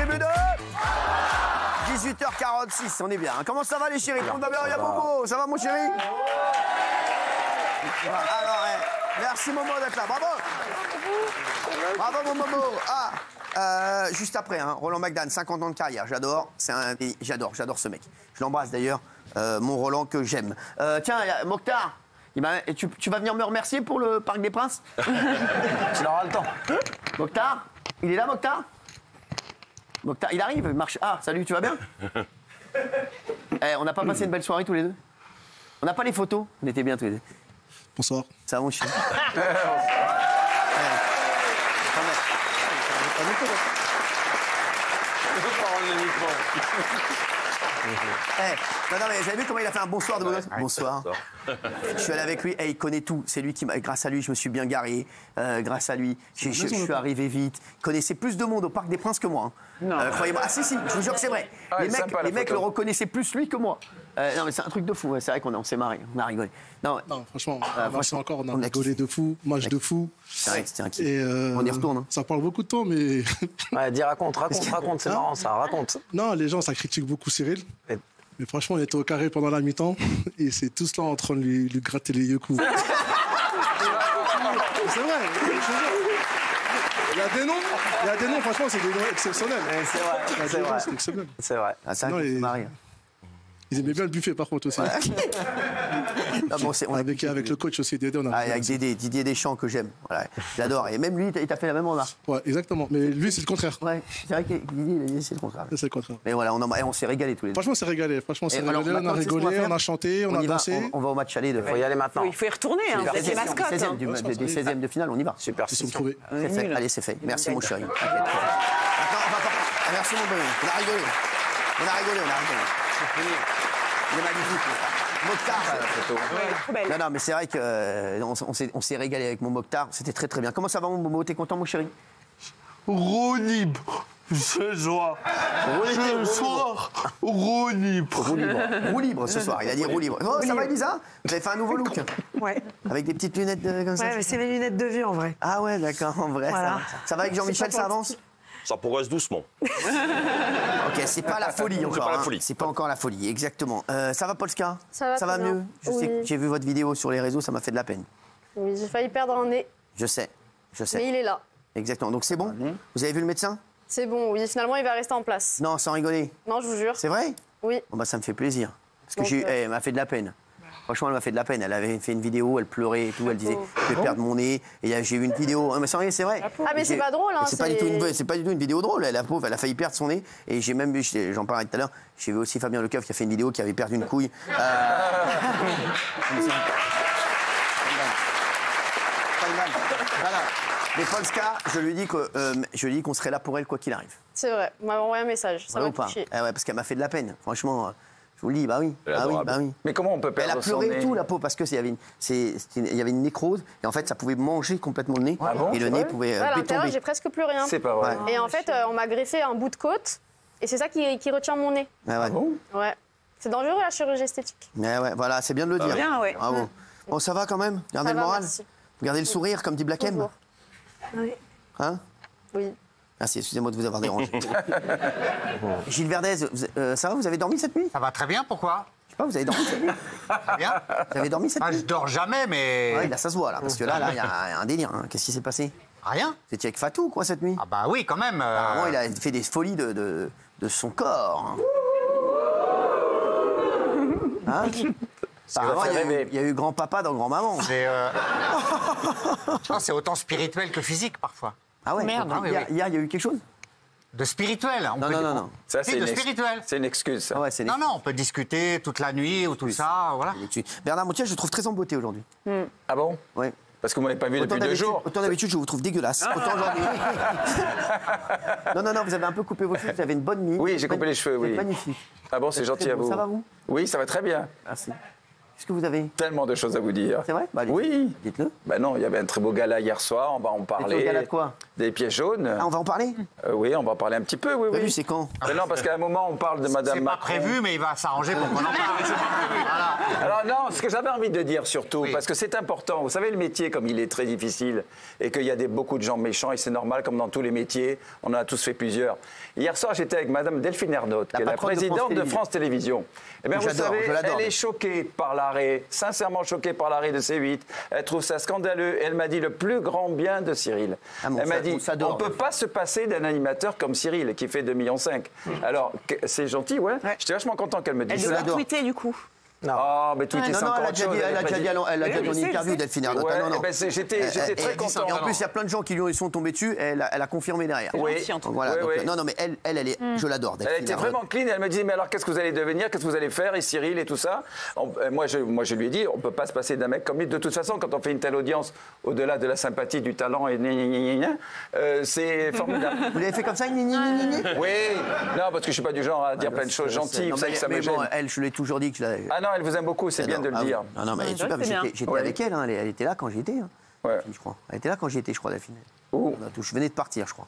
tribu de 18h46, on est bien. Comment ça va les chéris? Il y a Momo, ça va mon chéri? Alors, merci Momo d'être là, bravo. Bravo mon Momo. Juste après, hein, Roland McDan, 50 ans de carrière, j'adore, j'adore ce mec. Je l'embrasse d'ailleurs, mon Roland que j'aime. Tiens, Mokhtar, tu vas venir me remercier pour le Parc des Princes? Tu auras le temps. Mokhtar, il est là Mokhtar? Mokhtar, il arrive, il marche. Ah, salut, tu vas bien? On n'a pas passé une belle soirée tous les deux? On n'a pas les photos? On était bien tous les deux. Bonsoir. Ça va mon chien? Non, mais vous avez vu comment il a fait un bonsoir de bonheur? Bonsoir. Je suis allé avec lui et il connaît tout. C'est lui qui grâce à lui, je me suis bien garé. Grâce à lui, je suis arrivé vite. Il connaissait plus de monde au Parc des Princes que moi. Hein. Croyez-moi. Ah si, je vous jure que c'est vrai. Les mecs le reconnaissaient plus lui que moi. Non mais c'est un truc de fou. Ouais. C'est vrai qu'on s'est marré, on a rigolé. Non, franchement, encore, on a rigolé de fou, match de fou. C'est vrai que c'était un kiff. On y retourne. Hein. Ça parle beaucoup de temps, mais. Ouais, dis raconte, c'est marrant ça, raconte. Non, les gens, ça critique beaucoup Cyril. Mais franchement, on était au carré pendant la mi-temps et c'est tous là en train de lui gratter les yeux coups. C'est vrai. Il y a des noms, franchement, c'est des noms exceptionnels. C'est vrai. C'est exceptionnel. C'est vrai. Ah, c'est vrai que ils aimaient bien le buffet, par contre, aussi. Ouais. Non, bon, avec le coach aussi, Dédé, on a... avec Didier Deschamps, que j'aime. Voilà, j'adore. Et même lui, il t'a fait la même remarque. Ouais, exactement. Mais lui, c'est le contraire. Ouais, c'est vrai que Didier, c'est le contraire. C'est le contraire. Mais voilà, on s'est régalé tous les deux. Franchement, on s'est régalé. On a rigolé, on a chanté, on a dansé. On va au match aller. Il faut y aller maintenant. Il faut y retourner, hein. Vous êtes les mascottes. Des 16e de finale, on y va. Super. Ils sont trouvés. Allez, c'est fait. Merci, mon chéri. Maintenant, merci, mon bébé. On a rigolé. Il est magnifique. Mokhtar. Non, mais c'est vrai qu'on s'est régalé avec mon Mokhtar. C'était très très bien. Comment ça va mon Momo? T'es content mon chéri? Roue libre ce soir. Roue libre ce soir. Il a dit roue libre. Oh, ça va Elisa? Vous avez fait un nouveau look? Ouais. Avec des petites lunettes comme ça? Ouais, mais c'est mes lunettes de vue en vrai. Ah ouais, d'accord, en vrai. Voilà. Ça va avec Jean-Michel, ça avance? Ça progresse doucement. Ok, c'est pas la folie encore. C'est pas la folie. C'est pas encore la folie, exactement. Ça va Polska? Ça va mieux? bien. Je sais que j'ai vu votre vidéo sur les réseaux, ça m'a fait de la peine. Oui, j'ai failli perdre un nez, Je sais. mais il est là. Exactement. Donc c'est bon? Vous avez vu le médecin? C'est bon, oui, finalement, il va rester en place. Non, sans rigoler. Non, je vous jure. C'est vrai? Oui. Bon bah ça me fait plaisir. Parce que Donc, elle m'a fait de la peine. Franchement, elle m'a fait de la peine. Elle avait fait une vidéo, elle pleurait et tout. Elle disait, je vais perdre mon nez. Et j'ai vu une vidéo. Mais sans rien, c'est vrai. Ah, mais c'est pas drôle, hein. C'est pas du tout une vidéo drôle. La pauvre, elle a failli perdre son nez. Et j'ai même vu, j'en parlais tout à l'heure, j'ai vu aussi Fabien Lecoeuf qui a fait une vidéo qui avait perdu une couille. Voilà. Mais Polska, je lui dis qu'on serait là pour elle quoi qu'il arrive. C'est vrai, vous m'avez envoyé un message, ça Ouais, m'a ou pas? touché. Ouais, parce qu'elle m'a fait de la peine. Franchement, je vous le dis, bah oui. Mais comment on peut Elle a perdre son pleuré et nez? tout, la peau, parce qu'il y avait une nécrose, et en fait, ça pouvait manger complètement le nez, et le nez pouvait Ouais, à l'intérieur, tomber. j'ai presque plus rien. C'est pas vrai. Et en fait, on m'a greffé un bout de côte, et c'est ça qui retient mon nez. Ouais. C'est dangereux, la chirurgie esthétique. Ouais, voilà, c'est bien de le dire. Bien, ouais. Bravo. Bon, ça va quand même? Gardez Ça le va, moral? merci. Vous gardez le sourire, comme dit Black M? Toujours. Oui. Hein? Oui. Merci, excusez-moi de vous avoir dérangé. Gilles Verdez, ça va? Vous avez dormi cette nuit? Ça va très bien, pourquoi? Je sais pas, vous avez dormi cette nuit? Très bien. Vous avez dormi cette Ah, nuit? je dors jamais, mais... Ouais, là, ça se voit, là, parce que là, il y a un délire. Hein. Qu'est-ce qui s'est passé? Rien. Vous étiez avec Fatou, quoi, cette nuit? Ah bah oui, quand même. Apparemment, il a fait des folies de son corps. Hein? Apparemment, il y a eu grand-papa dans grand-maman. Je pense que c'est autant spirituel que physique, parfois. Ah ouais? Merde. Ah oui, Hier, il y a eu quelque chose? De spirituel. Non. Ça, Si, de spirituel. C'est une excuse, ça. Ah ouais, c'est Non, on peut discuter toute la nuit ou tout ça, voilà. Bernard Montiel, je le trouve très en beauté aujourd'hui. Ah bon? Ouais. Parce que vous m'avez pas vu depuis 2 jours. Autant d'habitude, je vous trouve dégueulasse. Autant aujourd'hui. Non, vous avez un peu coupé vos cheveux, vous avez une bonne mine. Oui, j'ai coupé les cheveux, Vous êtes oui. magnifique. Ah bon, c'est gentil à vous. Ça va, vous? Oui, ça va très bien. Merci. Qu'est-ce que vous avez? Tellement de choses à vous dire. C'est vrai? Oui. Dites-le. Ben non, il y avait un très beau gala hier soir, on va en parler. Au gala de quoi? Des pièces jaunes. Ah, on va en parler? Oui, on va en parler un petit peu, oui. Prévu, c'est quand? Ben non, parce qu'à un moment, on parle de Madame C'est pas Macron. prévu, mais il va s'arranger pour qu'on en parle. Voilà. Alors non, ce que j'avais envie de dire surtout, Oui. parce que c'est important, vous savez le métier comme il est très difficile et qu'il y a beaucoup de gens méchants et c'est normal comme dans tous les métiers, on en a tous fait plusieurs. Hier soir j'étais avec Madame Delphine Ernotte, qui est la patronne de présidente France de France Télévisions. Eh bien vous J'adore, savez, je l'adore. elle est choquée par l'arrêt, sincèrement choquée par l'arrêt de C8. Elle trouve ça scandaleux et elle m'a dit le plus grand bien de Cyril. Ah, bon, elle m'a ça- dit, on s'adore. on peut pas se passer d'un animateur comme Cyril qui fait 2,5 millions. Alors c'est gentil, ouais. J'étais vachement content qu'elle me dise Elle ça. doit l'adore. tweeter du coup. Oh, mais tout est Non, encore elle a autre déjà chose. dit, elle a déjà dit dans Oui, une je sais, interview je sais. Delphine Ernotte. Ouais, Ah, non, non. eh ben, j'étais très Et en content. plus, il y a plein de gens qui lui sont tombés dessus. Elle a confirmé derrière. Oui. Donc, voilà, Oui, donc, oui. non, mais elle est, je l'adore. Elle Delphine était Ernotte. vraiment clean. Elle me disait, mais alors qu'est-ce que vous allez devenir? Qu'est-ce que vous allez faire? Et Cyril et tout ça. Moi, je lui ai dit, on ne peut pas se passer d'un mec comme lui. De toute façon, quand on fait une telle audience, au-delà de la sympathie, du talent et c'est formidable. Vous l'avez fait comme ça? Gna, gna, gna, gna, gna. Oui. Non, parce que je ne suis pas du genre à dire plein de choses gentilles. Non, Vous savez que ça me mais gêne. bon, elle, je l'ai toujours dit que je l'avais. Ah non, elle vous aime beaucoup. C'est bien de le Ah oui. dire. Non, non, mais elle est super. c'est bien. J'étais Ouais. avec elle. Hein, elle était là quand j'y étais. Hein, Ouais. je crois. Elle était là quand j'y étais, je crois, Delphine. Où? Je venais de partir, je crois.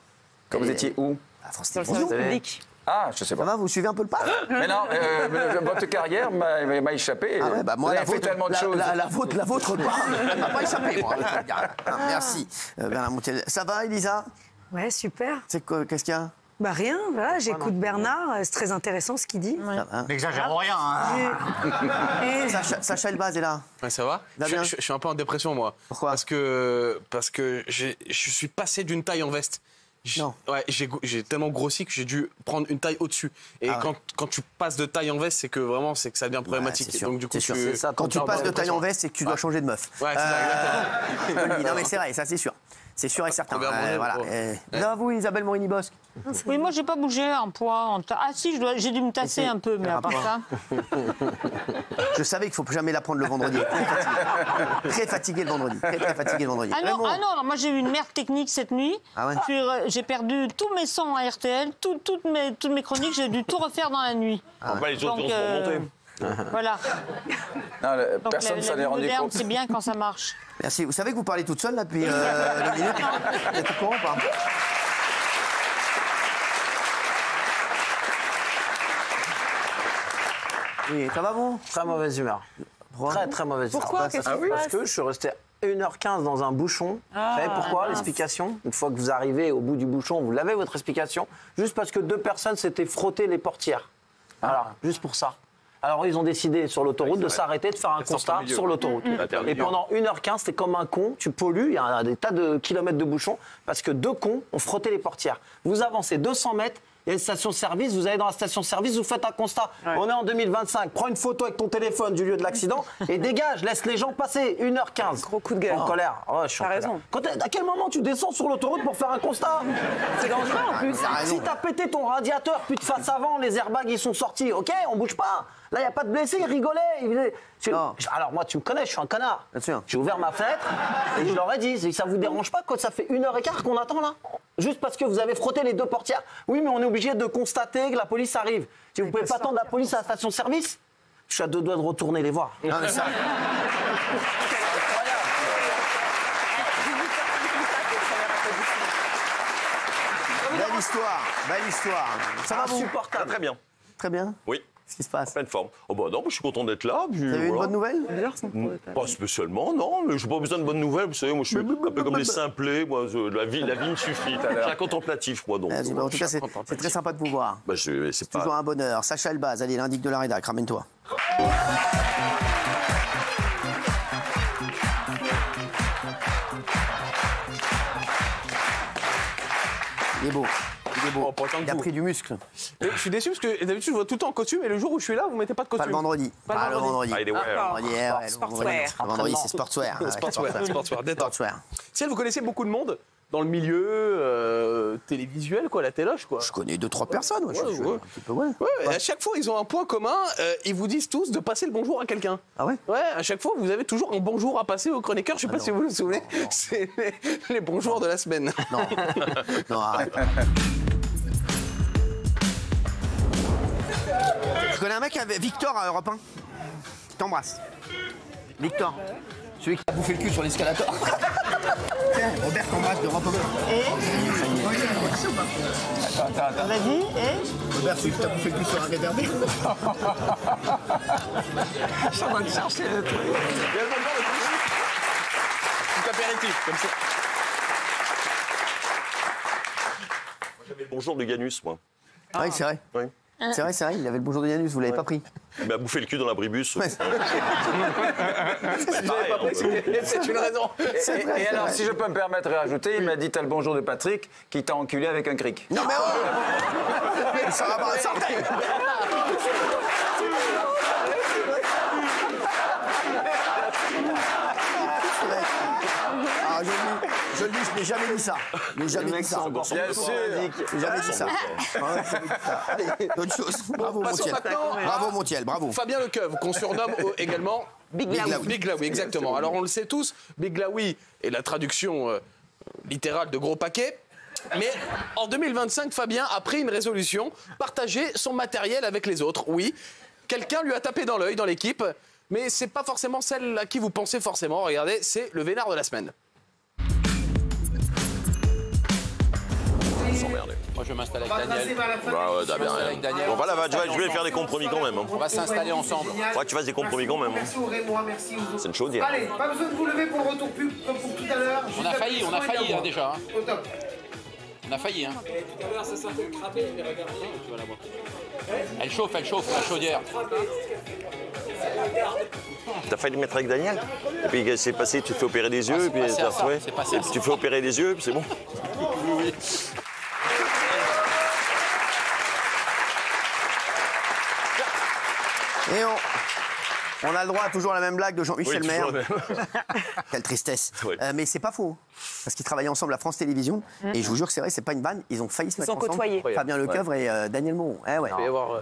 Quand vous Elle- étiez où? À France Dans le Télévisions. service public. Ah, je sais Ça pas. va, vous suivez un peu le pas? Mais non, votre carrière m'a échappé. Ah ouais, bah moi, vous la avez fait vôtre, tellement de choses. la vôtre pas. Elle m'a pas échappé, moi. Ah, merci. Bernard Montiel. Ça va, Elisa? Ouais, super. Qu'est-ce qu'il y a? Bah rien, voilà, j'écoute Bernard, c'est très intéressant ce qu'il dit. Ça va. N'exagérons rien. Hein. Et- Sacha Elbaz est là. Ouais, ça va Va bien. je suis un peu en dépression, moi. Pourquoi? Parce que je suis passé d'une taille en veste. Non. Ouais, j'ai tellement grossi que j'ai dû prendre une taille au-dessus. Et Ah ouais. quand tu passes de taille en veste, c'est que vraiment c'est que ça devient problématique. c'est sûr, Donc du coup, c'est sûr. tu- C'est ça, quand tu passes de taille en veste, c'est que tu dois changer de meuf. Ouais, c'est ça, exactement. Je te le dis. Non, mais c'est vrai, ça c'est sûr. C'est sûr et certain. Robert Bonnet, Voilà. bon. Là, vous, Isabelle Morini-Bosque. Oui, moi, j'ai pas bougé en poids. Ah si, j'ai dû me tasser un peu, mais à part ça... Je savais qu'il ne faut jamais la prendre le vendredi. Très fatigué le vendredi. Très fatigué le vendredi. Ah non, Vraiment. alors, moi, j'ai eu une merde technique cette nuit. Ah ouais. J'ai perdu tous mes sons à RTL, toutes mes chroniques, j'ai dû tout refaire dans la nuit. Bah, les autres Donc, vont se remonter. Voilà. Non, Donc, personne ne s'en la est vie rendu moderne, compte. c'est bien quand ça marche. Merci. Vous savez que vous parlez toute seule là depuis 2 minutes? Vous êtes au courant ou pas? Oui, ça va bon? Très mauvaise humeur. Très très mauvaise humeur. Pourquoi? Qu'est-ce qui se Parce passe? que je suis resté 1h15 dans un bouchon. Vous savez pourquoi? L'explication. Une fois que vous arrivez au bout du bouchon, vous l'avez votre explication. Juste parce que 2 personnes s'étaient frottées les portières. Voilà, juste pour ça. Alors ils ont décidé sur l'autoroute de s'arrêter, de faire un constat sur l'autoroute. Et pendant 1h15, c'était comme un con, tu pollues, il y a des tas de kilomètres de bouchons, parce que 2 cons ont frotté les portières. Vous avancez 200 mètres, il y a une station-service, vous allez dans la station-service, vous faites un constat. On est en 2025, prends une photo avec ton téléphone du lieu de l'accident et dégage, laisse les gens passer 1h15. Gros coup de gueule. En colère. Oh, je suis en T'as colère. raison. À quel moment tu descends sur l'autoroute pour faire un constat? C'est dangereux en plus. Si t'as pété ton radiateur, puis de face avant, les airbags ils sont sortis, ok, on bouge pas. Là, il n'y a pas de blessés, ils rigolaient. Non. Alors moi, tu me connais, je suis un connard. Bien sûr. J'ai ouvert ma fenêtre et je leur ai dit, ça vous dérange pas quand ça fait 1h15 qu'on attend là? Juste parce que vous avez frotté les 2 portières. Oui, mais on est obligé de constater que la police arrive. Si vous pouvez pas attendre la police à la station-service, je suis à 2 doigts de retourner les voir. Non, mais ça. Belle histoire, belle histoire. Ça va bon? Insupportable. Très bien. Très bien. Oui. Qu'est-ce qui se passe? Pleine forme. Oh bah non, je suis content d'être là. Puis Vous avez eu une voilà. bonne nouvelle? Pas spécialement, non. Mais j'ai pas besoin de bonnes nouvelles. Vous savez, moi, je suis un peu comme les simplés. Moi, la vie me suffit. Je suis un contemplatif, moi, donc. Ah, en tout cas, c'est très sympa de vous voir. Bah, c'est pas. Toujours un bonheur. Sacha Elbaz, allez, l'indique de la rédac, ramène-toi. Il est beau. Il est beau. Oh, pas autant que Il a vous. pris du muscle. Et je suis déçu parce que d'habitude je vois tout le temps en costume et le jour où je suis là, vous mettez pas de costume. Pas le vendredi. Pas le vendredi. Ah, il est ouais. Vendredi, ouais, le Sportswear. vendredi. Le vendredi, c'est sportswear. Ouais, Sportswear, détente. Sportswear. Si vous connaissez beaucoup de monde dans le milieu télévisuel, quoi, la téloche, quoi. Je connais 2-3 personnes. Ouais, je suis ouais. un petit peu, ouais. Ouais, et à chaque fois, ils ont un point commun. Ils vous disent tous de passer le bonjour à quelqu'un. Ah ouais? Ouais, à chaque fois, vous avez toujours un bonjour à passer au chroniqueur. Je sais pas si vous vous souvenez. C'est les bonjours de la semaine. Non. Non, arrête. Je connais un mec, Victor à Europe 1. Je t'embrasse. Victor. Celui qui a bouffé le cul sur l'escalator. Tiens, Robert t'embrasse de Europe 1. Attends. Vas-y, et Robert, celui qui t'a bouffé le cul sur un réverbé. Ça va te chercher le truc. Petit apéritif, comme ça. J'avais le bonjour de Ganus, moi. Ah oui, c'est vrai. Oui. C'est vrai, il avait le bonjour de Janus, vous l'avez pas pris. Il m'a bouffé le cul dans l'abribus. Ouais. Vous n'avez pas pris, c'est une raison. Et alors, si je peux me permettre de rajouter, il m'a dit t'as le bonjour de Patrick qui t'a enculé avec un cric. Non mais oh ça va pas sortir. Ah, je le dis, je n'ai jamais dit ça. Je n'ai jamais dit ça. Bien sûr. J'ai jamais dit ça. Allez, autre chose. Bravo, Montiel. Bravo, Montiel, bravo. Fabien Lecoeuvre, qu'on surnomme également Big Laoui. Big Laoui, exactement. Alors on le sait tous, Big Laoui est la traduction littérale de gros paquet. Mais en 2025, Fabien a pris une résolution, partager son matériel avec les autres. Oui, quelqu'un lui a tapé dans l'œil dans l'équipe, mais c'est pas forcément celle à qui vous pensez forcément. Regardez, c'est le vénard de la semaine. Moi, je vais m'installer avec Daniel. Bah ouais, t'as bien rien. Bon, voilà, je vais faire des compromis quand même. On va s'installer ensemble. Ouais, tu fasses des compromis quand même. Merci aux Rémois, merci aux autres. C'est une chaudière. Allez, pas besoin de vous lever pour le retour pub comme pour tout à l'heure. On a failli déjà. Hein. Au top. On a failli. Hein. Tout à l'heure, ça sentait le craper, mais regarde. Tu vas la voir. Elle chauffe, la chaudière. T'as failli le mettre avec Daniel. Et puis c'est passé, tu te fais opérer des yeux, et puis t'as retrouvé. Tu fais opérer des yeux, puis c'est bon. Oui. Et on a le droit à toujours la même blague de Jean-Michel Maire. Quelle tristesse. Oui. Mais c'est pas faux. Parce qu'ils travaillaient ensemble à France Télévisions. Et je vous jure que c'est vrai, c'est pas une vanne. Ils ont failli se mettre ensemble. côtoyés. Fabien Lecoeuvre et Daniel Moreau. Eh ouais.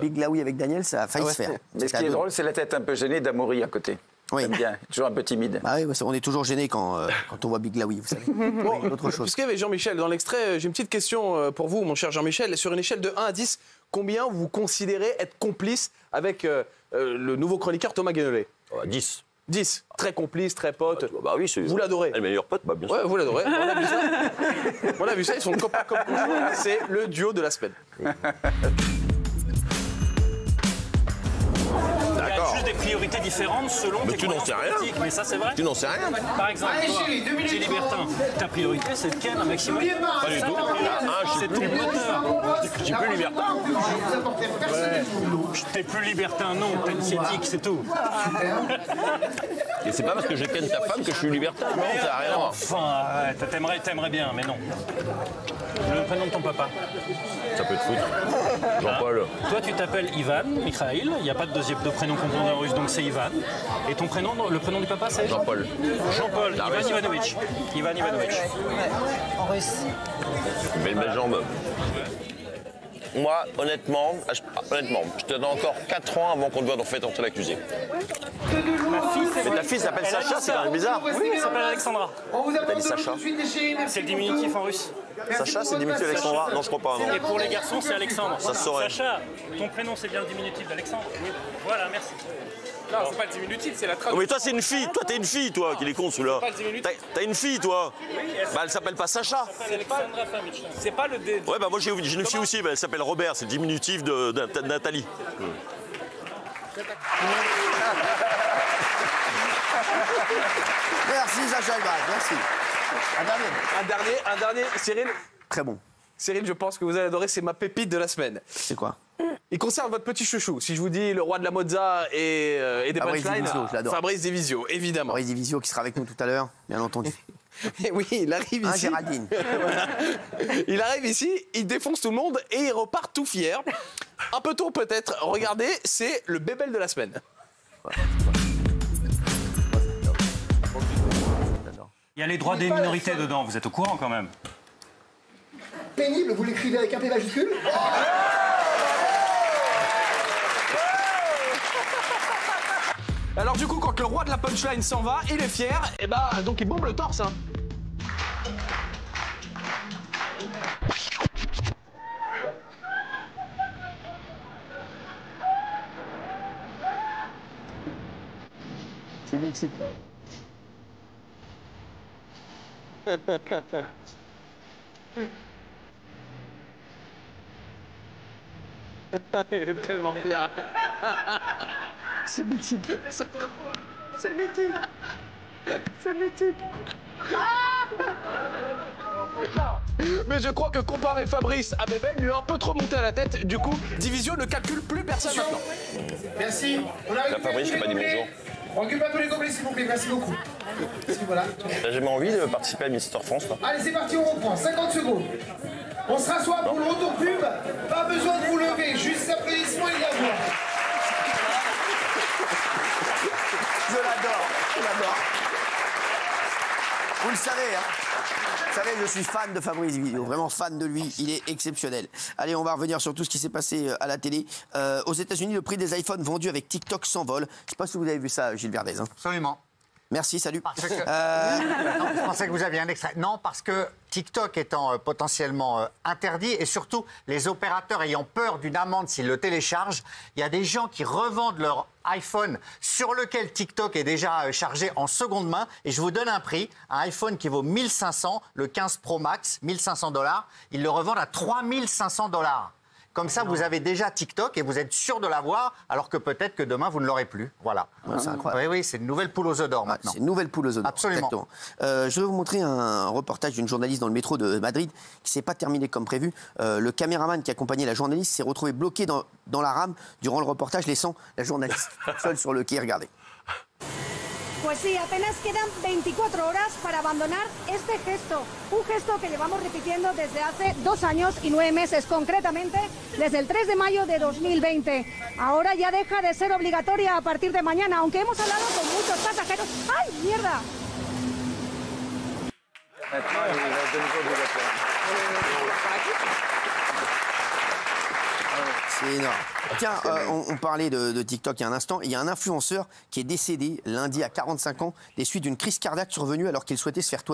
Big Laoui avec Daniel, ça a failli se faire. Mais ce qui est drôle, c'est la tête un peu gênée d'Amaury à côté. Oui. J'aime bien, toujours un peu timide. Ah oui, on est toujours gêné quand on voit Big Laoui, vous savez. Bon, autre chose. Puisqu'il y avait Jean-Michel dans l'extrait, j'ai une petite question pour vous, mon cher Jean-Michel. Sur une échelle de 1 à 10, combien vous considérez être complice avec le nouveau chroniqueur Thomas Guénolé? 10. 10. Très complice, très pote. Bah oui, vous l'adorez. Le meilleur pote, bah bien sûr. Ouais, vous l'adorez. On a vu ça. On a vu ça, ils sont copains comme cochons. C'est le duo de la semaine. Il y a juste des priorités différentes selon Mais tes tu n'en sais rien. politiques. Mais ça, c'est vrai. Tu n'en sais rien. Par exemple, Allez, toi, chérie, 2 minutes tu es libertin. Ta priorité, c'est de ken un maximum. N'oubliez pas, Pas du tout. C'est ton moteur. Je suis plus libertin. vous apporter personnellement. T'es plus libertin, non. T'as une sciatique, c'est tout. Et c'est pas parce que je ken ta femme que je suis libertin. Non, ça n'a rien à voir. Enfin, t'aimerais bien, mais non. Le prénom de ton papa. Ça peut te foutre. Jean-Paul. Toi, tu t'appelles Ivan, Mikhail. Il n'y a pas de deuxième de prénom composé en russe, donc c'est Ivan. Et ton prénom, le prénom du papa, c'est Jean-Paul. Jean-Paul. Ivan Ivanovic. Ivan Ivanovic. en russe. Mais une belle jambe. Moi, honnêtement, je te donne encore 4 ans avant qu'on te voit en fait entrer l'accusé. Mais ta fille s'appelle Sacha, c'est quand même bizarre. Oui, elle s'appelle Alexandra. On vous T'as dit apporte Sacha. tout de suite les chéris, merci. C'est le diminutif en russe. Sacha, c'est diminutif Alexandra? Non, je crois pas. Et Non. pour les garçons, c'est Alexandre. Ça se saurait. Sacha, ton prénom, c'est bien le diminutif d'Alexandre. Voilà, merci. Non, c'est pas le diminutif, c'est la Oh, traduction. mais toi, c'est une fille. Toi, t'es une fille, toi, qui est con, celui-là. pas le diminutif. T'as une fille, toi. Bah, elle s'appelle pas Sacha. Alexandra Famic. C'est pas le dé. Ouais, bah, moi, j'ai une fille aussi. Bah, elle s'appelle Robert. C'est le diminutif de Nathalie. Merci Sacha Elbaz, merci. Un dernier, Cyril. Très bon. Cyril, je pense que vous allez adorer, c'est ma pépite de la semaine. C'est quoi? Il concerne votre petit chouchou. Si je vous dis le roi de la mozza et des Fabrice punchlines, Divisio, je l'adore. Fabrice Divisio, évidemment. Fabrice Divisio qui sera avec nous tout à l'heure, bien entendu. Et oui, il arrive ici. Géraldine. Il arrive ici, il défonce tout le monde et il repart tout fier. Un peu tôt peut-être. Regardez, c'est le bébel de la semaine. Il y a les droits des minorités dedans, vous êtes au courant quand même. Pénible, vous l'écrivez avec un P majuscule? Alors du coup, quand le roi de la punchline s'en va, il est fier, et bah donc il bombe le torse. Hein. C'est lui. Merci. Il est tellement bien. C'est mythique. C'est mythique. C'est mythique. Mais je crois que comparer Fabrice à Bébé lui a un peu trop monté à la tête. Du coup, Division ne calcule plus personne maintenant. Merci. On arrive. Fabrice, je n'ai pas dit bonjour. On récupère pas tous les gobelets, s'il vous plaît. Merci beaucoup. Voilà. T'as jamais envie de participer à Mister France, toi? Allez, c'est parti, on reprend. 50 secondes. On se rassoit pour le retour pub. Pas besoin de vous lever. Juste applaudissements et la voix. Je l'adore, je l'adore. Vous le savez, hein. Vous savez, je suis fan de Fabrice Vidéo, vraiment fan de lui, il est exceptionnel. Allez, on va revenir sur tout ce qui s'est passé à la télé. Aux États-Unis, le prix des iPhones vendus avec TikTok s'envole. Je ne sais pas si vous avez vu ça, Gilles Verdez. Hein. Absolument. Merci, salut. Non, je pensais que vous aviez un extrait. Non, parce que TikTok étant potentiellement interdit et surtout les opérateurs ayant peur d'une amende s'ils le téléchargent, il y a des gens qui revendent leur iPhone sur lequel TikTok est déjà chargé en seconde main. Et je vous donne un prix, un iPhone qui vaut 1500, le 15 Pro Max, $1500. Ils le revendent à $3500. Comme ça, vous avez déjà TikTok et vous êtes sûr de l'avoir, alors que peut-être que demain, vous ne l'aurez plus. Voilà. C'est incroyable. Oui, c'est une nouvelle poule aux œufs d'or maintenant. C'est une nouvelle poule aux œufs d'or. Absolument. Exactement. Je vais vous montrer un reportage d'une journaliste dans le métro de Madrid qui ne s'est pas terminé comme prévu. Le caméraman qui accompagnait la journaliste s'est retrouvé bloqué dans la rame durant le reportage, laissant la journaliste seule sur le quai. Regardez. Pues sí, apenas quedan 24 horas para abandonar este gesto. Un gesto que llevamos repitiendo desde hace 2 años y 9 meses, concretamente desde el 3 de mayo de 2020. Ahora ya deja de ser obligatoria a partir de mañana, aunque hemos hablado con muchos pasajeros. ¡Ay, mierda! C'est énorme. Tiens, on parlait de TikTok il y a un instant. Il y a un influenceur qui est décédé lundi à 45 ans des suites d'une crise cardiaque survenue alors qu'il souhaitait se faire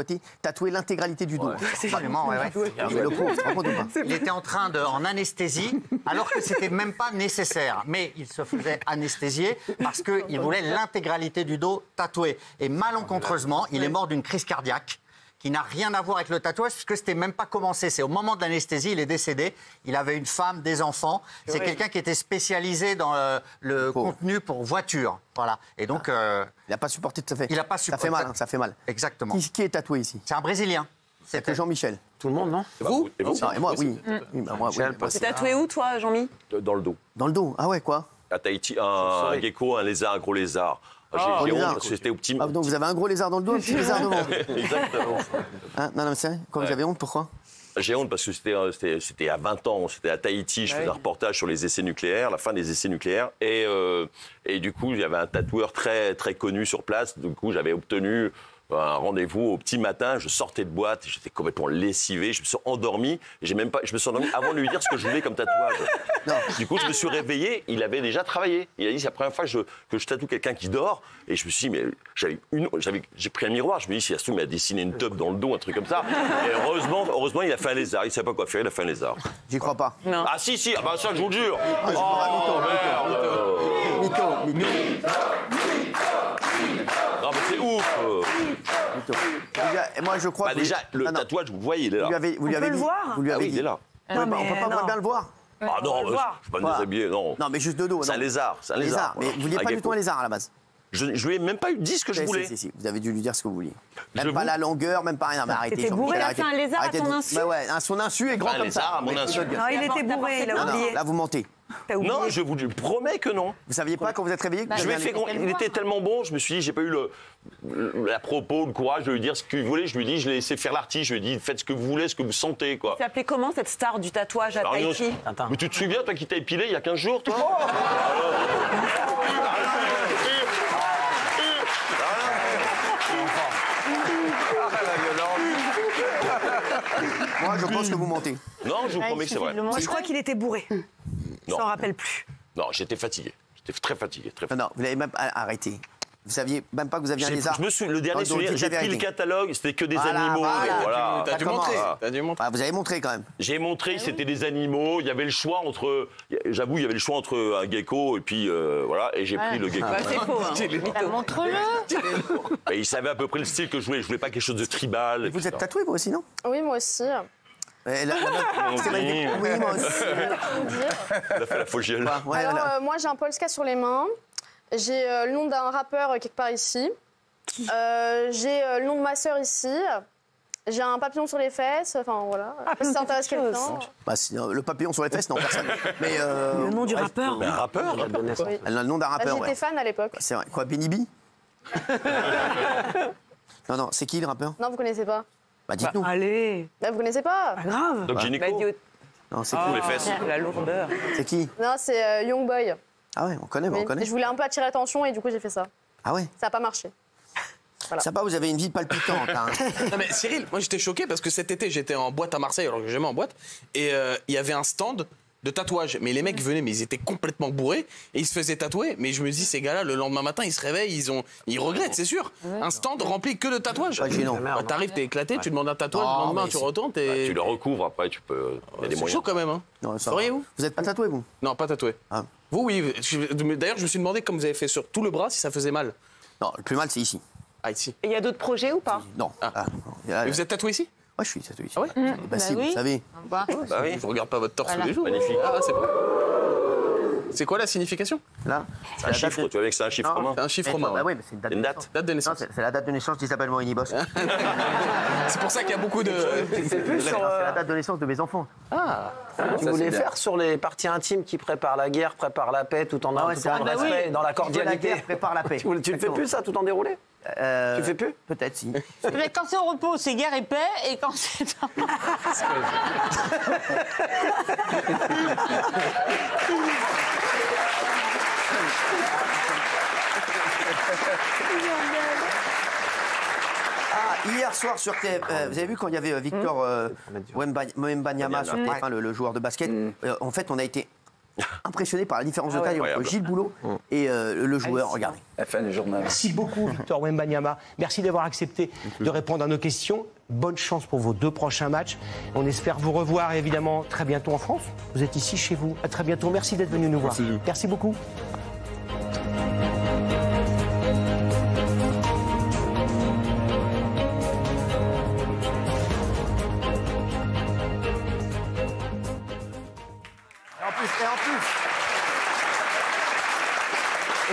tatouer l'intégralité du dos. Absolument, ouais. Le pauvre, tu te rends compte ou pas? Il était en train en anesthésie, alors que c'était même pas nécessaire. Mais il se faisait anesthésier parce qu'il voulait l'intégralité du dos tatoué. Et malencontreusement, il est mort d'une crise cardiaque qui n'a rien à voir avec le tatouage, puisque c'était même pas commencé. C'est au moment de l'anesthésie, il est décédé. Il avait une femme, des enfants. C'est quelqu'un qui était spécialisé dans le contenu pour voiture. Voilà. Et donc... il n'a pas supporté tout à fait. Il n'a pas supporté. Ça fait mal, hein, ça fait mal. Exactement. Qui est tatoué ici? C'est un Brésilien. C'était Jean-Michel. Tout le monde, non? Vous? Et moi, oui. Moi, oui. T'es tatoué où, toi, Jean-Mi? Dans le dos. Dans le dos? Ah ouais, quoi? À Tahiti, un gecko, un lézard, un gros lézard. J'ai honte parce que c'était au petit... Ah, donc vous avez un gros lézard dans le dos, un petit lézard devant. Exactement. Hein? Non, mais c'est vrai. Quand vous avez honte, pourquoi? J'ai honte parce que c'était à 20 ans, c'était à Tahiti, je faisais un reportage sur les essais nucléaires, la fin des essais nucléaires. Et du coup, il y avait un tatoueur très, très connu sur place. Du coup, j'avais obtenu un rendez-vous au petit matin, je sortais de boîte, j'étais complètement lessivé, je me suis endormi, je me suis endormi avant de lui dire ce que je voulais comme tatouage. Non. Du coup, je me suis réveillé, il avait déjà travaillé. Il a dit, c'est la première fois que je tatoue quelqu'un qui dort, et je me suis dit, mais j'ai pris un miroir, je me dis, si ça se trouve, il m'a dessiné une teub dans le dos, un truc comme ça. Et heureusement, il a fait un lézard, il ne savait pas quoi faire, il a fait un lézard. J'y crois pas. Non. Ah si, ah bah ça, je vous le jure. Mytho. Non, mais c'est ouf. Moi, je crois. Déjà, le tatouage, vous voyez, il est là. Vous lui avez dit. Vous lui avez dit. Il est là. On peut pas bien le voir. Ah non, je ne suis pas déshabillé, non. Non, mais juste de dos. C'est un lézard, c'est un lézard. Mais vous ne vouliez pas du tout un lézard à la base. Je lui ai même pas dit ce que je voulais. Si, vous avez dû lui dire ce que vous vouliez. Même pas la longueur, même pas rien. Mais arrêtez. T'étais bourré, là, c'est un lézard à ton insu. Bah ouais, son insu est grand comme ça. À mon insu. Non, il était bourré, il a oublié. Là, vous mentez. Non, je vous promets que non. Vous saviez pas quand vous êtes réveillé? Il était tellement bon, je me suis dit, j'ai pas eu la propos, le courage de lui dire ce qu'il voulait. Je lui ai dit, je l'ai laissé faire l'artiste. Je lui ai dit, faites ce que vous voulez, ce que vous sentez, quoi. Tu appelé comment cette star du tatouage à Tahiti? Mais tu te souviens, toi qui t'as épilé il y a 15 jours, toi? Moi, je pense que vous mentez. Non, je vous promets que c'est vrai. Moi, je crois qu'il était bourré. Non. S'en rappelle plus. Non, j'étais fatigué. J'étais très fatigué. Non, vous l'avez même arrêté. Vous saviez même pas que vous aviez un lézard. Je me suis, le dernier souvenir, j'ai pris le catalogue, c'était que des Voilà, animaux. voilà. T'as dû montrer. Ah, vous avez montré quand même. J'ai montré que c'était des animaux. Il y avait le choix entre, j'avoue, il y avait le choix entre un gecko et puis voilà, et j'ai pris le gecko. Bah, c'est faux. Hein. Montre-le. Et il savait à peu près le style que je voulais. Je voulais pas quelque chose de tribal. Vous êtes tatoué vous aussi, non? Oui, moi aussi. Oui, moi aussi. Elle a fait la fogielle. Alors, moi, j'ai un Polska sur les mains. J'ai le nom d'un rappeur quelque part ici. J'ai le nom de ma sœur ici. J'ai un papillon sur les fesses. Enfin, voilà. Si ça intéresse quelqu'un. Bah, le papillon sur les fesses, non, personne. Mais le nom du rappeur. Mais un rappeur. Oui. Elle a le nom d'un rappeur. J'étais fan à l'époque. C'est vrai. Quoi, Benny B? Non, c'est qui le rappeur? Non, vous connaissez pas. Bah, dites-nous. Allez. Bah, vous connaissez pas. Pas grave. Donc gynéco. Non, c'est qui les fesses? La lourdeur. C'est qui? Non, c'est Young Boy. Ah ouais, on connaît, Oui. on connaît. Je voulais un peu attirer l'attention et du coup, j'ai fait ça. Ah ouais? Ça n'a pas marché. Voilà. Sympa, vous avez une vie palpitante. Hein. Non mais Cyril, moi j'étais choqué parce que cet été j'étais en boîte à Marseille, alors que j'aimais en boîte, et il y avait un stand de tatouage. Mais les mecs venaient, mais ils étaient complètement bourrés et ils se faisaient tatouer. Mais je me dis, ces gars-là, le lendemain matin, ils se réveillent, ils regrettent, c'est sûr. Un stand rempli que de tatouages. Bah, t'arrives, t'es éclaté, tu demandes un tatouage, le lendemain tu retournes, t'es... Tu le recouvres après, tu peux. Il y a des C'est moyens. chaud quand même, hein. Feriez-vous? Vous n'êtes pas tatoué, vous? Non, pas tatoué. Ah. Vous, oui. D'ailleurs, je me suis demandé, comme vous avez fait sur tout le bras, si ça faisait mal. Non, le plus mal, c'est ici. Ah, ici. Et il y a d'autres projets ou pas? Non. Mais vous êtes tatoué ici? Moi, je suis tatoué ici. Ah ouais? Bah si, vous savez. Bah oui. Je regarde pas votre torse tous les jours. Magnifique. Ah, c'est bon. C'est quoi la signification? Là, c'est un chiffre, tu vois, avec c'est un chiffre romain. C'est un chiffre romain. Bah oui, mais c'est une date. Une date. Date de naissance. C'est la date de naissance d'Isabelle Morini-Boss. C'est pour ça qu'il y a beaucoup de... C'est plus sur... C'est la date de naissance de mes enfants. Ah, tu voulais faire sur les parties intimes qui préparent la guerre, préparent la paix, tout en respect, dans la cordialité. La guerre prépare la paix. Tu le fais plus ça, tout en déroulé? Tu le fais plus? Peut-être, si. Mais quand c'est au repos, c'est guerre et paix, et quand c'est... Hier soir sur TF, vous avez vu quand il y avait Victor Wembanyama sur TF1, le joueur de basket. En fait, on a été impressionné par la différence de taille entre Gilles Boulot et le joueur. Regardez. La fin du journal. Merci beaucoup, Victor Wembanyama. Merci d'avoir accepté de répondre à nos questions. Bonne chance pour vos 2 prochains matchs. On espère vous revoir évidemment très bientôt en France. Vous êtes ici chez vous. À très bientôt. Merci d'être venu nous voir. Merci beaucoup.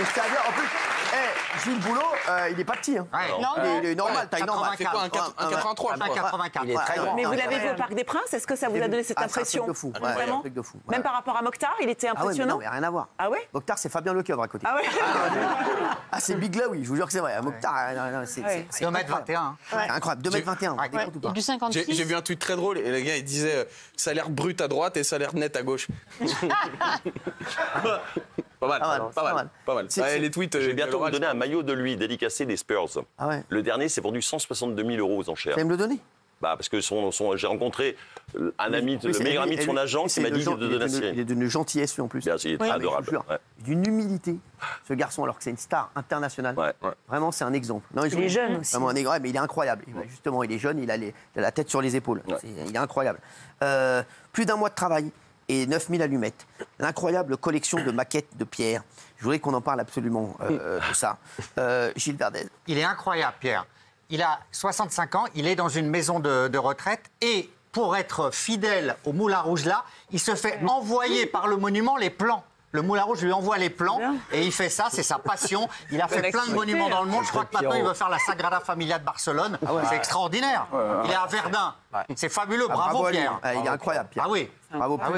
Et c'est-à-dire, en plus, Gilles Boulot, il est pas petit. Hein. Il est normal, taille normale. C'est quoi, un 83, je crois. 84. Il est très grand. Mais vous l'avez vu au Parc des Princes, est-ce que ça vous a donné cette impression? C'est un truc de fou. Vraiment? Un truc de fou. Même par rapport à Mokhtar, il était impressionnant? Ah ouais, mais non, mais rien à voir. Ah ouais? Mokhtar, c'est Fabien Lecoeuvre à côté. Ah ouais? Ah, c'est Big Là, oui, je vous jure que c'est vrai. Mokhtar, c'est 2m21. C'est incroyable, 2m21. Du 56. J'ai vu un tweet très drôle et le gars il disait salaire brut à droite et salaire net à gauche. Pas mal. Les tweets. Je vais bientôt vous donner un maillot de lui dédicacé des Spurs. Ah ouais. Le dernier s'est vendu 162 000 € aux enchères. Vous allez me le donner? Bah parce que j'ai rencontré un ami, le meilleur ami de son agent qui m'a dit de donner la série. Il est d'une gentillesse lui en plus. Bien, il est très adorable. D'une humilité, ce garçon, alors que c'est une star internationale. Vraiment, c'est un exemple. Non, il est jeune aussi. Vraiment, mais il est incroyable. Justement, il est jeune, il a la tête sur les épaules. Il est incroyable. Plus d'1 mois de travail et 9000 allumettes. L'incroyable collection de maquettes de Pierre. Je voudrais qu'on en parle absolument de ça. Gilles Verdez. Il est incroyable, Pierre. Il a 65 ans, il est dans une maison de retraite et pour être fidèle au Moulin Rouge là, il se fait envoyer par le monument les plans. Le Moulin Rouge lui envoie les plans et il fait ça, c'est sa passion. Il a fait plein de monuments dans le monde. Je crois que maintenant il veut faire la Sagrada Familia de Barcelone. C'est extraordinaire. Il est à Verdun. C'est fabuleux. Bravo Pierre. Il est incroyable, Pierre. Ah oui. Bravo, plus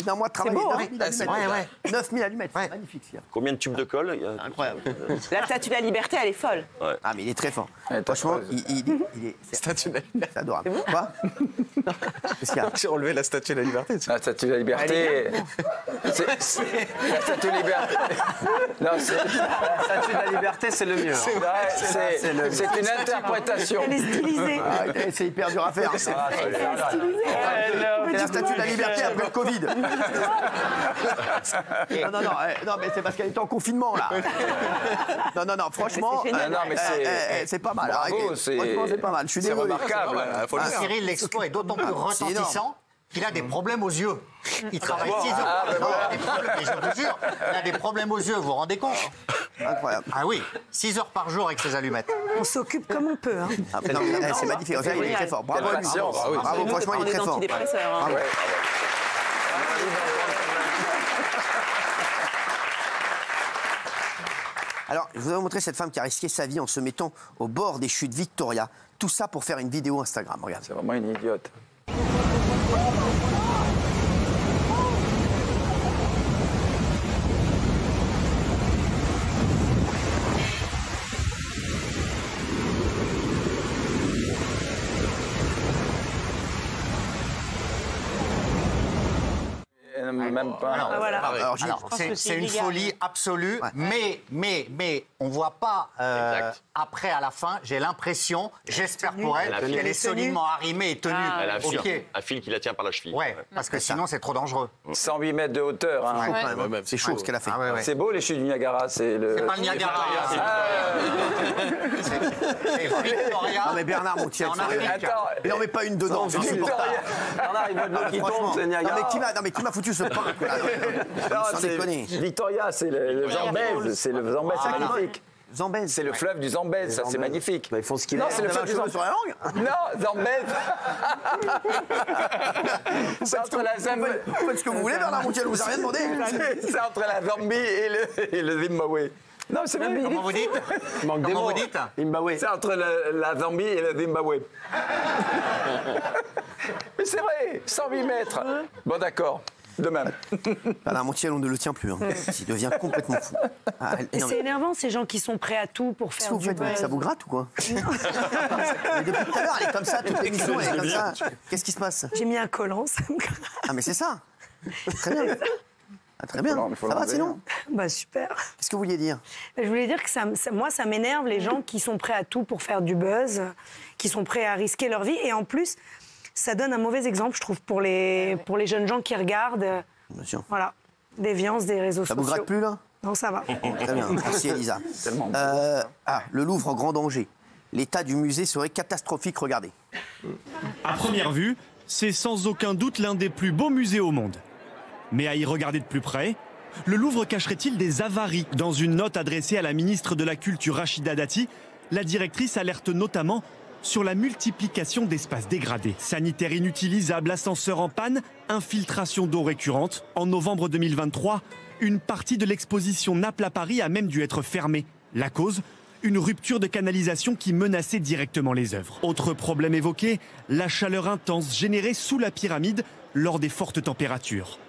d'1 mois de travail. C'est beau, 9000 allumettes. C'est magnifique. Combien de tubes de colle? Incroyable. La statue de la liberté, elle est folle. Ah, mais il est très fort. Franchement, il est. Statue de la liberté. C'est adorable. Quoi? J'ai relevé la statue de la liberté. La statue de la liberté. La statue de la liberté. Non, la statue de la liberté, c'est le mieux. C'est une interprétation. Elle est stylisée. C'est hyper dur à faire. C'est la statue Statue de la liberté après le Covid. Non, mais c'est parce qu'elle était en confinement, là. Non, franchement, c'est pas mal. Bravo, Franchement, c'est pas mal. Je suis c'est désolé. remarquable. Cyril, l'exploit est d'autant plus retentissant qu'il a des problèmes aux yeux. Il travaille 6 heures par jour. Mais je vous jure, il a des problèmes aux yeux, vous vous rendez compte? Incroyable. Ah oui, 6 heures par jour avec ses allumettes. On s'occupe comme on peut. Hein. C'est magnifique. Il est très fort. Bravo, lui. Bravo, franchement, il est très fort. Bravo. Alors, je vous ai montré cette femme qui a risqué sa vie en se mettant au bord des chutes Victoria. Tout ça pour faire une vidéo Instagram. Regarde. C'est vraiment une idiote. Même pas. Alors, c'est une folie absolue, mais on voit pas après, à la fin, j'ai l'impression, j'espère pour elle, qu'elle est solidement arrimée et tenue au pied. Un fil qui la tient par la cheville. Ouais, parce que sinon c'est trop dangereux. 108 mètres de hauteur. Hein. C'est chaud ce qu'elle a fait. C'est beau les chutes du Niagara. C'est pas le Niagara. C'est Victoria. Non mais Bernard Montiel, mais non mais pas une dedans. C'est insupportable. Bernard, il voit de l'eau qui tombe, c'est Niagara. Non mais qui m'a foutu ce pain? Sans déconner. Victoria, c'est le Zambèze. C'est le Zambèze, c'est magnifique. Zambèze. C'est le fleuve du Zambèze, ça c'est magnifique. Ils font ce qu'ils veulent. Non, c'est le fleuve du Zambèze. Sur la langue? Non, Zambèze. C'est entre la Zambie. Vous faites ce que vous voulez, Bernard Montiel, vous avez rien demandé. C'est entre la Zambie et le Zimbabwe. Non, c'est même. Comment vous dites? Comment vous dites? Zimbabwe. C'est entre la Zambie et le Zimbabwe. Mais c'est vrai, 108 mètres. Bon, d'accord. De même. Bernard Montiel, on ne le tient plus. Hein. Il devient complètement fou. Et c'est énervant, ces gens qui sont prêts à tout pour faire du buzz. Ça vous gratte ou quoi? Mais depuis tout à l'heure, elle est comme ça, toute l'émission, elle est comme ça. Qu'est-ce qui se passe? J'ai mis un collant, ça me gratte. Ah, mais c'est ça. Très bien. Très bien. Ça va sinon? Bah super. Qu'est-ce que vous vouliez dire? Je voulais dire que moi, ça m'énerve les gens qui sont prêts à tout pour faire du buzz, qui sont prêts à risquer leur vie. Et en plus, ça donne un mauvais exemple, je trouve, pour les jeunes gens qui regardent. Bien sûr. Voilà, déviance des réseaux sociaux. Ça vous gratte plus, là? Non, ça va. Très bien. Merci, Elisa. Le Louvre en grand danger. L'état du musée serait catastrophique, regardez. À première vue, c'est sans aucun doute l'un des plus beaux musées au monde. Mais à y regarder de plus près, le Louvre cacherait-il des avaries? Dans une note adressée à la ministre de la Culture Rachida Dati, la directrice alerte notamment sur la multiplication d'espaces dégradés. Sanitaires inutilisables, ascenseurs en panne, infiltration d'eau récurrente. En novembre 2023, une partie de l'exposition Naples à Paris a même dû être fermée. La cause ? Une rupture de canalisation qui menaçait directement les œuvres. Autre problème évoqué, la chaleur intense générée sous la pyramide lors des fortes températures.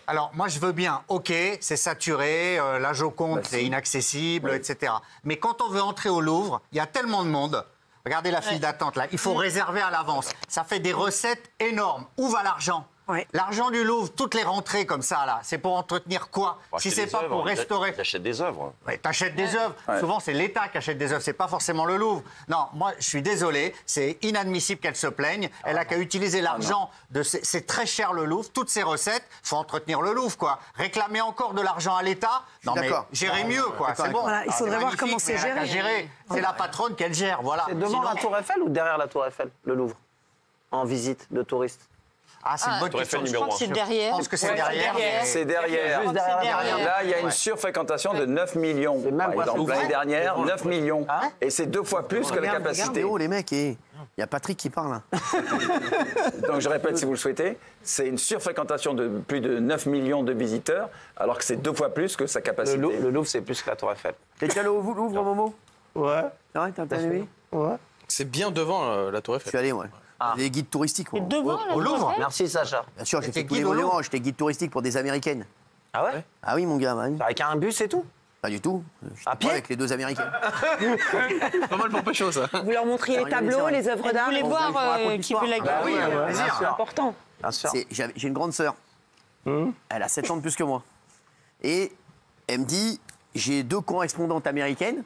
Alors, moi, je veux bien, OK, c'est saturé, la Joconde, c'est inaccessible, etc. Mais quand on veut entrer au Louvre, il y a tellement de monde. Regardez la file d'attente, là. Il faut réserver à l'avance. Ça fait des recettes énormes. Où va l'argent? L'argent du Louvre, toutes les rentrées comme ça, là, c'est pour entretenir quoi? Si c'est pas pour restaurer... T'achètes des œuvres. Ouais, t'achètes des œuvres. Souvent, c'est l'État qui achète des œuvres, c'est pas forcément le Louvre. Non, moi, je suis désolé, c'est inadmissible qu'elle se plaigne. Elle a qu'à utiliser l'argent de... C'est très cher, le Louvre. Toutes ces recettes, faut entretenir le Louvre, quoi. Réclamer encore de l'argent à l'État? Non, mais gérez mieux, quoi. C'est bon. Voilà, il faudrait voir comment c'est géré. C'est la patronne qu'elle gère, voilà. C'est devant la Tour Eiffel ou derrière la Tour Eiffel, le Louvre? En visite de touristes? Ah, c'est une bonne question. Je crois que c'est derrière. Je pense que c'est derrière. C'est derrière. Juste derrière. Là, il y a une surfréquentation de 9 millions. Par exemple, l'année dernière, 9 millions. Et c'est 2 fois plus que la capacité. Oh, les mecs, il y a Patrick qui parle. Donc, je répète, si vous le souhaitez, c'est une surfréquentation de plus de 9 millions de visiteurs, alors que c'est 2 fois plus que sa capacité. Le Louvre, c'est plus que la Tour Eiffel. T'es déjà allé au Louvre, Momo? Ouais. Ah ouais, t'as aimé? Ouais. C'est bien devant la Tour Eiffel. Je suis allé, ouais. Les guides touristiques. Et devant au Louvre? Merci, Sacha. Bien sûr, j'ai fait tous les monuments. J'étais guide touristique pour des Américaines. Ah ouais? Ah oui, mon gars. Ouais. Avec un bus et tout? Pas du tout. À pied? Avec les 2 Américaines. Pas mal pour pécho, ça. Vous leur montriez les tableaux, les œuvres d'art? Vous voulez voir qui veut la Ah oui, c'est important. J'ai une grande sœur. Elle a 7 ans de plus que moi. Et elle me dit, j'ai 2 correspondantes américaines,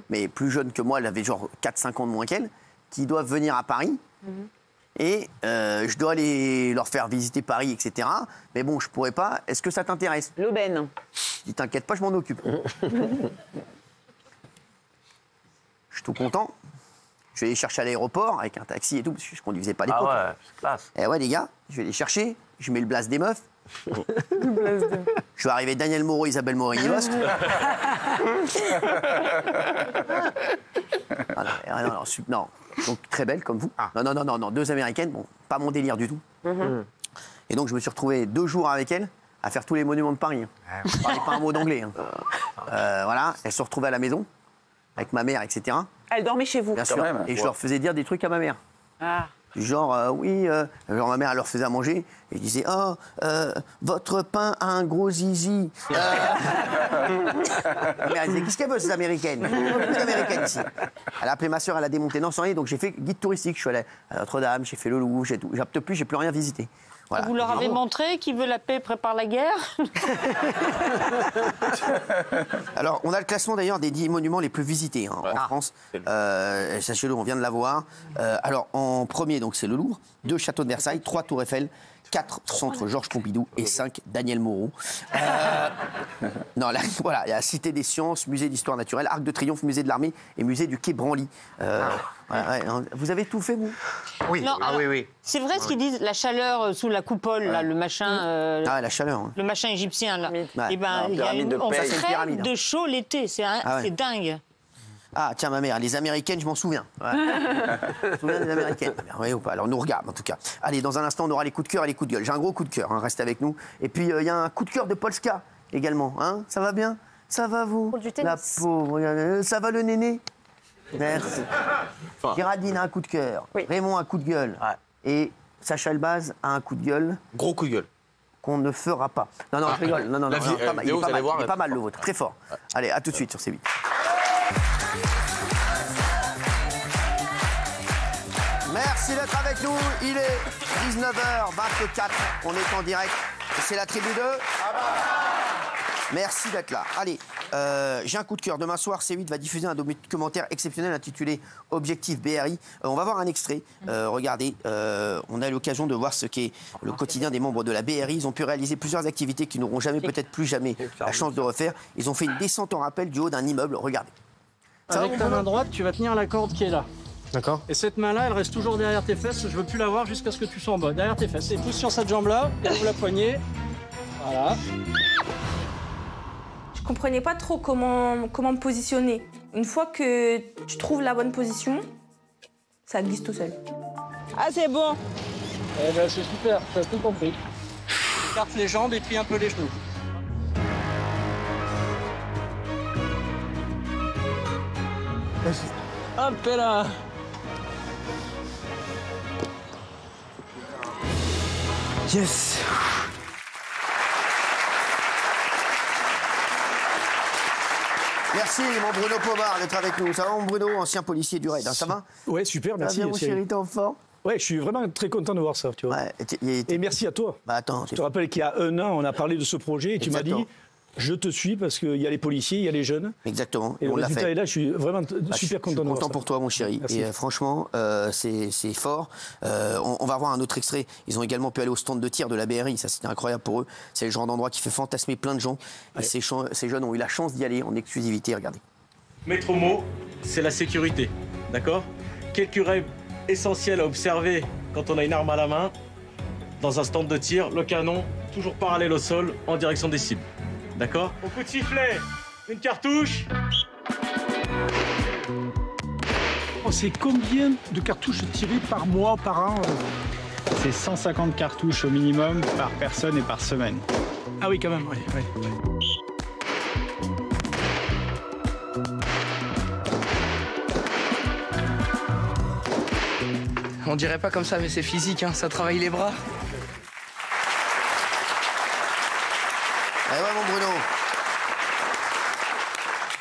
mais plus jeunes que moi, elle avait genre 4-5 ans de moins qu'elle, qui doivent venir à Paris. Et je dois aller leur faire visiter Paris, etc. Mais bon, je pourrais pas. Est-ce que ça t'intéresse? L'aubaine. Je dis, t'inquiète pas, je m'en occupe. Je suis tout content. Je vais les chercher à l'aéroport avec un taxi et tout, parce que je conduisais pas à l'époque. Ah ouais, c'est classe. Et ouais, les gars, je vais les chercher. Je mets le blast des meufs. Je suis arrivé Daniel Moreau, Isabelle Morini-Bosque. Non. Donc très belle comme vous. Non, 2 Américaines, bon, pas mon délire du tout. Et donc je me suis retrouvé 2 jours avec elles à faire tous les monuments de Paris. Je parlais pas un mot d'anglais. Voilà, elles se retrouvaient à la maison avec ma mère, etc. Elle dormait chez vous. Bien sûr. Et je leur faisais dire des trucs à ma mère. Ah. Du genre, genre ma mère, elle leur faisait à manger, et je disais, oh, votre pain a un gros zizi. Ma mère, elle disait, qu'est-ce qu'elle veut, ces Américaines? Il n'y a plus d'Américaines ici. Elle a appelé ma soeur, elle a démonté, non, sans rien, donc j'ai fait guide touristique. Je suis allé à Notre-Dame, j'ai fait le Louvre, j'ai tout. Depuis, j'ai plus rien visité. Voilà. Vous leur avez montré qui veut la paix prépare la guerre. Alors, on a le classement d'ailleurs des 10 monuments les plus visités en France. Sachez-le, on vient de l'avoir. Alors, en premier, donc c'est le Louvre, 2 châteaux de Versailles, 3 tours Eiffel, 4 centres Georges Pompidou et 5 Daniel Moreau. Non, là, voilà, il y a Cité des Sciences, Musée d'Histoire Naturelle, Arc de Triomphe, Musée de l'Armée et Musée du Quai Branly. Vous avez tout fait, vous? Oui, Non, alors, oui. C'est vrai ce qu'ils disent, la chaleur sous la coupole, là, le machin. La chaleur. Hein. Le machin égyptien, là. Ouais. Eh ben, on Ça, c'est une crève pyramide. de chaud l'été, c'est dingue. Ah, tiens, ma mère, les Américaines, je m'en souviens. Ouais. Je me souviens des Américaines. Oui ou pas? Alors, on nous regarde, en tout cas. Allez, dans un instant, on aura les coups de cœur et les coups de gueule. J'ai un gros coup de cœur, restez avec nous. Et puis, il y a un coup de cœur de Polska également. Hein, ça va bien? Ça va, vous? Pour du tennis. La pauvre, regardez. Ça va, le néné? Merci. Géraldine a un coup de cœur. Oui. Raymond a un coup de gueule. Ouais. Et Sacha Elbaz a un coup de gueule. Gros coup de gueule. Qu'on ne fera pas. Non, je rigole. Non, il est pas mal, le vôtre. Très fort. Allez, à tout de suite sur C8. Merci d'être avec nous. Il est 19h24. On est en direct. C'est la tribu 2. Merci d'être là. Allez, j'ai un coup de cœur. Demain soir, C8 va diffuser un documentaire exceptionnel intitulé Objectif BRI. On va voir un extrait. Regardez, on a l'occasion de voir ce qu'est le quotidien des membres de la BRI. Ils ont pu réaliser plusieurs activités qu'ils n'auront jamais, peut-être plus jamais, la chance de refaire. Ils ont fait une descente en rappel du haut d'un immeuble. Regardez. Avec ta main droite, tu vas tenir la corde qui est là. D'accord. Et cette main-là, elle reste toujours derrière tes fesses. Je veux plus la voir jusqu'à ce que tu sois en bas. Derrière tes fesses. Et pousse sur cette jambe-là, et ouvre la poignée. Voilà. Je comprenais pas trop comment me positionner. Une fois que tu trouves la bonne position, ça glisse tout seul. Ah, c'est bon. Eh ben, c'est super, tu as tout compris. Écarte les jambes et plie un peu les genoux. Hop là. Yes. Merci mon Bruno Pomar d'être avec nous. Ça va mon Bruno, ancien policier du raid, hein, ça va? Ouais, super, merci. Ça va bien, mon chéri, t'es en forme? Ouais, je suis vraiment très content de voir ça, tu vois. Ouais, et merci à toi. Bah attends. Je te rappelle qu'il y a 1 an, on a parlé de ce projet et tu m'as dit, je te suis parce qu'il y a les policiers, il y a les jeunes. Exactement. Et le résultat est là, je suis vraiment super content de voir ça. Je suis content pour toi, mon chéri. Merci. Et franchement, c'est fort. On va voir un autre extrait. Ils ont également pu aller au stand de tir de la BRI. Ça, c'était incroyable pour eux. C'est le genre d'endroit qui fait fantasmer plein de gens. Et ces jeunes ont eu la chance d'y aller en exclusivité. Regardez. Maître mot, c'est la sécurité. D'accord? Quelques règles essentielles à observer quand on a une arme à la main. Dans un stand de tir, le canon, toujours parallèle au sol, en direction des cibles. D'accord? Au coup de sifflet, une cartouche. C'est combien de cartouches tirées par mois, par an? C'est 150 cartouches au minimum par personne et par semaine. Ah oui, quand même, oui. On dirait pas comme ça, mais c'est physique, hein, ça travaille les bras. Eh ouais, mon Bruno.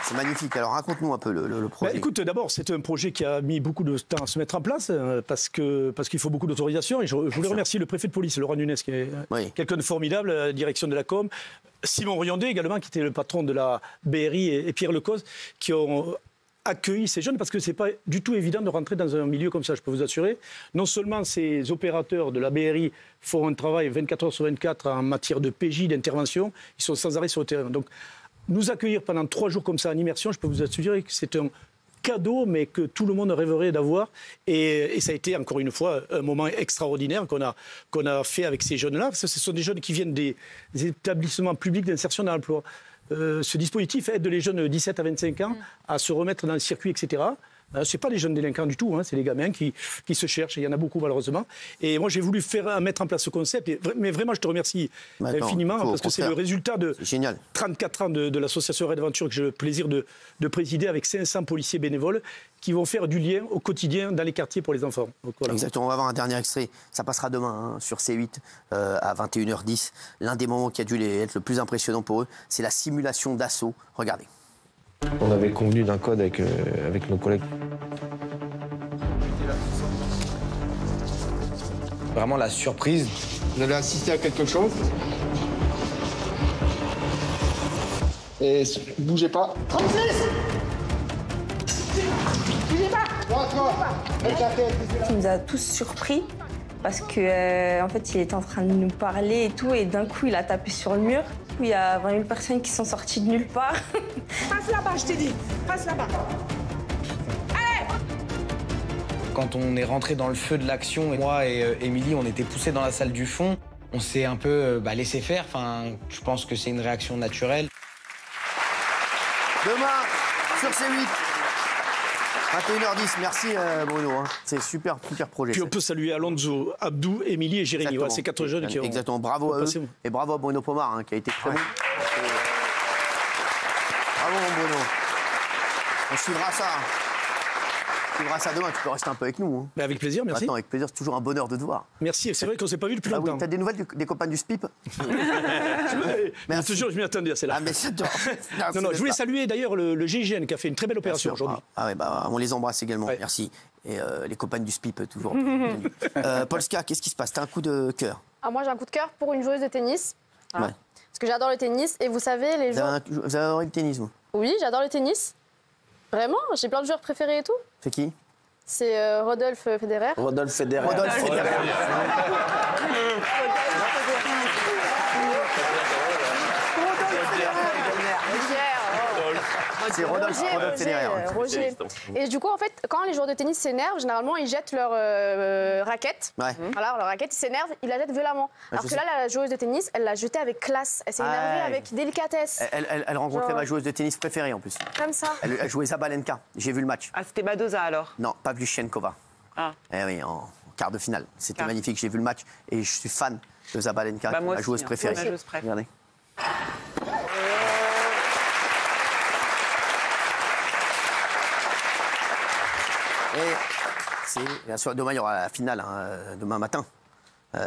C'est magnifique. Alors, raconte-nous un peu le projet. Écoute, d'abord, c'est un projet qui a mis beaucoup de temps à se mettre en place parce qu'il faut beaucoup d'autorisation. Et je voulais remercier le préfet de police, Laurent Nunez, qui est quelqu'un de formidable, à la direction de la com. Simon Riondé également, qui était le patron de la BRI, et Pierre Lecoz, qui ont accueilli ces jeunes parce que c'est pas du tout évident de rentrer dans un milieu comme ça, je peux vous assurer. Non seulement ces opérateurs de la BRI font un travail 24 heures sur 24 en matière de PJ, d'intervention, ils sont sans arrêt sur le terrain. Donc, nous accueillir pendant 3 jours comme ça en immersion, je peux vous assurer que c'est un cadeau, mais que tout le monde rêverait d'avoir. Et ça a été, encore une fois, un moment extraordinaire qu'on a fait avec ces jeunes-là. Ce sont des jeunes qui viennent des établissements publics d'insertion dans l'emploi. Ce dispositif aide les jeunes de 17 à 25 ans à se remettre dans le circuit, etc. Ce n'est pas les jeunes délinquants du tout, hein, c'est les gamins qui se cherchent, et il y en a beaucoup malheureusement. Et moi j'ai voulu mettre en place ce concept, mais vraiment je te remercie infiniment, parce que c'est le résultat de 34 ans de l'association Red Venture que j'ai le plaisir de présider avec 500 policiers bénévoles qui vont faire du lien au quotidien dans les quartiers pour les enfants. Donc, voilà. Exactement, on va avoir un dernier extrait, ça passera demain sur C8 à 21h10. L'un des moments qui a dû être le plus impressionnant pour eux, c'est la simulation d'assaut. Regardez. On avait convenu d'un code avec nos collègues. Vraiment la surprise. Vous avez assisté à quelque chose. Et bougez pas. 36 Bougez pas. Il nous a tous surpris parce que en fait, il était en train de nous parler et tout, et d'un coup, il a tapé sur le mur. Il y a 20 000 personnes qui sont sorties de nulle part. Passe là-bas, je t'ai dit. Passe là-bas. Allez! Quand on est rentré dans le feu de l'action, moi et Émilie, on était poussés dans la salle du fond. On s'est un peu laissé faire. Enfin, je pense que c'est une réaction naturelle. Demain, sur C8. 21h10, merci Bruno, hein. C'est super projet. Puis on peut saluer Alonso, Abdou, Émilie et Jérémy, voilà, ces 4 jeunes qui ont... Exactement, bravo à eux, et bravo à Bruno Pomar, hein, qui a été très bon. Bravo Bruno. On suivra ça. On suivra ça demain, tu peux rester un peu avec nous. Hein. Mais avec plaisir, merci. Attends, avec plaisir, c'est toujours un bonheur de te voir. Merci, c'est vrai qu'on ne s'est pas vu depuis longtemps. Oui, t'as des nouvelles des copains du SPIP? Mais toujours, je m'y attendais à celle-là. Ah, mais c'est non, je voulais saluer d'ailleurs le GIGN qui a fait une très belle opération aujourd'hui. Ah ouais, on les embrasse également, merci. Et les copains du SPIP, toujours. Polska, qu'est-ce qui se passe? T'as un coup de cœur? Moi, j'ai un coup de cœur pour une joueuse de tennis. Ouais. Parce que j'adore le tennis, et vous savez, les joueurs... Vous avez adoré le tennis, vous? Oui, j'adore le tennis. Vraiment, j'ai plein de joueurs préférés et tout. C'est qui? C'est Rodolphe Federer. Rodolphe Federer. C'est Rodolphe Federer. Roger. Et du coup, en fait, quand les joueurs de tennis s'énervent, généralement, ils jettent leur raquette. Ouais. Alors, leur raquette, ils s'énervent, ils la jettent violemment. Alors que là, la joueuse de tennis, elle l'a jetée avec classe. Elle s'est énervée avec délicatesse. Elle rencontrait ma joueuse de tennis préférée, en plus. Comme ça. Elle jouait Zabalenka. J'ai vu le match. Ah, c'était Badoza, alors? Non, Pavlyuchenkova. Ah. Eh oui, en quart de finale. C'était magnifique. J'ai vu le match et je suis fan de Zabalenka, ma joueuse préférée. Regardez. Et bien sûr, demain, il y aura la finale, hein, demain matin.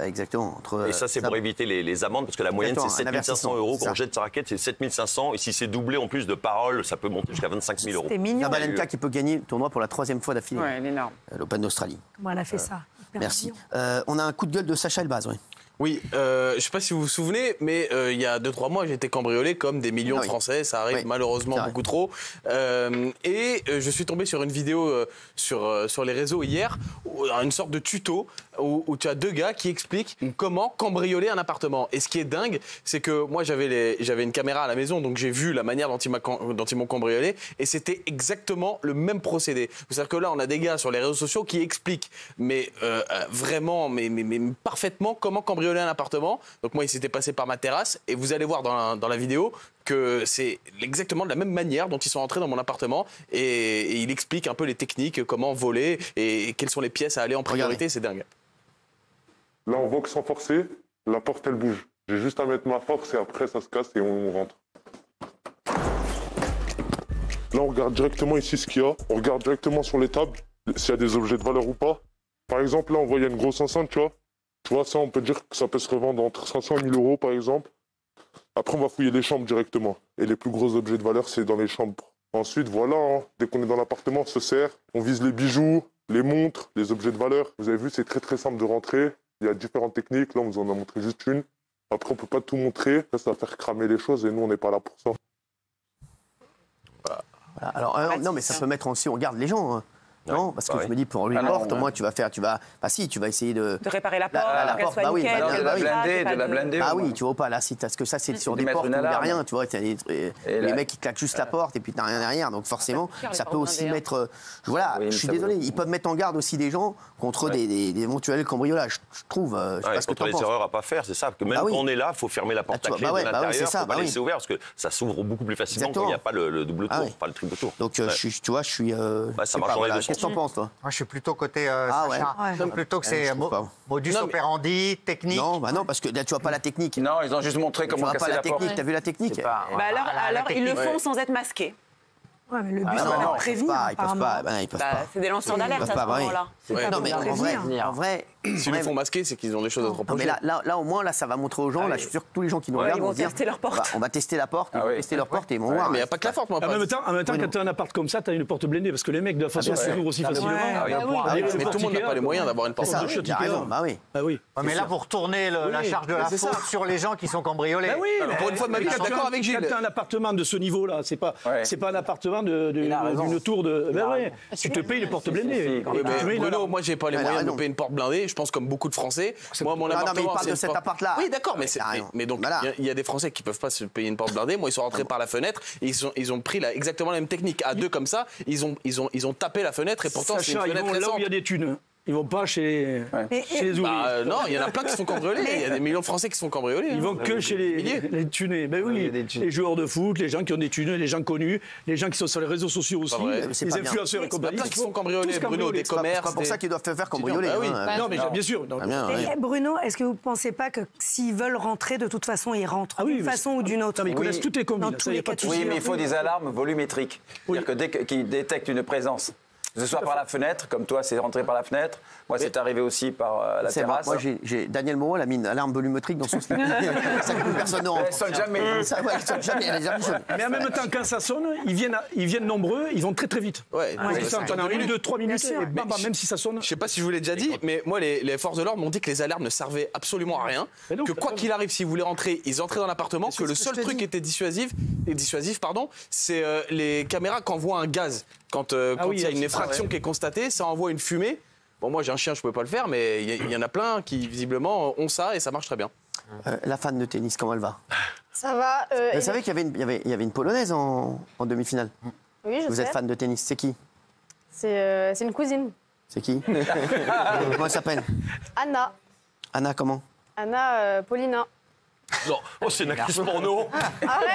Exactement. Et ça, c'est pour éviter les amendes, parce que la moyenne, c'est 7 500 € quand on jette sa raquette, c'est 7 500. Et si c'est doublé en plus de paroles, ça peut monter jusqu'à 25 000 €. C'était mignon. Zabalenka qui peut gagner le tournoi pour la 3e fois d'affilée. Ouais, énorme. L'Open d'Australie. Moi, elle a fait ça. Merci. On a un coup de gueule de Sacha Elbaz, oui. Oui, je ne sais pas si vous vous souvenez, mais il y a 2-3 mois, j'ai été cambriolé comme des millions de Français. Ça arrive malheureusement beaucoup trop. Et je suis tombé sur une vidéo sur les réseaux hier, une sorte de tuto où tu as 2 gars qui expliquent comment cambrioler un appartement. Et ce qui est dingue, c'est que moi, j'avais une caméra à la maison, donc j'ai vu la manière dont ils m'ont cambriolé. Et c'était exactement le même procédé. C'est-à-dire que là, on a des gars sur les réseaux sociaux qui expliquent, mais vraiment, mais parfaitement comment cambrioler un appartement. Donc moi, il s'était passé par ma terrasse, et vous allez voir dans la vidéo que c'est exactement de la même manière dont ils sont entrés dans mon appartement, et il explique un peu les techniques, comment voler et quelles sont les pièces à aller en priorité. C'est dingue. Là, on voit que sans forcer, la porte, elle bouge. J'ai juste à mettre ma force et après, ça se casse et on rentre. Là, on regarde directement ici ce qu'il y a. On regarde directement sur les tables s'il y a des objets de valeur ou pas. Par exemple, là, on voit il y a une grosse enceinte, tu vois. Tu vois, ça, on peut dire que ça peut se revendre entre 500 et 1000 €, par exemple. Après, on va fouiller les chambres directement. Et les plus gros objets de valeur, c'est dans les chambres. Ensuite, voilà, hein, dès qu'on est dans l'appartement, on se sert. On vise les bijoux, les montres, les objets de valeur. Vous avez vu, c'est très, très simple de rentrer. Il y a différentes techniques. Là, on vous en a montré juste une. Après, on ne peut pas tout montrer. Ça va faire cramer les choses et nous, on n'est pas là pour ça. Voilà. Alors, non, mais ça peut mettre aussi, on garde les gens. Hein. Non, parce que je me dis, pour lui, porte, au moins, tu vas essayer de réparer la porte, qu'elle soit oui, nickel. De la blinder. Ah oui, tu vois pas, là, parce que ça, c'est sur des portes où il n'y a rien, tu vois, les mecs qui claquent juste la porte et puis t'as rien derrière, donc forcément, ça peut aussi mettre... Voilà, je suis désolé, ils peuvent mettre en garde aussi des gens contre des éventuels cambriolages, je trouve. Contre les erreurs à pas faire, c'est ça, que même quand on est là, il faut fermer la porte à clé de l'intérieur, il ne faut pas laisser ouvert, parce que ça s'ouvre beaucoup plus facilement quand il n'y a pas le double tour, pas le triple tour. Donc, tu vois, je suis... Ça marche dans les deux sens. Qu'est-ce que t'en penses, toi? Moi, je suis plutôt côté Sacha. Plutôt que c'est modus operandi, technique. Non, parce que là, tu vois pas la technique. Non, ils ont juste montré comment casser la porte. T'as vu la technique? Alors, ils le font sans être masqués. Ouais, mais le but, c'est de prévenir. Ils peuvent pas. C'est des lanceurs d'alerte à ce moment-là. Non, mais en vrai... S'ils le font masquer, c'est qu'ils ont des choses à te reprocher. Mais là, au moins, là, ça va montrer aux gens. Là, je suis sûr que tous les gens qui nous regardent vont tester leur porte. On va tester la porte, ils vont tester leur porte et ils vont voir. Mais il n'y a pas que la porte, moi. En même temps, quand tu as un appart comme ça, tu as une porte blindée parce que les mecs, de toute façon, s'ouvrent aussi facilement. Mais tout le monde n'a pas les moyens d'avoir une porte blindée. Bah oui. Mais là, vous retournez la charge de la faute sur les gens qui sont cambriolés. Pour une fois de ma vie, je suis d'accord avec Gilles. Quand tu as un appartement de ce niveau-là, c'est pas un appartement d'une tour de. Tu te payes une porte blindée. Bruno, moi, j'ai pas les moyens de me payer une porte blindée. Je pense comme beaucoup de Français. Moi, mon appartement. Non, mais il parle de cet appart-là. Oui, d'accord, mais donc il y a des Français qui peuvent pas se payer une porte blindée. Moi, ils sont rentrés par la fenêtre. Et ils ont pris exactement la même technique. À deux comme ça, ils ont tapé la fenêtre et pourtant c'est une fenêtre récente. Là où il y a des thunes. Ils vont pas chez les ouvriers. Non, il y en a plein qui se font cambrioler. Il y a des millions de Français qui se font cambrioler. Ils vont que chez les tunés. Ben oui, les joueurs de foot, les gens qui ont des tunés, les gens connus, les gens qui sont sur les réseaux sociaux aussi, les influenceurs et compagnie. Il y a plein qui se font cambrioler, Bruno, des commerces. C'est pas pour ça qu'ils doivent se faire cambrioler. Non, mais bien sûr. Bruno, est-ce que vous ne pensez pas que s'ils veulent rentrer, de toute façon, ils rentrent d'une façon ou d'une autre? Ils connaissent toutes les combines. Oui, mais il faut des alarmes volumétriques. C'est-à-dire que dès qu'ils détectent une présence, que ce soit par la fenêtre, comme toi, c'est rentré par la fenêtre. Moi, c'est arrivé aussi par la terrasse. Moi, Daniel Moreau, il a mis une alarme volumétrique dans son slip. Ça que plus personne ne rentre. Elle sonne jamais. Elle sonne jamais, elle est jamais sonne. Mais en même temps, quand ça sonne, ils viennent nombreux, ils vont très très vite. Ouais. Pendant 1, 2, 3 minutes, et bam, même si ça sonne. Je sais pas si je vous l'ai déjà dit, mais moi, les forces de l'ordre m'ont dit que les alarmes ne servaient absolument à rien. Que quoi qu'il arrive, s'ils voulaient rentrer, ils entraient dans l'appartement. Que le seul truc qui était dissuasif, c'est les caméras qui envoient un gaz. Quand il y a une effraction qui est constatée, ça envoie une fumée. Bon, moi j'ai un chien, je ne pouvais pas le faire, mais il y en a plein qui visiblement ont ça et ça marche très bien. La fan de tennis, comment elle va? Ça va. Vous savez qu'il y avait une Polonaise en demi-finale? Oui, je sais. Vous êtes fan de tennis, c'est qui? C'est une cousine. C'est qui? Comment elle s'appelle? Anna. Anna comment? Anna Paulina. Non, c'est une actrice porno. Arrête,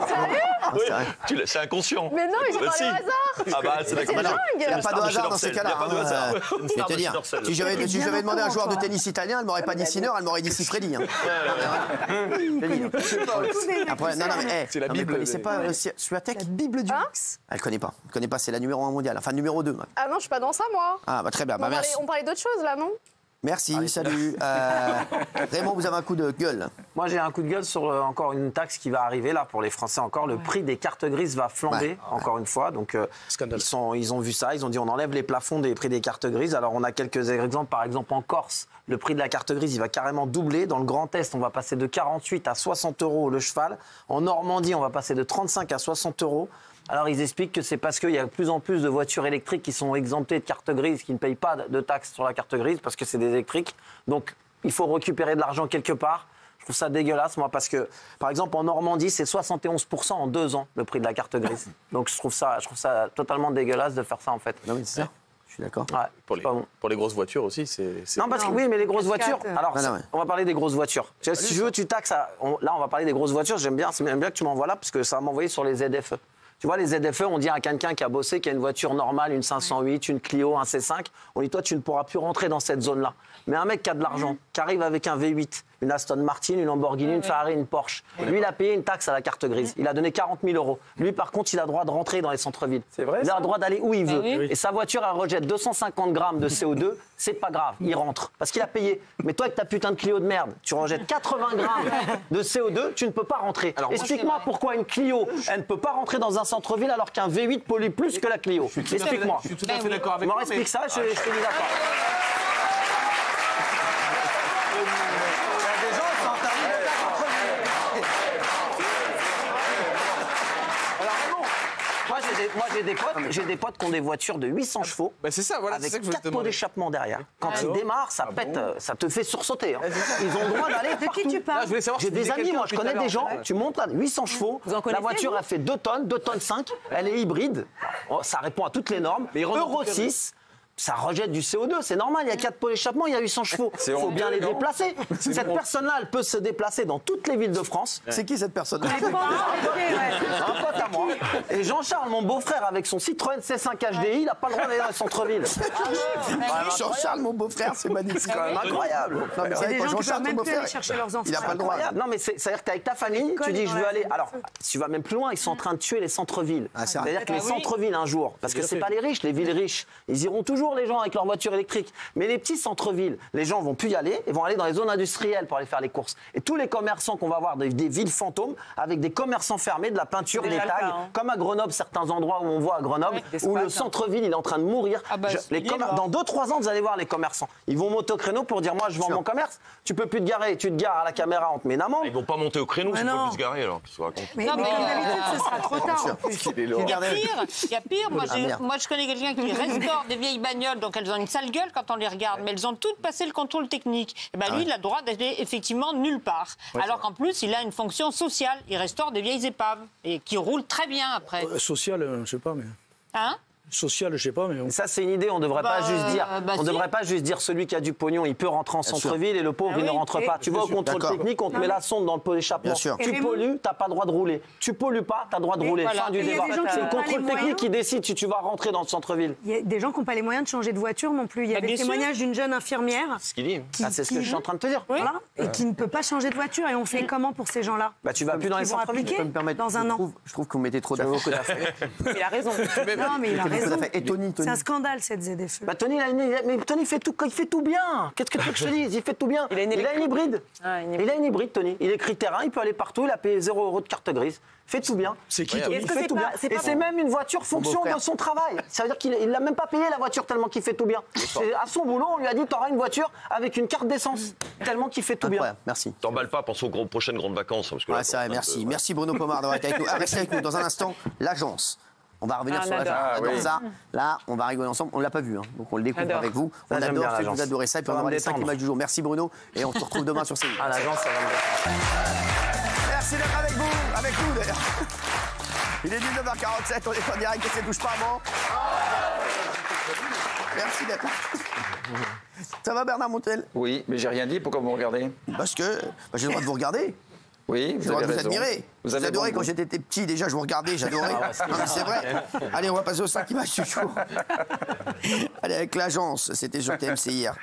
sérieux? C'est inconscient. Mais non, j'ai parlé au hasard. Ah bah, c'est dingue. Il n'y a pas de hasard dans ces cas-là. Il n'y a pas de hasard. Je vais te dire, si j'avais demandé à un joueur de tennis italien, elle ne m'aurait pas dit Sinner, elle m'aurait dit Sifredi. Après, non, mais c'est la Bible. Vous ne connaissez pas Swiatek? La Bible du X. Elle ne connaît pas. Elle ne connaît pas, c'est la numéro 1 mondiale. Enfin, numéro 2. Ah non, je suis pas dans ça, moi. Ah bah très bien, merci. On parlait d'autre chose, là, non? Merci, salut. Raymond, vous avez un coup de gueule. Moi, j'ai un coup de gueule sur encore une taxe qui va arriver là pour les Français encore. Le prix des cartes grises va flamber encore une fois. Donc, ils ont vu ça. Ils ont dit on enlève les plafonds des prix des cartes grises. Alors, on a quelques exemples. Par exemple, en Corse, le prix de la carte grise, il va carrément doubler. Dans le Grand Est, on va passer de 48 à 60 € le cheval. En Normandie, on va passer de 35 à 60 €. Alors, ils expliquent que c'est parce qu'il y a de plus en plus de voitures électriques qui sont exemptées de carte grise, qui ne payent pas de taxes sur la carte grise parce que c'est des électriques. Donc, il faut récupérer de l'argent quelque part. Je trouve ça dégueulasse, moi, parce que, par exemple, en Normandie, c'est 71% en 2 ans, le prix de la carte grise. Donc, je trouve ça totalement dégueulasse de faire ça, en fait. Non, mais c'est ça. Je suis d'accord. Ouais, pour les grosses voitures aussi, c'est... Non, parce que oui, mais les grosses voitures... Alors, on va parler des grosses voitures. Si je veux, tu taxes... Là, on va parler des grosses voitures. J'aime bien que tu m'envoies là, parce que ça va m'envoyer sur les ZFE. Tu vois, les ZFE, on dit à quelqu'un qui a bossé, qui a une voiture normale, une 508, une Clio, un C5, on dit, toi, tu ne pourras plus rentrer dans cette zone-là. Mais un mec qui a de l'argent, qui arrive avec un V8, une Aston Martin, une Lamborghini, une Ferrari, une Porsche, lui, il a payé une taxe à la carte grise. Il a donné 40 000 €. Lui, par contre, il a le droit de rentrer dans les centres-villes. C'est vrai, il a le droit d'aller où il veut. Et sa voiture, elle rejette 250 grammes de CO2, c'est pas grave, il rentre. Parce qu'il a payé. Mais toi, avec ta putain de Clio de merde, tu rejettes 80 grammes de CO2, tu ne peux pas rentrer. Explique-moi pourquoi une Clio, elle ne peut pas rentrer dans un centre-ville alors qu'un V8 pollue plus que la Clio. Explique-moi. Je suis tout à fait d'accord avec toi. Moi, explique ça, je te dis d'accord. Moi, j'ai des potes qui ont des voitures de 800 chevaux. Bah, c'est ça, voilà, avec c'est ça que je voulais te 4 pots demander. d'échappement derrière. Quand ils démarrent, ça pète, ça te fait sursauter. Hein. Ils ont le droit d'aller De qui tu parles? J'ai des amis, moi, je connais des gens. Tu montes là, 800 chevaux. La voiture, elle fait 2 tonnes, 2 tonnes 5. Elle est hybride. Ça répond à toutes les normes. Euro 6. Ça rejette du CO2, c'est normal, il y a 4 pots d'échappement, il y a 800 chevaux. Il faut bien les déplacer. Cette personne-là, elle peut se déplacer dans toutes les villes de France. C'est qui cette personne-là? Un pote à moi. Et Jean-Charles, mon beau-frère, avec son Citroën C5 HDI, il n'a pas le droit d'aller dans le centre-ville. Jean-Charles, mon beau-frère, c'est magnifique. C'est quand même incroyable. Non, mais Il y a des gens qui Jean-Charles, peuvent même ton plus aller beau-frère, chercher leurs enfants. il n'a pas le droit. Non, mais c'est-à-dire que t'es avec ta famille, tu dis je veux aller. Alors, si tu vas même plus loin, ils sont en train de tuer les centres-villes. C'est-à-dire que les centres-villes, un jour, parce que c'est pas les riches, les villes riches, ils iront toujours, les gens, avec leur voiture électrique. Mais les petits centres-villes, les gens vont plus y aller, ils vont aller dans les zones industrielles pour aller faire les courses. Et tous les commerçants qu'on va voir, des villes fantômes, avec des commerçants fermés, de la peinture, des tags, comme à Grenoble, certains endroits où on voit à Grenoble, où le centre-ville, il est en train de mourir. Dans 2-3 ans, vous allez voir les commerçants. Ils vont monter au créneau pour dire, moi, je vends mon commerce, tu peux plus te garer, tu te gares à la caméra, on te met une amende. Ils vont pas monter au créneau, ils peuvent plus se garer alors. Mais comme d'habitude, ce sera trop tard. En plus. Il y a pire. Moi, je connais quelqu'un qui restaure des vieilles bagnoles, donc elles ont une sale gueule quand on les regarde, mais elles ont toutes passé le contrôle technique. Et ben lui, il a le droit d'aller effectivement nulle part. Alors qu'en plus, il a une fonction sociale. Il restaure des vieilles épaves et qui roulent très bien après. Social, je sais pas, mais. Hein? Social, je sais pas, mais. Ça, c'est une idée. On ne devrait pas juste dire. On devrait pas juste dire celui qui a du pognon, il peut rentrer en centre-ville et le pauvre, il ne rentre pas. Tu vas au contrôle technique, on te met la sonde dans le pot d'échappement. Tu pollues, t'as pas le droit de rouler. Tu pollues pas, t'as le droit de rouler. Fin du débat. C'est le contrôle technique qui décide si tu vas rentrer dans le centre-ville. Il y a des gens qui n'ont pas les moyens de changer de voiture non plus. Il y a des témoignages d'une jeune infirmière. Ce qu'il dit. C'est ce que je suis en train de te dire. Voilà. Et qui ne peut pas changer de voiture. Et on fait comment pour ces gens-là? Bah, tu vas plus dans les centres-villes. Dans un an. Je trouve qu'on mettait trop d'affaires. Il a raison. Non, mais il a raison. Et Tony. C'est un scandale cette ZFE. Bah Tony, Tony fait tout bien. Qu'est-ce que tu veux que je te dise? Il fait tout bien. Il a une hybride. Il a une hybride, Tony. Il est critère 1, il peut aller partout. Il a payé 0 € de carte grise. Fait tout bien. C'est qui, Tony? Il fait tout bien. Et c'est même une voiture fonction de son travail. Ça veut dire qu'il n'a même pas payé la voiture tellement qu'il fait tout bien. À son boulot, on lui a dit t'auras une voiture avec une carte d'essence. Tellement qu'il fait tout bien. Merci. T'emballes pas, pense aux prochaines grandes vacances. Parce que c'est vrai, merci. Merci Bruno Pomar d'avoir été avec nous. Restez avec nous dans un instant. L'agence. On va revenir sur l'agence. Là, on va rigoler ensemble. On ne l'a pas vu, hein, donc on le découvre avec vous. On adore, vous adorez ça. Et puis on aura les 5 images du jour. Merci Bruno. Et on se retrouve demain sur CNews. L'agence, ça va me bien. Merci d'être avec nous d'ailleurs. Il est 19h47, on est en direct et ça touche pas à moi. Merci d'être là. Ça va Bernard Montel? Oui, mais j'ai rien dit, pourquoi vous me regardez? Parce que j'ai le droit de vous regarder. Oui, j'ai le droit de vous admirer. Vous adorez quand j'étais petit, déjà je vous regardais, j'adorais. Non mais c'est vrai. Allez, on va passer aux 5 images du jour. Allez, avec l'agence, c'était sur TMC hier.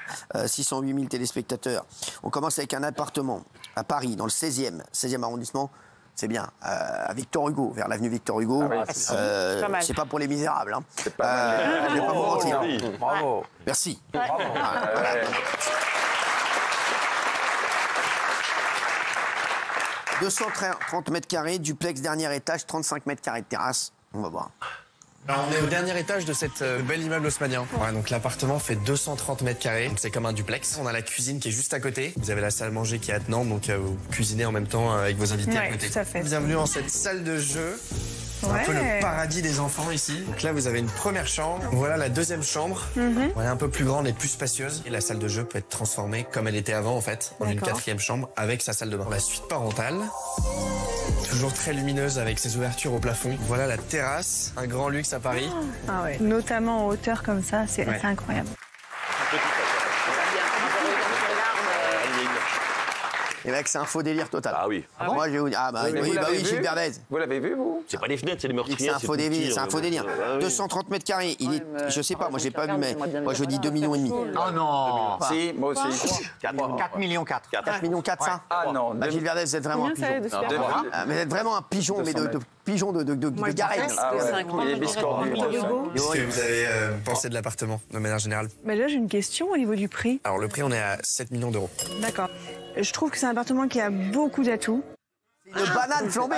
608 000 téléspectateurs. On commence avec un appartement à Paris, dans le 16e arrondissement. C'est bien, à Victor Hugo, vers l'avenue Victor Hugo. C'est pas pour les misérables. Hein. C'est pas mal. Je vais pas vous mentir. Bravo. Merci. Bravo. Voilà. 230 mètres carrés, duplex dernier étage, 35 mètres carrés de terrasse. On va voir. Alors on est au dernier étage de cette bel immeuble haussmannien. Ouais, donc l'appartement fait 230 mètres carrés, c'est comme un duplex. On a la cuisine qui est juste à côté. Vous avez la salle à manger qui est attenante, donc vous cuisinez en même temps avec vos invités à côté. Tout à fait. Bienvenue dans cette salle de jeu. C'est un peu le paradis des enfants ici. Donc là, vous avez une première chambre. Voilà la deuxième chambre. Voilà, un peu plus grande et plus spacieuse. Et la salle de jeu peut être transformée comme elle était avant, en fait, en une quatrième chambre avec sa salle de bain. La suite parentale. Toujours très lumineuse avec ses ouvertures au plafond. Voilà la terrasse, un grand luxe à Paris. Ah ouais. Notamment en hauteur comme ça, c'est incroyable. Et mec, c'est un faux délire total. Ah oui. Moi, j'ai oui, Gilles Verdez. Vous l'avez vu, vous? C'est pas des fenêtres, c'est des meurtriers. C'est un faux délire, c'est un faux délire. 230 mètres carrés, il est, je sais pas, moi j'ai pas vu, mais moi je dis 2,5 millions. Oh non. Si, moi aussi. 4 millions 4. 4 millions 4, ça? Ah non. Gilles Verdez, vous êtes vraiment un pigeon. Mais vous êtes vraiment un pigeon, mais de pigeon de Garenne. Ah ouais, il est biscornu. Qu'est-ce que vous avez pensé de l'appartement, de manière générale? Mais là, j'ai une question au niveau du prix. Alors le prix, on est à 7 millions d'euros. D'accord. Je trouve que c'est un appartement qui a beaucoup d'atouts. Une banane flambée,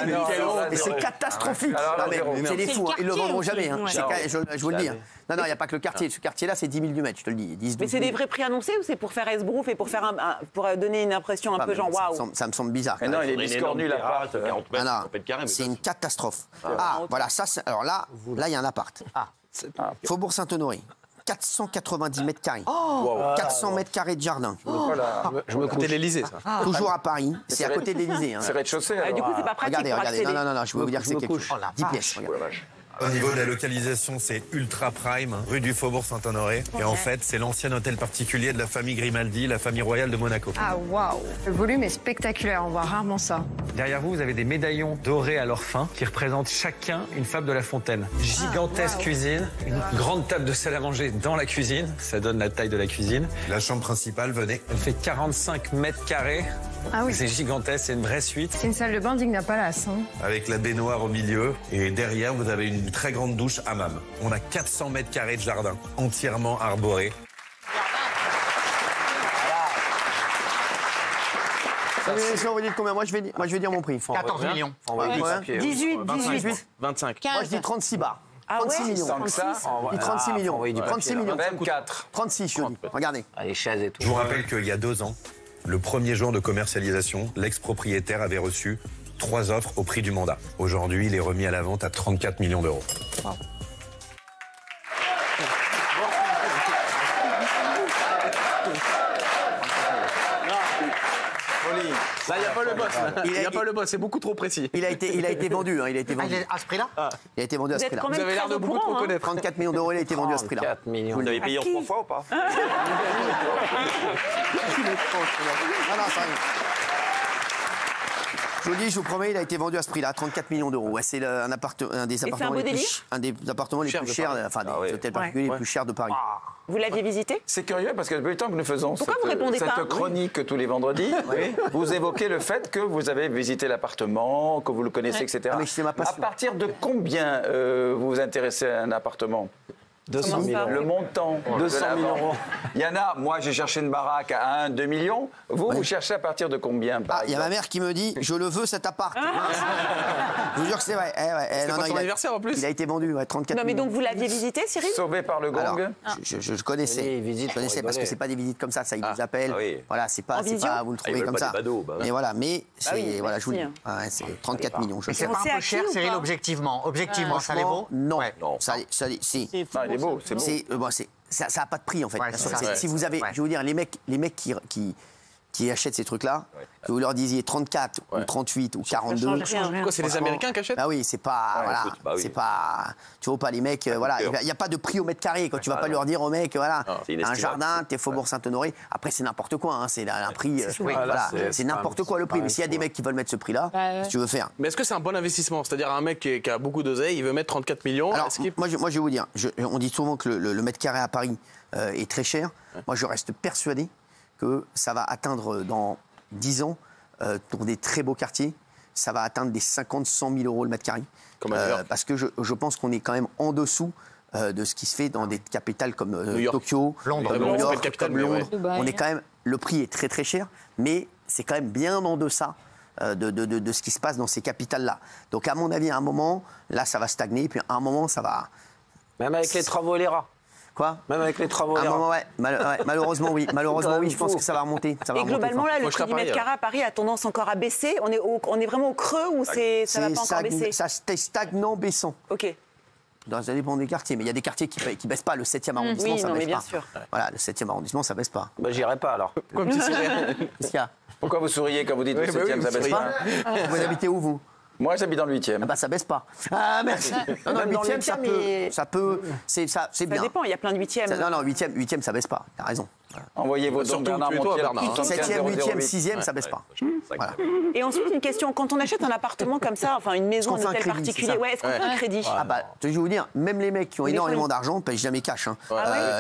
mais c'est catastrophique. C'est des fous, ils le vendront jamais. Je vous le dis. Non, il n'y a pas que le quartier. Ce quartier-là, c'est 10 000 du mètre, je te le dis. 10, mais c'est des vrais prix annoncés ou c'est pour faire esbrouf et pour donner une impression un peu genre waouh? Ça me semble bizarre. Non, il est biscornu l'appart. C'est une catastrophe. Ah, voilà, ça, alors là, il y a un appart. Faubourg Saint-Honoré. 490 mètres carrés. 400 mètres carrés de jardin. Je me côté de l'Élysée, ça. Toujours à Paris. C'est à côté de l'Élysée. C'est rez-de-chaussée. Du coup, c'est pas pratique. Regardez. Non, je vais vous dire que c'est quelque chose. 10 pièces. Au niveau de la localisation, c'est ultra prime, rue du Faubourg Saint-Honoré. Et en fait, c'est l'ancien hôtel particulier de la famille Grimaldi, la famille royale de Monaco. Ah waouh, le volume est spectaculaire, on voit rarement ça. Derrière vous, vous avez des médaillons dorés à leur fin qui représentent chacun une fable de La Fontaine. Gigantesque cuisine, une grande table de salle à manger dans la cuisine, ça donne la taille de la cuisine. La chambre principale, venez. Elle fait 45 mètres carrés. Ah oui. C'est gigantesque, c'est une vraie suite. C'est une salle de bain digne d'un palace. Avec la baignoire au milieu et derrière, vous avez une très grande douche hammam. On a 400 mètres carrés de jardin, entièrement arboré. Vous dites combien? Moi, je vais dire mon prix. 14 millions. 18. 25. Moi, je dis 36 bars. 36 millions. 36 millions. 36 millions. 24. 36, je dis. Regardez. Les chaises et tout. Je vous rappelle qu'il y a 2 ans, le premier jour de commercialisation, l'ex-propriétaire avait reçu 3 offres au prix du mandat. Aujourd'hui, il est remis à la vente à 34 millions d'euros. Wow. Là, il n'y a pas le boss. Il n'y a pas le boss, c'est beaucoup trop précis. Il a été vendu. Il a été vendu. À ce prix-là Il a été vendu à ce prix-là. Vous avez l'air de beaucoup trop connaître. 34 millions d'euros, il a été vendu à ce prix-là. 4 millions. Vous l'avez payé en 3 fois ou pas? Non, ça arrive. Je vous dis, je vous promets, il a été vendu à ce prix-là, 34 millions d'euros. Ouais, c'est un des appartements les plus chers, enfin des hôtels particuliers les plus chers de Paris. Vous l'aviez visité? C'est curieux parce que depuis le temps que nous faisons cette chronique tous les vendredis, vous évoquez le fait que vous avez visité l'appartement, que vous le connaissez, etc. Mais c'est ma passion. À partir de combien vous vous intéressez à un appartement? 200 000 euros. Le montant, 200 000 euros. Il y en a, moi j'ai cherché une baraque à 1, 2 millions. Vous cherchez à partir de combien par il y a ma mère qui me dit, je le veux cet appart. Je vous jure que c'est vrai. C'est pas son anniversaire en plus. Il a été vendu, 34 Non, mais millions. donc vous l'aviez visité, Cyril? Sauvé par le gong. Alors, je connaissais. Je connaissais parce que c'est pas des visites comme ça ils vous appellent. Voilà, c'est pas vous le trouvez comme ça. Mais voilà, voilà, je vous dis. C'est 34 millions. C'est pas un peu cher, Cyril, objectivement. Objectivement, ça les vaut? Non. Ça, si. Il est beau, c'est beau. Ça n'a pas de prix en fait. Si vous avez, je vais vous dire, les mecs qui achètent ces trucs-là, que vous leur disiez 34 ou 38 ou 42. Quoi, c'est les Américains qui achètent? Ah oui, c'est pas, c'est pas, tu vois pas les mecs, voilà, il n'y a pas de prix au mètre carré. Quand tu vas pas leur dire au mec, voilà, un jardin, t'es Faubourg Saint-Honoré. Après c'est n'importe quoi, c'est un prix, voilà, c'est n'importe quoi le prix. Mais s'il y a des mecs qui veulent mettre ce prix-là, si tu veux faire. Mais est-ce que c'est un bon investissement? C'est-à-dire un mec qui a beaucoup d'oseille, il veut mettre 34 millions. Alors, moi je vais vous dire, on dit souvent que le mètre carré à Paris est très cher. Moi je reste persuadé que ça va atteindre dans 10 ans, pour des très beaux quartiers, ça va atteindre des 50-100 000 euros le mètre carré. Parce que je pense qu'on est quand même en dessous de ce qui se fait dans des capitales comme Tokyo, Londres, New York, comme Londres. On est quand même, le prix est très très cher, mais c'est quand même bien en deçà de ce qui se passe dans ces capitales-là. Donc à mon avis, à un moment, là, ça va stagner, puis à un moment, ça va... Même avec les travaux et les rats. Quoi? Même avec les travaux. À un moment, malheureusement, oui. Malheureusement, oui, je pense que ça va remonter. Et globalement, là, le prix du mètre carré à Paris a tendance encore à baisser. On est vraiment au creux ou ça va pas encore baisser? Ça stagnant, baissant. OK. Ça dépend des quartiers, mais il y a des quartiers qui baissent pas. Le 7e arrondissement, ça baisse pas. Bien sûr. Voilà, le 7e arrondissement, ça baisse pas. Bah, j'irai pas alors. Qu'est-ce qu'il y a? Pourquoi vous souriez quand vous dites le 7e, ça baisse pas? Vous habitez où, vous? Moi, j'habite dans le 8e. Ah bah, ça baisse pas. Ah, merci. Non, le 8e, ça peut. C'est bien. Ça dépend, il y a plein de 8e. Non, 8e, ça baisse pas. T'as raison. Envoyez vos dons, Bernard Montiel. 7e, 8e, 6e, ça baisse pas. Voilà. Et ensuite, une question. Quand on achète un appartement comme ça, enfin une maison, un hôtel particulier, est-ce qu'on fait un crédit? Ah bah, je vais vous dire, même les mecs qui ont énormément d'argent ne payent jamais cash.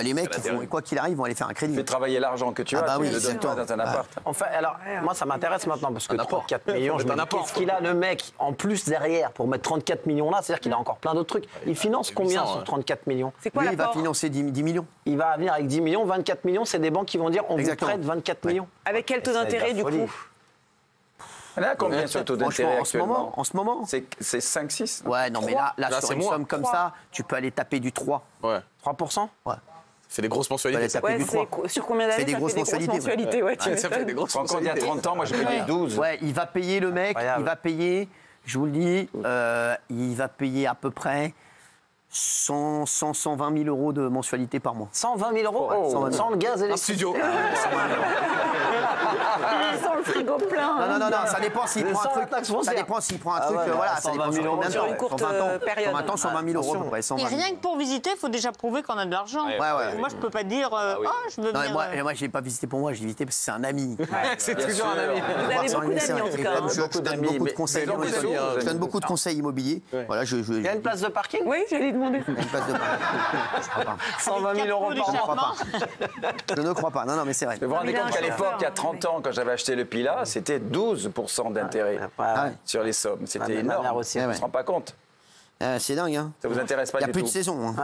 Les mecs, quoi qu'il arrive, vont aller faire un crédit. Tu fais travailler l'argent que tu as, tu le donnes dans un appart. Enfin, alors, moi, ça m'intéresse maintenant, parce que 34 millions, je me dis, qu'est-ce qu'il a, le mec, en plus derrière, pour mettre 34 millions là? C'est-à-dire qu'il a encore plein d'autres trucs. Il finance combien sur 34 millions? C'est quoi il va financer 10 millions. Il va venir avec 10 millions, 24 millions, c'est des banques qui vont dire on vous prête 24 millions. Avec quel taux d'intérêt du coup? On est à combien sur le taux d'intérêt actuellement? En ce moment c'est 5-6. Ouais, non, mais là sur une somme comme ça, tu peux aller taper du 3. Ouais. 3%? Ouais. C'est des grosses mensualités. Sur combien d'années? C'est des grosses mensualités. Ouais, ça fait des grosses mensualités. Quand il y a 30 ans, moi je payais 12. Ouais, il va payer le mec, il va payer, je vous le dis, il va payer à peu près 120 000 euros de mensualité par mois. 120 000 euros sans le gaz et les studio. Sans le frigo plein. Non, ça dépend s'il prend un truc. Ça dépend s'il prend un truc, voilà, ça dépend sur combien de temps. Sur une courte période. 120 ans, 120 000 euros à peu près. Et rien que pour visiter, il faut déjà prouver qu'on a de l'argent. Moi, je peux pas dire, je veux venir. Moi, je l'ai pas visité pour moi, je l'ai visité parce que c'est un ami. C'est toujours un ami. Vous avez beaucoup d'amis en tout cas. Je donne beaucoup de conseils immobiliers. Je donne beaucoup de conseils immobiliers. Voilà, il y a une place de parking? Oui, j'allais demander. Une place de parking. Je crois pas. 120 000 euros par mois. Je ne crois pas. Non, mais c'est vrai. Vous vous rendez compte qu'à l'époque, il y a 30 ans, quand j'avais acheté le Pila, c'était 12% d'intérêt sur les sommes. C'était énorme. On ne se rend pas compte. C'est dingue, hein. Ça vous intéresse pas du tout? Il n'y a plus de saison.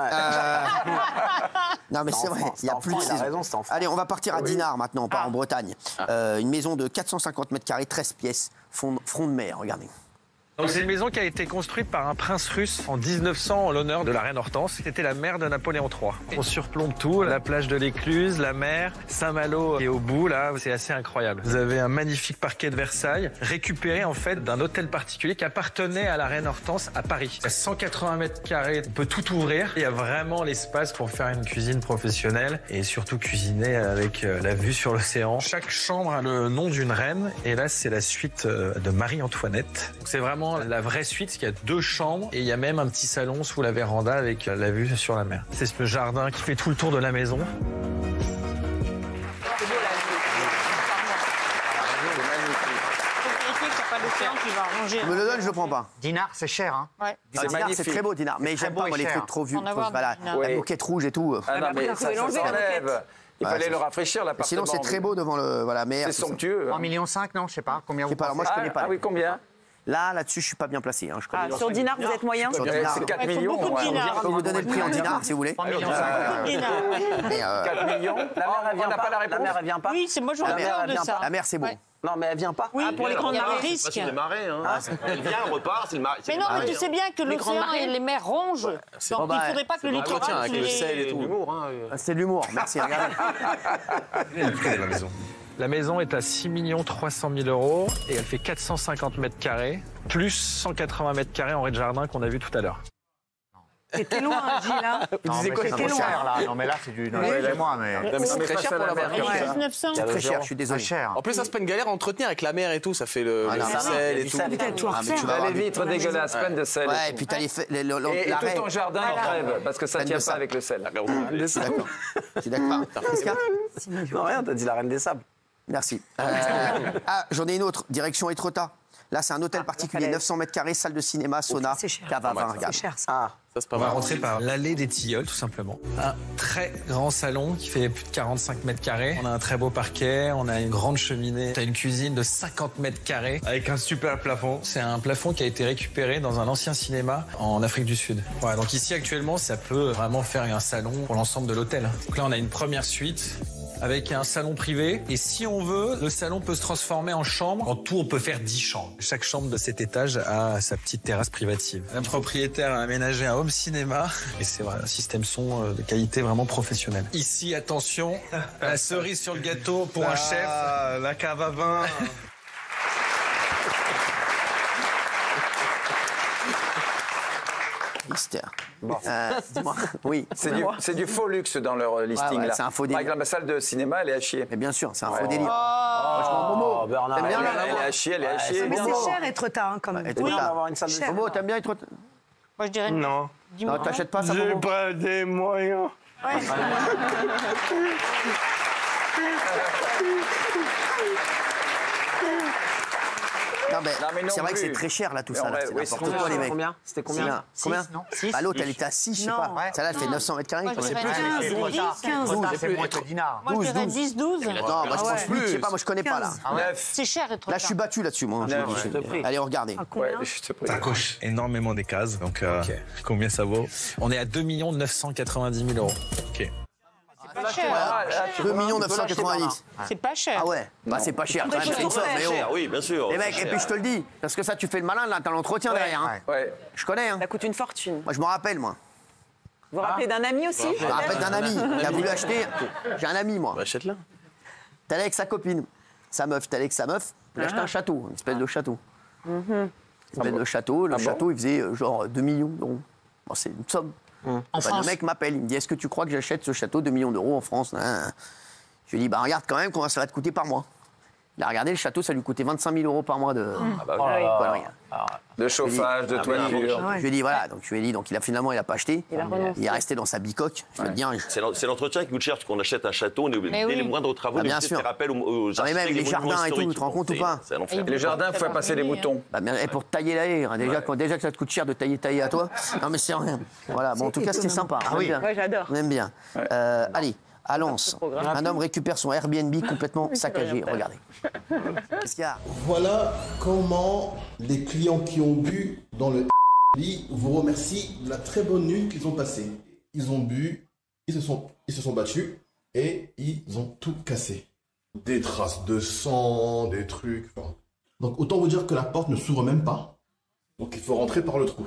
Non, mais c'est vrai, il n'y a plus de saison. Allez, on va partir à Dinard maintenant, on part en Bretagne. Une maison de 450 mètres carrés, 13 pièces, front de mer, regardez. Donc c'est une maison qui a été construite par un prince russe en 1900 en l'honneur de la reine Hortense. C'était la mère de Napoléon III. On surplombe tout, la plage de l'Écluse, la mer, Saint-Malo et au bout, là, c'est assez incroyable. Vous avez un magnifique parquet de Versailles, récupéré en fait d'un hôtel particulier qui appartenait à la reine Hortense à Paris. À 180 mètres carrés, on peut tout ouvrir. Il y a vraiment l'espace pour faire une cuisine professionnelle et surtout cuisiner avec la vue sur l'océan. Chaque chambre a le nom d'une reine et là, c'est la suite de Marie-Antoinette. C'est vraiment la vraie suite, parce qu'il y a 2 chambres et il y a même un petit salon sous la véranda avec la vue sur la mer. C'est ce jardin qui fait tout le tour de la maison. Je me le donne, je le prends pas. Dinard, c'est cher, hein. Ouais. Dinard, c'est très beau, Dinard. Mais j'aime pas, moi, les trucs trop vieux. La moquette rouge et tout. Ah non, mais ça s'enlève. Il fallait le rafraîchir, l'appartement. Sinon, c'est très beau devant la mer. C'est somptueux. 1,5 million, non, je sais pas. Combien vous pensez? Moi, je connais pas. Ah oui, combien? Là-dessus, je suis pas bien placé. Hein. Sur Dinard, vous êtes moyen? C'est 4 millions. Je peux vous donner le prix en dinars, si vous voulez. 3 millions. 4 millions. La mère, elle vient pas? La mère, elle vient pas? Oui, c'est moi, j'aurais peur de ça. La mer, c'est bon. Non, mais elle vient pas. Oui, pour les grands risques. C'est des marées. Elle vient, elle repart, c'est le marée. Mais non, mais tu sais bien que l'océan et les mers rongent. Donc il ne faudrait pas que le littoral... avec le sel et tout. C'est de l'humour, merci. Regardez. Le prix de la maison. La maison est à 6 300 000 euros et elle fait 450 mètres carrés, plus 180 mètres carrés en rez-de-jardin qu'on a vu tout à l'heure. C'était loin, Gilles, là. Vous disiez quoi? C'était cher, là. Non, mais là, c'est du... Non, excusez-moi, mais... C'est très cher pour la mer. C'est très cher, je suis désolé. cher. En plus, ça c'est pas une galère à entretenir avec la mer et tout. Ça fait le sel et tout. Les vitres dégueulasses, pleines de sel. Ouais, et puis t'as et tout ton jardin crève parce que ça tient pas avec le sel. Je suis d'accord. Je suis d'accord. Qu'est-ce qu'il y a? Non, rien, t'as dit la reine des sables. Merci. J'en ai une autre, direction Étretat. Là, c'est un hôtel particulier, 900 mètres carrés, salle de cinéma, sauna, cave à vin. C'est cher, ça. Ah, on va rentrer par l'allée des Tilleuls, tout simplement. Un très grand salon qui fait plus de 45 mètres carrés. On a un très beau parquet, on a une grande cheminée. T'as une cuisine de 50 mètres carrés avec un super plafond. C'est un plafond qui a été récupéré dans un ancien cinéma en Afrique du Sud. Voilà, donc ici, actuellement, ça peut vraiment faire un salon pour l'ensemble de l'hôtel. Donc là, on a une première suite avec un salon privé. Et si on veut, le salon peut se transformer en chambre. En tout, on peut faire 10 chambres. Chaque chambre de cet étage a sa petite terrasse privative. Un propriétaire a aménagé un home cinéma. Et c'est vrai, un système son de qualité vraiment professionnelle. Ici, attention, la cerise sur le gâteau pour un chef. La cave à vin. Mystère. Bon. Dis-moi. Oui. C'est du faux luxe dans leur listing là. C'est un faux délire. Par exemple, la salle de cinéma, elle est à chier. Mais bien sûr, c'est un faux délire. Momo, Bernard, elle est à chier, elle est à chier. Mais c'est cher Étretat, quand même. Oui, on va avoir une salle de Momo, t'aimes bien Étretat? Moi, je dirais non. Non, t'achètes pas ça, Momo? J'ai pas des moyens. Ouais. Non, mais c'est vrai que c'est très cher là tout ça. C'est n'importe quoi les mecs. C'était combien? Combien? L'autre elle était à 6, je sais pas. Celle-là elle fait 900 mètres carrés. C'est plus 15. C'est moins que Dinard. Moi je dirais 10, 12. Non, moi je pense plus. Je sais pas, moi je connais pas là. C'est cher Étretat. Là je suis battu là-dessus moi. Allez, regardez. Ça coche énormément des cases. Donc combien ça vaut? On est à 2 990 000 euros. Ok. pas cher. 2 990. C'est pas cher. Ah ouais, bah c'est pas cher quand même, c'est une somme. Mais oh. Oui, bien sûr. Les mecs, et puis je te le dis, parce que ça tu fais le malin, là t'as l'entretien derrière. Hein. Ouais. Je connais. Hein. Ça coûte une fortune. Moi je me rappelle, moi. Vous vous rappelez d'un ami aussi? Je me rappelle d'un ami qui a voulu acheter. J'ai un ami, moi. Achète-la. T'es allé avec sa copine, sa meuf, t'es allé avec sa meuf, il a acheté un château, une espèce de château. Une espèce de château, le château il faisait genre 2 millions d'euros. Bon, c'est une somme. En France. Le mec m'appelle, il me dit est-ce que tu crois que j'achète ce château 2 millions d'euros en France? Je lui dis bah regarde quand même combien ça va te coûter par mois. Il a regardé le château, ça lui coûtait 25 000 euros par mois de de chauffage, de toiture. Je lui ai dit voilà, donc je lui ai dit donc il a pas acheté. Il est resté dans sa bicoque. Je vais te dire. C'est l'entretien qui coûte cher parce qu'on achète un château, on est obligé les moindres travaux, bien sûr. Faire appel aux mais même les jardins et tout, tu te rends compte ou pas? Les jardins, il faut passer les moutons. Et pour tailler la haie, déjà que ça te coûte cher de tailler à toi. Non mais c'est rien. Voilà, bon en tout cas c'était sympa. Oui, j'adore. On aime bien. Allez. À Lens, un homme récupère son Airbnb complètement saccagé. Regardez. Qu'est-ce qu'il y a? Voilà comment les clients qui ont bu dans le Airbnb vous remercient de la très bonne nuit qu'ils ont passée. Ils ont bu, ils se sont battus et ils ont tout cassé. Des traces de sang, des trucs. Donc autant vous dire que la porte ne s'ouvre même pas. Donc il faut rentrer par le trou.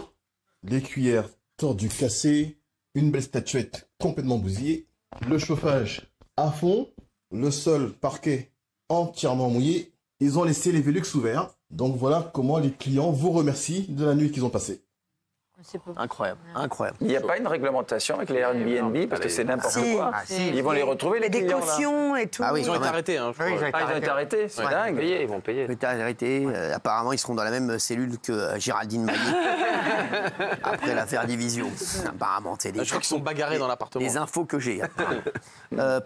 Les cuillères tordues, cassées, une belle statuette complètement bousillée. Le chauffage à fond, le sol parquet entièrement mouillé. Ils ont laissé les Velux ouverts. Donc voilà comment les clients vous remercient de la nuit qu'ils ont passée. Incroyable, incroyable. Il n'y a pas une réglementation avec les Airbnb parce que c'est n'importe quoi. Ils vont les retrouver, les clients. Des cautions et tout. Ah oui, ils ont été arrêtés. Hein, ils ont été arrêtés, c'est dingue. Ils vont payer. Ils ont été arrêtés. Apparemment, ils seront dans la même cellule que Géraldine Maillet. Après l'affaire Division. Apparemment, c'est des. Je crois qu'ils sont bagarrés dans l'appartement. Les infos que j'ai.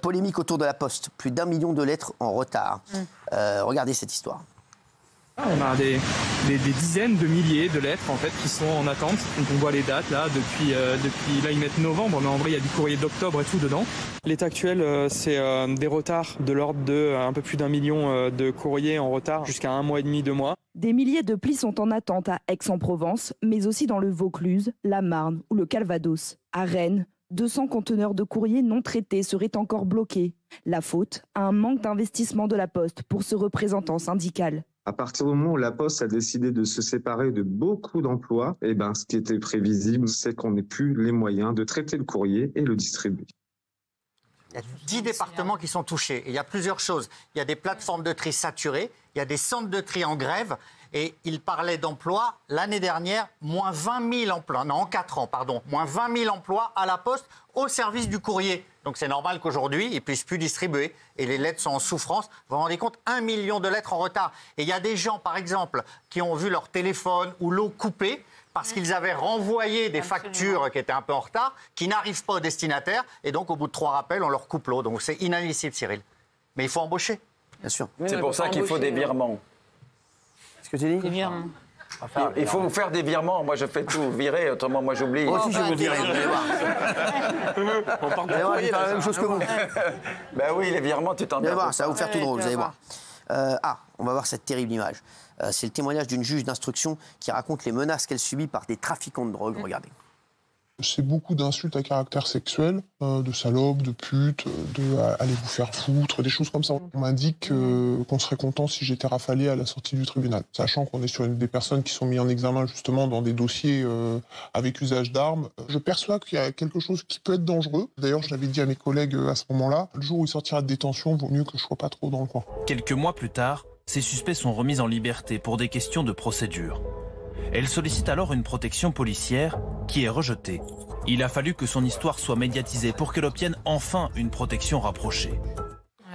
Polémique autour de la Poste. Plus d'1 million de lettres en retard. Regardez cette histoire. On a des dizaines de milliers de lettres en fait qui sont en attente. Donc on voit les dates là depuis là ils mettent novembre, mais en vrai il y a du courrier d'octobre et tout dedans. L'état actuel c'est des retards de l'ordre de un peu plus d'1 million de courriers en retard jusqu'à 1 mois et demi, 2 mois. Des milliers de plis sont en attente à Aix-en-Provence, mais aussi dans le Vaucluse, la Marne ou le Calvados. À Rennes, 200 conteneurs de courrier non traités seraient encore bloqués. La faute à un manque d'investissement de la Poste pour ce représentant syndical. À partir du moment où la Poste a décidé de se séparer de beaucoup d'emplois, ce qui était prévisible, c'est qu'on n'ait plus les moyens de traiter le courrier et le distribuer. Il y a 10 départements qui sont touchés. Et il y a plusieurs choses. Il y a des plateformes de tri saturées, il y a des centres de tri en grève. Et il parlait d'emplois. L'année dernière, moins 20 000 emplois. Non, en 4 ans, pardon. Moins 20 000 emplois à la Poste au service du courrier. Donc c'est normal qu'aujourd'hui, ils ne puissent plus distribuer. Et les lettres sont en souffrance. Vous vous rendez compte? 1 million de lettres en retard. Et il y a des gens, par exemple, qui ont vu leur téléphone ou l'eau coupée parce qu'ils avaient renvoyé des factures qui étaient un peu en retard, qui n'arrivent pas au destinataire. Et donc, au bout de 3 rappels, on leur coupe l'eau. Donc c'est inadmissible, Cyril. Mais il faut embaucher. Bien sûr. C'est pour ça qu'il faut des virements. Que tu dis? Des virements. Il faut faire des virements. Moi, je fais tout virer, autrement, moi, j'oublie. Moi aussi, je vous virer, vous allez voir. On parle de courrier, la même chose que vous. Ben oui, les virements, tu t'en Vous allez voir, ça va vous faire tout drôle, vous allez voir. On va voir cette terrible image. C'est le témoignage d'une juge d'instruction qui raconte les menaces qu'elle subit par des trafiquants de drogue. Regardez. C'est beaucoup d'insultes à caractère sexuel, de salopes, de putes, de aller vous faire foutre, des choses comme ça. On m'a dit qu'on serait content si j'étais rafalé à la sortie du tribunal, sachant qu'on est sur des personnes qui sont mises en examen justement dans des dossiers avec usage d'armes. Je perçois qu'il y a quelque chose qui peut être dangereux. D'ailleurs, je l'avais dit à mes collègues à ce moment-là, le jour où il sortira de détention, vaut mieux que je sois pas trop dans le coin. Quelques mois plus tard, ces suspects sont remis en liberté pour des questions de procédure. Elle sollicite alors une protection policière qui est rejetée. Il a fallu que son histoire soit médiatisée pour qu'elle obtienne enfin une protection rapprochée.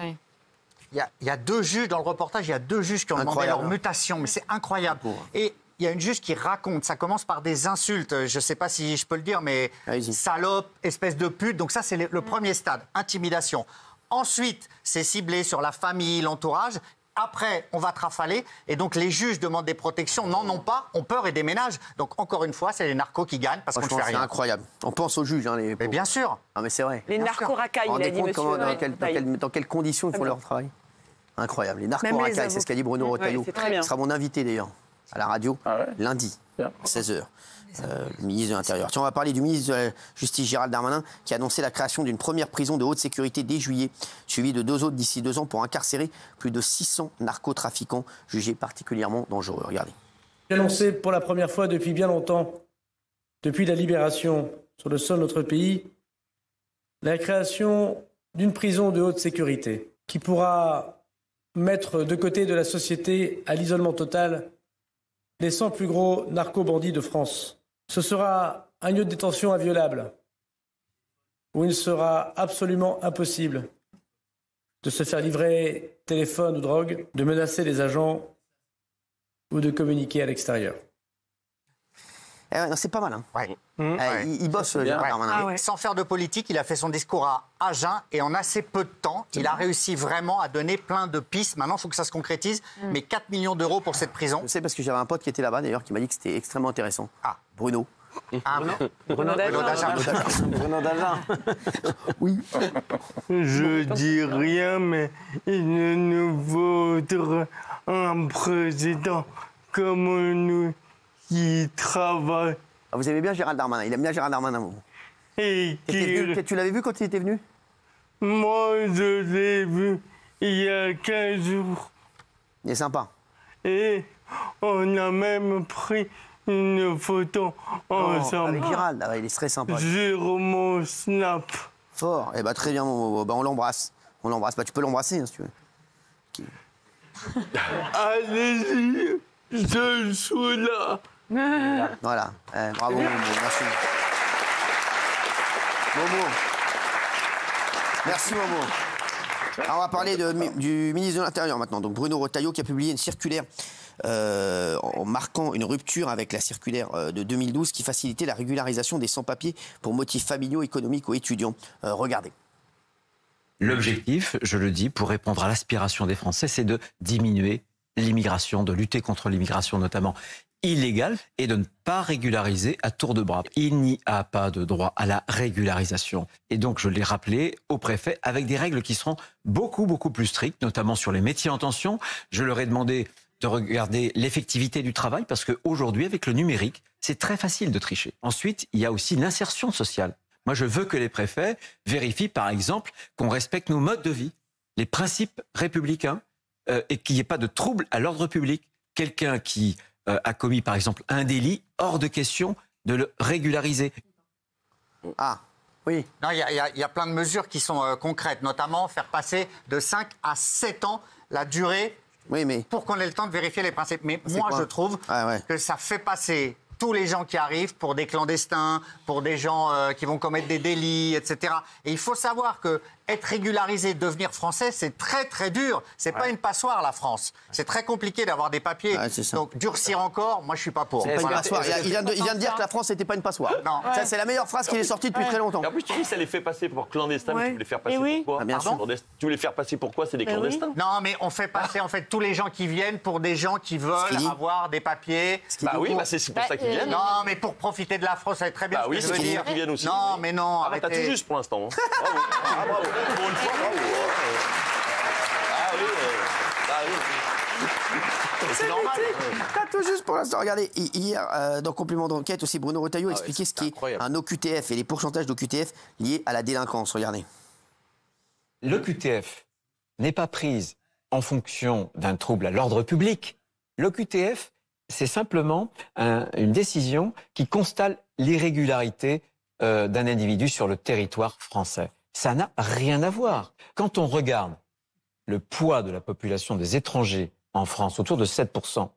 Oui. Il y a 2 juges dans le reportage, il y a 2 juges qui ont demandé leur mutation, mais c'est incroyable. Et il y a une juge qui raconte, ça commence par des insultes, je ne sais pas si je peux le dire, mais salope, espèce de pute. Donc ça, c'est le premier stade, intimidation. Ensuite, c'est ciblé sur la famille, l'entourage. Après, on va te rafaler. Et donc, les juges demandent des protections, n'en ont pas, ont peur et déménagent. Donc, encore une fois, c'est les narcos qui gagnent parce qu'on ne fait rien. C'est incroyable. On pense aux juges. Mais bien sûr. Ah, mais c'est vrai. Les narcos racailles, il a dit monsieur. Dans quelles conditions ils font leur travail? Incroyable. Les narcos racailles, c'est ce qu'a dit Bruno Retailleau. Ce sera mon invité d'ailleurs. à la radio, lundi, 16h. Le ministre de l'Intérieur. Tiens, on va parler du ministre de la Justice, Gérald Darmanin, qui a annoncé la création d'une première prison de haute sécurité dès juillet, suivie de 2 autres d'ici 2 ans pour incarcérer plus de 600 narcotrafiquants jugés particulièrement dangereux. Regardez. J'ai annoncé pour la première fois depuis bien longtemps, depuis la libération sur le sol de notre pays, la création d'une prison de haute sécurité qui pourra mettre de côté de la société à l'isolement total les 100 plus gros narco-bandits de France. Ce sera un lieu de détention inviolable où il sera absolument impossible de se faire livrer téléphone ou drogue, de menacer les agents ou de communiquer à l'extérieur. C'est pas mal. Hein. Il bosse bien. Sans faire de politique, il a fait son discours à Agen et en assez peu de temps, il a réussi vraiment à donner plein de pistes. Maintenant, il faut que ça se concrétise. Mais 4 millions d'euros pour cette prison. Je sais parce que j'avais un pote qui était là-bas d'ailleurs qui m'a dit que c'était extrêmement intéressant. Bruno. Bruno Dagen. Bruno Dagen. Oui. Je dis rien, mais il ne nous vaudra un président comme nous qui travaille. Vous aimez bien Gérald Darmanin, il aime bien Gérald Darmanin, vous. Tu l'avais vu quand il était venu? Moi, je l'ai vu il y a 15 jours. Il est sympa. Et on a même pris une photo ensemble. Avec Gérald, il est très sympa. Sur mon Snap. Fort. Eh ben, très bien, on l'embrasse. On l'embrasse. Tu peux l'embrasser, hein, si tu veux. Allez-y, je suis là. Voilà. Bravo, Momo. Merci. Momo. Merci, Momo. Alors, on va parler du ministre de l'Intérieur maintenant. Donc, Bruno Retailleau qui a publié une circulaire en marquant une rupture avec la circulaire de 2012 qui facilitait la régularisation des sans-papiers pour motifs familiaux, économiques ou étudiants. Regardez. L'objectif, je le dis, pour répondre à l'aspiration des Français, c'est de diminuer l'immigration, de lutter contre l'immigration notamment illégale et de ne pas régulariser à tour de bras. Il n'y a pas de droit à la régularisation. Et donc, je l'ai rappelé au préfet avec des règles qui seront beaucoup plus strictes, notamment sur les métiers en tension. Je leur ai demandé de regarder l'effectivité du travail parce qu'aujourd'hui, avec le numérique, c'est très facile de tricher. Ensuite, il y a aussi l'insertion sociale. Moi, je veux que les préfets vérifient, par exemple, qu'on respecte nos modes de vie, les principes républicains et qu'il n'y ait pas de trouble à l'ordre public. Quelqu'un qui a commis, par exemple, un délit, hors de question de le régulariser. Ah, oui. Non, il y a plein de mesures qui sont concrètes, notamment faire passer de 5 à 7 ans la durée pour qu'on ait le temps de vérifier les principes. Mais moi, je trouve que ça fait passer tous les gens qui arrivent pour des clandestins, pour des gens qui vont commettre des délits, etc. Et il faut savoir que être régularisé, devenir français, c'est très dur. C'est pas une passoire, la France. C'est très compliqué d'avoir des papiers. Donc durcir encore, moi je suis pas pour. C'est pas une passoire. Il vient de dire que la France n'était pas une passoire. Non. Ça, c'est la meilleure phrase qui est sortie depuis très longtemps. Et en plus, tu dis ça les fait passer pour clandestins, mais tu veux les faire passer pourquoi? Bien sûr. Tu veux les faire passer pourquoi? C'est des clandestins. Non, mais on fait passer en fait tous les gens qui viennent pour des gens qui veulent avoir des papiers. Bah oui, c'est pour ça qu'ils viennent. Non, mais pour profiter de la France, ça va être très bien. Bah oui, c'est pour ça qu'ils viennent aussi. Non, mais non. T'as tout juste pour l'instant. Bravo. Pour une fois, bravo. C'est normal. T'as tout juste pour l'instant. Regardez, hier, dans Complément d'enquête, aussi Bruno Retailleau expliquait ce qu'est un OQTF et les pourcentages d'OQTF liés à la délinquance. Regardez. L'OQTF n'est pas prise en fonction d'un trouble à l'ordre public. L'OQTF, c'est simplement une décision qui constate l'irrégularité d'un individu sur le territoire français. Ça n'a rien à voir. Quand on regarde le poids de la population des étrangers en France, autour de 7%,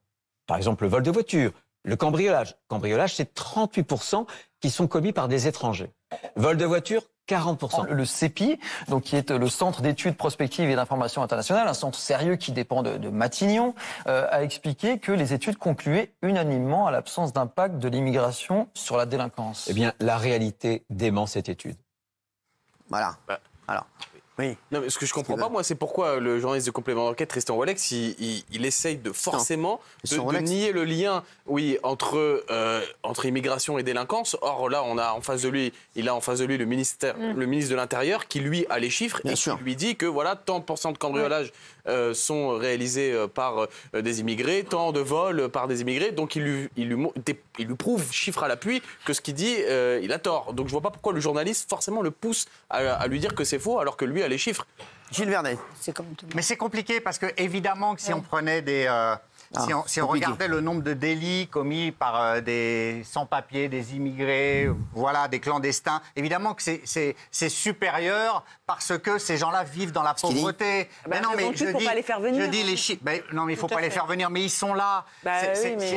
par exemple le vol de voiture, le cambriolage. Cambriolage, c'est 38% qui sont commis par des étrangers. Vol de voiture, 40%. Le CEPI, donc qui est le Centre d'études prospectives et d'information internationale, un centre sérieux qui dépend de Matignon, a expliqué que les études concluaient unanimement à l'absence d'impact de l'immigration sur la délinquance. Eh bien, la réalité dément cette étude. Voilà. Alors, Oui. Non, mais ce que je comprends pas, moi, c'est pourquoi le journaliste de complément d'enquête, Tristan Walex, il essaye de forcément de nier le lien, entre immigration et délinquance. Or, là, il a en face de lui le ministre de l'Intérieur qui, lui, a les chiffres et qui lui dit que, voilà, tant de pourcents de cambriolages sont réalisés par des immigrés, tant de vols par des immigrés. Donc, il lui prouve, chiffre à l'appui, que ce qu'il dit, il a tort. Donc, je vois pas pourquoi le journaliste, forcément, le pousse à lui dire que c'est faux, alors que lui a les chiffres. Gilles Vernet. Mais c'est compliqué parce que, évidemment, que si on prenait des. Si on regardait le nombre de délits commis par des sans-papiers, des immigrés, voilà, des clandestins, évidemment que c'est supérieur parce que ces gens-là vivent dans la pauvreté. Mais non, mais je dis, pas les faire venir. Je dis les chiffres. Non, mais il ne faut pas les faire venir, mais ils sont là.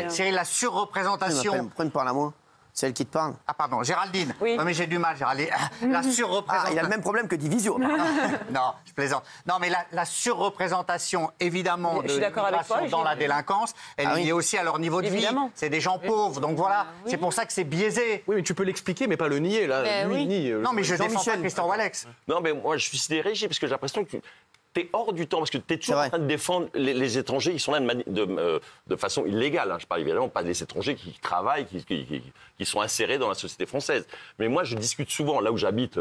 C'est la surreprésentation. Prends par la main. C'est elle qui te parle. Ah pardon, Géraldine. Oui. Non mais j'ai du mal, Géraldine. La surreprésentation. Il a le même problème que Division. Non, je plaisante. Non mais la surreprésentation, évidemment, de l'immigration dans la délinquance, elle est liée aussi à leur niveau de vie. C'est des gens pauvres, donc voilà. C'est pour ça que c'est biaisé. Oui, mais tu peux l'expliquer, mais pas le nier là. Non mais je défends pas Tristan Walex. Non mais moi je suis sidéré parce que j'ai l'impression que t'es hors du temps, parce que t'es toujours en train de défendre les étrangers. Ils sont là de façon illégale. Hein. Je parle évidemment pas des étrangers qui travaillent, qui sont insérés dans la société française. Mais moi, je discute souvent, là où j'habite,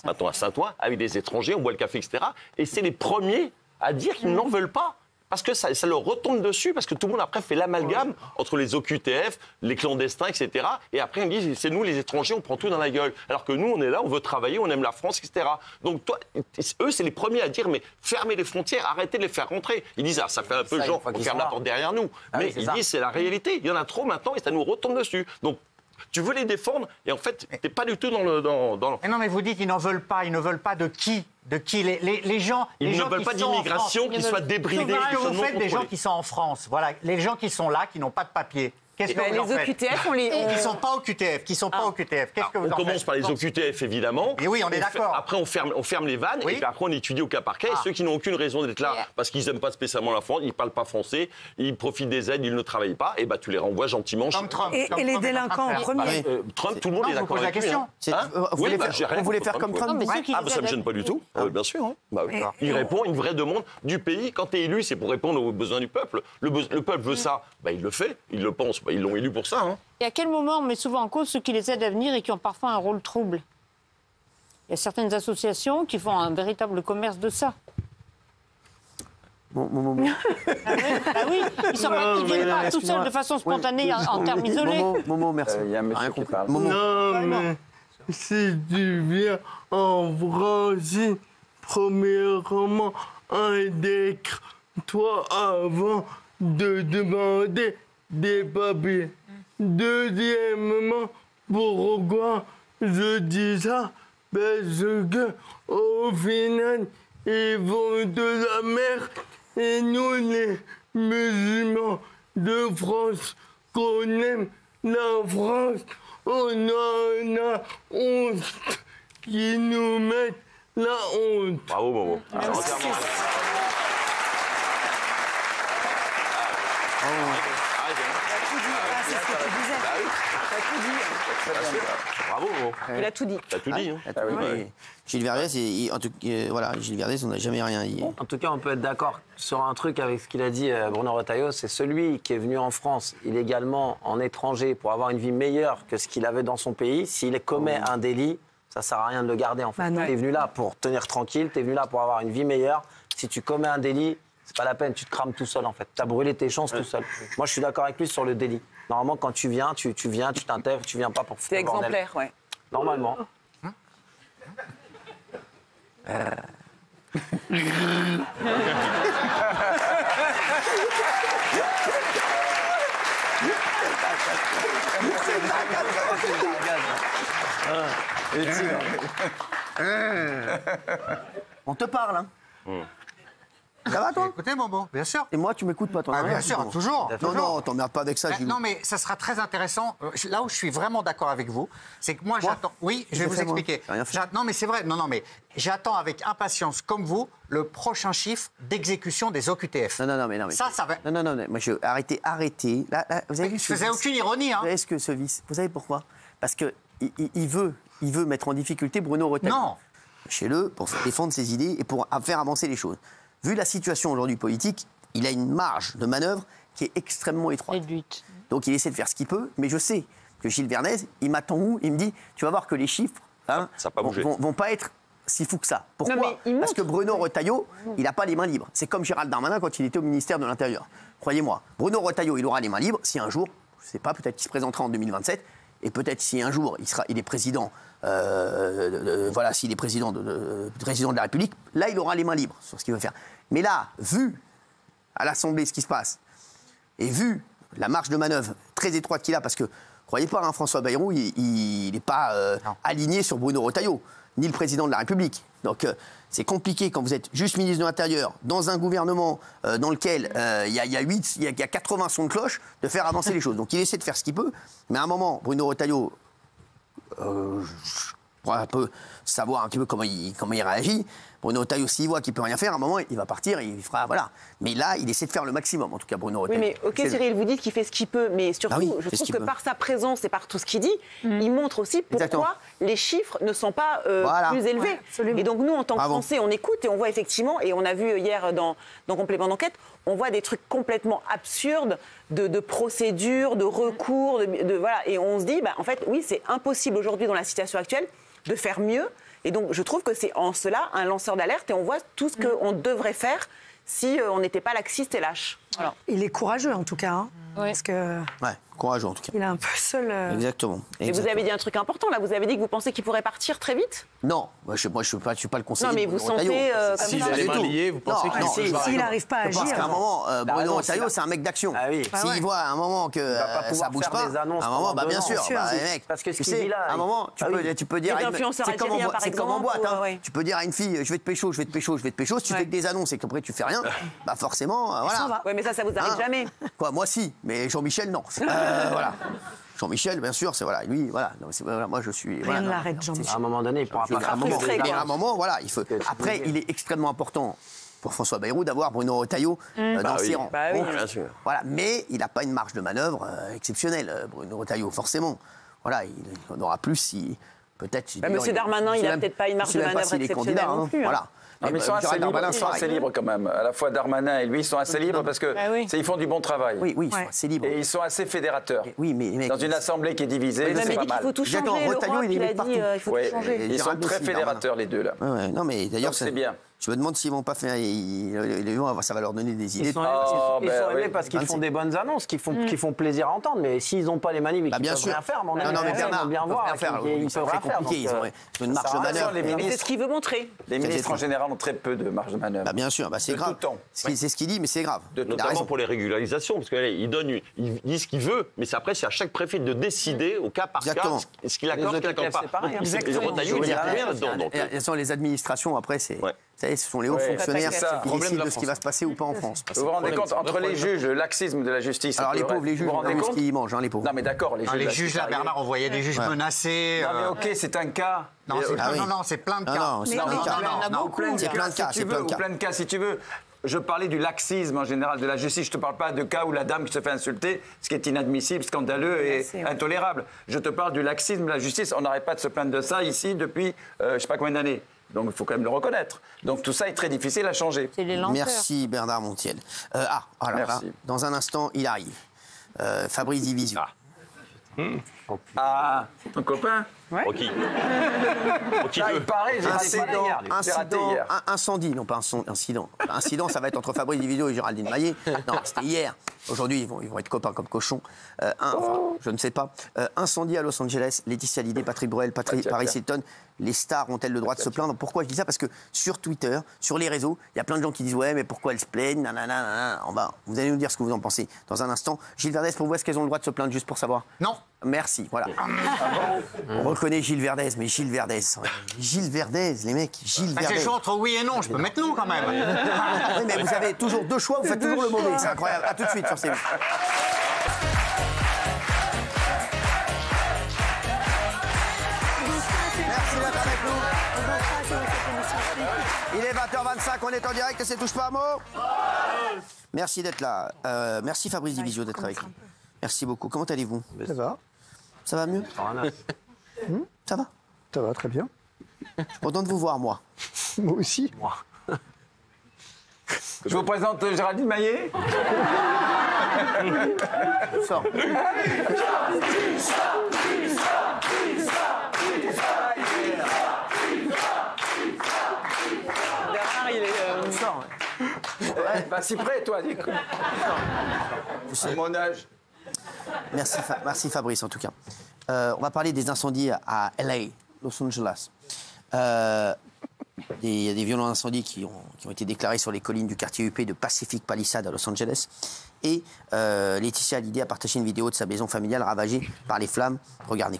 maintenant à Saint-Ouen, avec des étrangers, on boit le café, etc. Et c'est les premiers à dire qu'ils n'en veulent pas. Parce que ça leur retombe dessus, parce que tout le monde après fait l'amalgame entre les OQTF, les clandestins, etc. Et après, on dit, c'est nous les étrangers, on prend tout dans la gueule. Alors que nous, on est là, on veut travailler, on aime la France, etc. Donc toi, eux, c'est les premiers à dire, mais fermez les frontières, arrêtez de les faire rentrer. Ils disent, ça fait un peu genre, on ferme la porte derrière nous. Mais ils disent, c'est la réalité. Il y en a trop maintenant et ça nous retombe dessus. Donc, tu veux les défendre et en fait, t'es pas du tout dans le... Mais non, mais vous dites qu'ils n'en veulent pas. Ils ne veulent pas de qui ? De qui les gens Ils ne veulent pas d'immigration qui soit débridée. Qu'est-ce que vous faites des gens qui sont en France ? Voilà, les gens qui sont là, qui n'ont pas de papier. Qu'est-ce que vous en faites ? Les OQTF, Qui ne sont pas OQTF, Qu'est-ce que vous en faites ? On commence par les OQTF, évidemment. Et oui, on est d'accord. Après, on ferme les vannes, et puis après, on étudie au cas par cas. Et ceux qui n'ont aucune raison d'être là, parce qu'ils n'aiment pas spécialement la France, ils ne parlent pas français, ils profitent des aides, ils ne travaillent pas, et tu les renvoies gentiment. Comme Trump. Et les délinquants en premier. Trump, tout le monde est d'accord avec lui. Vous voulez faire comme Trump ? Ça ne me gêne pas du tout, bien sûr. Il répond à une vraie demande du pays. Quand tu es élu, c'est pour répondre aux besoins du peuple. Le peuple veut ça, il le fait, il le pense, ils l'ont élu pour ça. Et à quel moment on met souvent en cause ceux qui les aident à venir et qui ont parfois un rôle trouble ? Il y a certaines associations qui font un véritable commerce de ça. Ah oui, ils ne viennent pas tout seuls de façon spontanée en termes isolés. Momo, merci. Il y a un monsieur qui parle. Non, mais si tu viens en France, premièrement, toi avant de demander des papiers. Deuxièmement, pourquoi je dis ça? Parce que au final, ils vont de la mer et nous, les musulmans de France, qu'on aime la France, on en a honte qui nous mettent la honte. Bravo, Momo. Bravo, il a tout dit. T'as tout dit. Gilles Vernet, Gilles Vernet, on n'a jamais rien dit. En tout cas, on peut être d'accord sur un truc avec ce qu'il a dit Bruno Retailleau, c'est celui qui est venu en France illégalement, en étranger, pour avoir une vie meilleure que ce qu'il avait dans son pays. S'il commet un délit, ça sert à rien de le garder en fait. T'es venu là pour tenir tranquille, t'es venu là pour avoir une vie meilleure. Si tu commets un délit, c'est pas la peine, tu te crames tout seul en fait. T'as brûlé tes chances tout seul. Moi, je suis d'accord avec lui sur le délit. Normalement, quand tu viens, tu viens, tu t'intègres, tu viens pas pour foutre le bordel. C'est exemplaire, ouais. Normalement. On te parle, hein. Ça va, toi? Écoutez, Momo, bien sûr. Et moi, tu m'écoutes pas, toi? Bien sûr, toujours. Non, t'emmerdes pas avec ça, Gilles. Non, mais ça sera très intéressant. Là où je suis vraiment d'accord avec vous, c'est que moi, j'attends... Oui, je vais vous expliquer. Non, mais c'est vrai. Non, mais j'attends avec impatience, comme vous, le prochain chiffre d'exécution des OQTF. Non, mais... Ça va... Non, moi, arrêtez. Là, vous avez vu, je faisais aucune ironie, hein. Est-ce que ce vice... Vous savez pourquoi? Parce qu'il veut mettre en difficulté Bruno Retailleau. Non. chez-le pour défendre ses idées et pour faire avancer les choses. Vu la situation aujourd'hui politique, il a une marge de manœuvre qui est extrêmement étroite. Donc il essaie de faire ce qu'il peut, mais je sais que Gilles Verdez, il m'attend où? Il me dit, tu vas voir que les chiffres vont pas être si fous que ça. Pourquoi? Parce que Bruno Retailleau, il n'a pas les mains libres. C'est comme Gérald Darmanin quand il était au ministère de l'Intérieur. Croyez-moi, Bruno Retailleau, il aura les mains libres si un jour, je ne sais pas, peut-être qu'il se présentera en 2027, et peut-être si un jour il est président, s'il est président de la République, là il aura les mains libres sur ce qu'il veut faire. Mais là, vu à l'Assemblée ce qui se passe, et vu la marge de manœuvre très étroite qu'il a, parce que, croyez pas, hein, François Bayrou, il n'est pas aligné sur Bruno Retailleau, ni le président de la République. Donc c'est compliqué quand vous êtes juste ministre de l'Intérieur, dans un gouvernement dans lequel il y a 80 sons de cloche, de faire avancer les choses. Donc il essaie de faire ce qu'il peut, mais à un moment, Bruno Retailleau, je crois un peu savoir un petit peu comment il réagit. Bruno Retailleau, s'il voit qu'il ne peut rien faire, à un moment, il va partir, il fera, voilà. Mais là, il essaie de faire le maximum, en tout cas, Bruno Retailleau. Oui, mais ok, Cyril, vous dites qu'il fait ce qu'il peut, mais surtout, je trouve que par sa présence et par tout ce qu'il dit, il montre aussi pourquoi les chiffres ne sont pas plus élevés. Et donc, nous, en tant que Français, on écoute et on voit effectivement, et on a vu hier dans Complément d'enquête, on voit des trucs complètement absurdes de procédures, de recours, voilà. Et on se dit, en fait, oui, c'est impossible aujourd'hui, dans la situation actuelle, de faire mieux. Et donc, je trouve que c'est en cela un lanceur d'alerte et on voit tout ce qu'on devrait faire si on n'était pas laxiste et lâche. Voilà. Il est courageux, en tout cas. Hein, parce que... Ouais, courageux, en tout cas. Il est un peu seul. Exactement. Et vous avez dit un truc important, là. Vous avez dit que vous pensez qu'il pourrait partir très vite? Non, moi, je ne suis pas le conseiller. Non, mais vous sentez... S'il a les mains liées, vous pensez qu'il s'il n'arrive pas à agir... Parce qu'à un moment, Bruno Retailleau, c'est un mec d'action. S'il voit à un moment que ça ne bouge pas, à un moment, bien sûr. Parce que tu sais, à un moment, tu peux dire... C'est comme en boîte. Tu peux dire à une fille, je vais te pécho, je vais te pécho, je vais te pécho. Si tu fais que des annonces et qu'après tu fais rien, forcément, voilà. Oui, mais ça vous arrive jamais. Quoi, moi si, mais Jean-Michel, non. Voilà. Jean-Michel, bien sûr, c'est voilà, lui, voilà. Moi, je suis. Rien ne l'arrête, Jean-Michel. À un moment donné, il pourra pas. À un moment, voilà, il faut. Après, il est extrêmement important pour François Bayrou d'avoir Bruno Retailleau dans ses rangs. Bien sûr. Voilà, mais il n'a pas une marge de manœuvre exceptionnelle, Bruno Retailleau, forcément. Voilà, il en aura plus si peut-être. Monsieur Darmanin, il n'a peut-être pas une marge de manœuvre exceptionnelle non plus. Voilà. Non, mais ils sont assez libres quand même. À la fois Darmanin et lui, ils sont assez libres parce que ils font du bon travail. Oui, ils sont assez libres. Et ils sont assez fédérateurs. Oui, mais dans une assemblée qui est divisée, c'est pas mal. Il faut tout changer. Retailleau, il a dit il faut tout changer. Ils sont très fédérateurs les deux là. Non, mais d'ailleurs, c'est bien. Je me demande s'ils vont pas faire. Les gens, ça va leur donner des idées. Ils sont aimés parce qu'ils font des bonnes annonces, qui font plaisir à entendre. Mais s'ils n'ont pas les manips et qu'ils peuvent rien faire, non, mais Bernard, bien voir. Ils peuvent rien faire. Ils ont une marge de manœuvre. C'est ce qu'il veut montrer. Les ministres en général ont très peu de marge de manœuvre. Bien sûr, c'est grave. C'est ce qu'il dit, mais c'est grave. Notamment pour les régularisations, parce qu'il dit ce qu'il veut, mais après c'est à chaque préfet de décider au cas par cas ce qu'il accorde, ce qu'il n'accorde pas. Et Retailleau, il n'y a rien là-dedans. Les administrations, après, c'est. Vous savez, ce sont les hauts fonctionnaires qui décident de ce qui va se passer ou pas en France. Vous vous rendez compte, entre les juges, le laxisme de la justice... Alors les pauvres, les juges, ce qu'ils mangent, les pauvres. Non mais d'accord, les juges, là, Bernard, on voyait des juges menacés... Non mais ok, c'est un cas... Non, c'est plein de cas. C'est plein de cas. C'est plein de cas, si tu veux. Je parlais du laxisme en général de la justice. Je ne te parle pas de cas où la dame qui se fait insulter, ce qui est inadmissible, scandaleux et intolérable. Je te parle du laxisme de la justice. On n'arrête pas de se plaindre de ça ici depuis je ne sais pas combien d'années. Donc il faut quand même le reconnaître. Donc tout ça est très difficile à changer. Merci Bernard Montiel. Là, dans un instant, il arrive. Fabrice Divisio. Ton copain Rocky. Il paraît, incendie, non pas incident. Incident, ça va être entre Fabrice Divisio et Géraldine Maillet. Non, c'était hier. Aujourd'hui, ils vont être copains comme cochons. Je ne sais pas. Incendie à Los Angeles. Laetitia Hallyday, Patrick Bruel, Paris Hilton. Les stars ont-elles le droit de se plaindre? Pourquoi je dis ça? Parce que sur Twitter, sur les réseaux, il y a plein de gens qui disent ouais, mais pourquoi elles se plaignent? Vous allez nous dire ce que vous en pensez dans un instant. Gilles Verdez, pour vous, est-ce qu'elles ont le droit de se plaindre, juste pour savoir? Non. Merci, voilà. On reconnaît Gilles Verdez, mais Gilles Verdez, les mecs, Gilles Verdez. J'ai le choix entre oui et non, je peux mettre non quand même. Oui, mais vous avez toujours deux choix, vous faites toujours le mauvais, c'est incroyable. À tout de suite sur CNews. Il est 20h25, on est en direct et c'est Touche pas un mot. Merci d'être là. Merci Fabrice Divisio d'être avec nous. Merci beaucoup. Comment allez-vous? Ça va. Ça va mieux? Ça va? Ça va, très bien. Content de vous voir, moi. Moi aussi. Je vous présente Géraldine Maillet. Sors. Il est. Ouais, bah si près, toi, du coup. C'est mon âge. Merci Fabrice, en tout cas. On va parler des incendies à LA, Los Angeles. Il y a des violents incendies qui ont été déclarés sur les collines du quartier UP de Pacific Palisades à Los Angeles. Et Laetitia Hallyday a partagé une vidéo de sa maison familiale ravagée par les flammes. Regardez.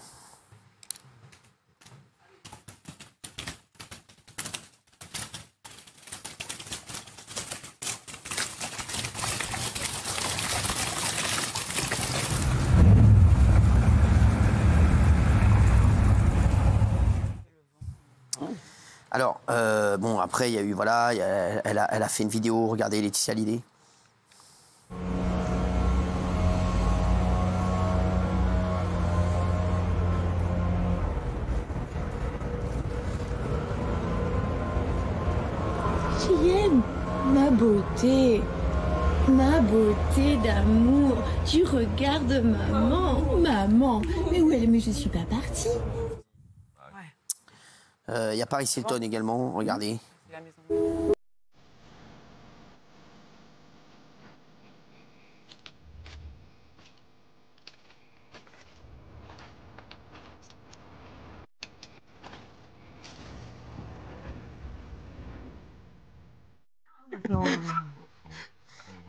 Alors, bon, après, il y a eu, voilà, elle a fait une vidéo, regardez Laetitia Hallyday. J'aime ma beauté d'amour. Tu regardes maman. Mais où elle? Mais je suis pas partie. Il y a Paris Hilton également, regardez.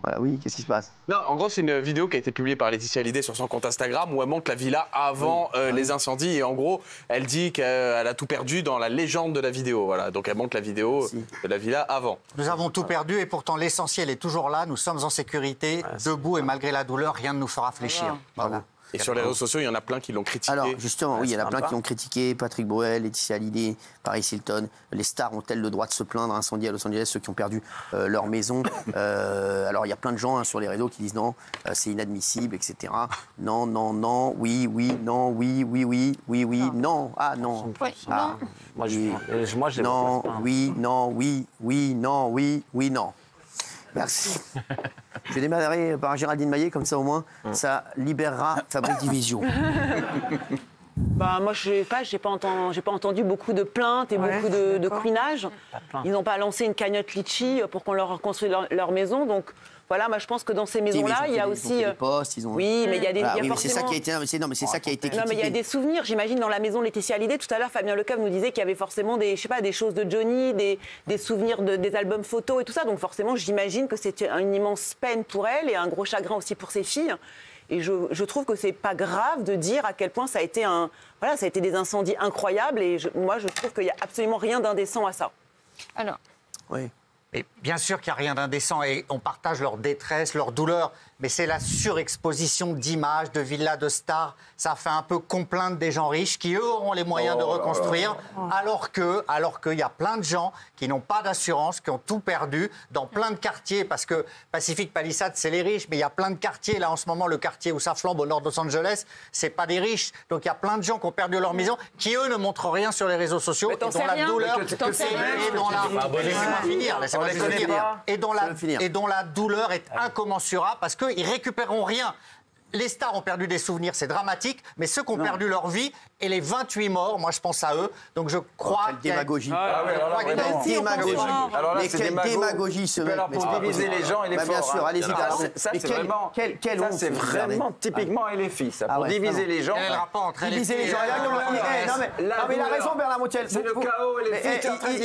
Voilà, oui, qu'est-ce qui se passe? Non, en gros, c'est une vidéo qui a été publiée par Laetitia Hallyday sur son compte Instagram où elle montre la villa avant les incendies. Et en gros, elle dit qu'elle a tout perdu dans la légende de la vidéo. Voilà. Donc elle montre la vidéo de la villa avant. Nous avons tout perdu et pourtant l'essentiel est toujours là. Nous sommes en sécurité, debout et malgré la douleur, rien ne nous fera fléchir. Bravo. Et sur les réseaux sociaux, il y en a plein qui l'ont critiqué. Alors, justement, oui, il y en a plein qui l'ont critiqué. Patrick Bruel, Laetitia Hallyday, Paris Hilton. Les stars ont-elles le droit de se plaindre? Incendie à Los Angeles, ceux qui ont perdu leur maison. Alors, il y a plein de gens sur les réseaux qui disent non, c'est inadmissible, etc. Non, non, non, oui, oui, non, oui, oui, oui, oui, oui, non. Ah, non. Ah, moi, je non, oui, non, oui, oui, non, oui, oui, non. Merci. Je vais démarrer par Géraldine Maillet, comme ça au moins, ça libérera Fabrice Division. Bah, moi, je sais pas, j'ai pas entendu beaucoup de plaintes et beaucoup de couinage. Ils n'ont pas lancé une cagnotte litchi pour qu'on leur reconstruise leur maison. Donc voilà, moi je pense que dans ces maisons-là, il y a aussi. Oui, mais il y a des. Oui, mais c'est ça qui a été. Non, mais c'est ça qui a été critiqué. Non, mais il y a des souvenirs. J'imagine dans la maison Laetitia Hallyday. Tout à l'heure, Fabien Lecove nous disait qu'il y avait forcément des, je sais pas, des choses de Johnny, des souvenirs des albums photos et tout ça. Donc forcément, j'imagine que c'était une immense peine pour elle et un gros chagrin aussi pour ses filles. Et je trouve que c'est pas grave de dire à quel point ça a été ça a été des incendies incroyables. Et moi, je trouve qu'il y a absolument rien d'indécent à ça. Alors. Oui. Et bien sûr qu'il n'y a rien d'indécent et on partage leur détresse, leur douleur, mais c'est la surexposition d'images, de villas de stars. Ça fait un peu complainte des gens riches qui, eux, auront les moyens de reconstruire, alors qu'il y a plein de gens qui n'ont pas d'assurance, qui ont tout perdu dans plein de quartiers, parce que Pacific Palisades, c'est les riches, mais il y a plein de quartiers. Là, en ce moment, le quartier où ça flambe au nord de Los Angeles, c'est pas des riches. Donc, il y a plein de gens qui ont perdu leur maison, qui, eux, ne montrent rien sur les réseaux sociaux, et dont la douleur... Et dont la douleur est incommensurable parce qu'ils ne récupéreront rien. Les stars ont perdu des souvenirs, c'est dramatique, mais ceux qui ont perdu leur vie et les 28 morts, moi je pense à eux. Donc je crois qu'il y a... démagogie. Alors là, c'est démagogie ce mec. Pour diviser les gens et les forts. Bien sûr, allez-y. Ça, c'est vraiment typiquement LFI, ça. Pour diviser les gens. Diviser les gens. Non, mais il a raison, Bernard Montiel. C'est le chaos et les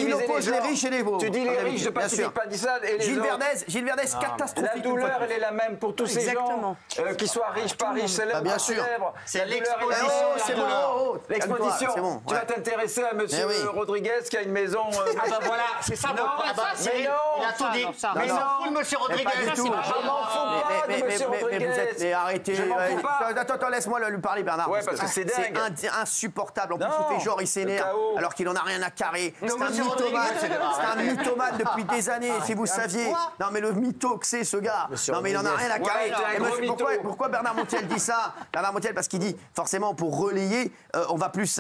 il oppose les riches et les pauvres. Tu dis les riches de Pacific Palisades et les autres. Gilles Verdez, catastrophique. La douleur, elle est la même pour tous ces gens, qu'ils soient riches, pas riches, célèbres, bien sûr. C'est l'exposition. L'exposition. Tu vas t'intéresser à M. Rodriguez qui a une maison. Ah ben voilà, c'est ça. Il a tout dit. Mais il s'en fout de M. Rodriguez. Je m'en fous pas de M. Rodriguez. Mais arrêtez. Attends, laisse-moi lui parler, Bernard. Ouais, parce que c'est dingue. C'est insupportable. En plus, il fait genre, il s'énerve alors qu'il en a rien à carrer. C'est un mythomane depuis des années. Si vous saviez. Non, mais le mytho que c'est ce gars. Non, mais il en a rien à carrer. Pourquoi Bernard Bernard Montiel dit ça, Bernard Montiel, parce qu'il dit, forcément, pour relayer, on va plus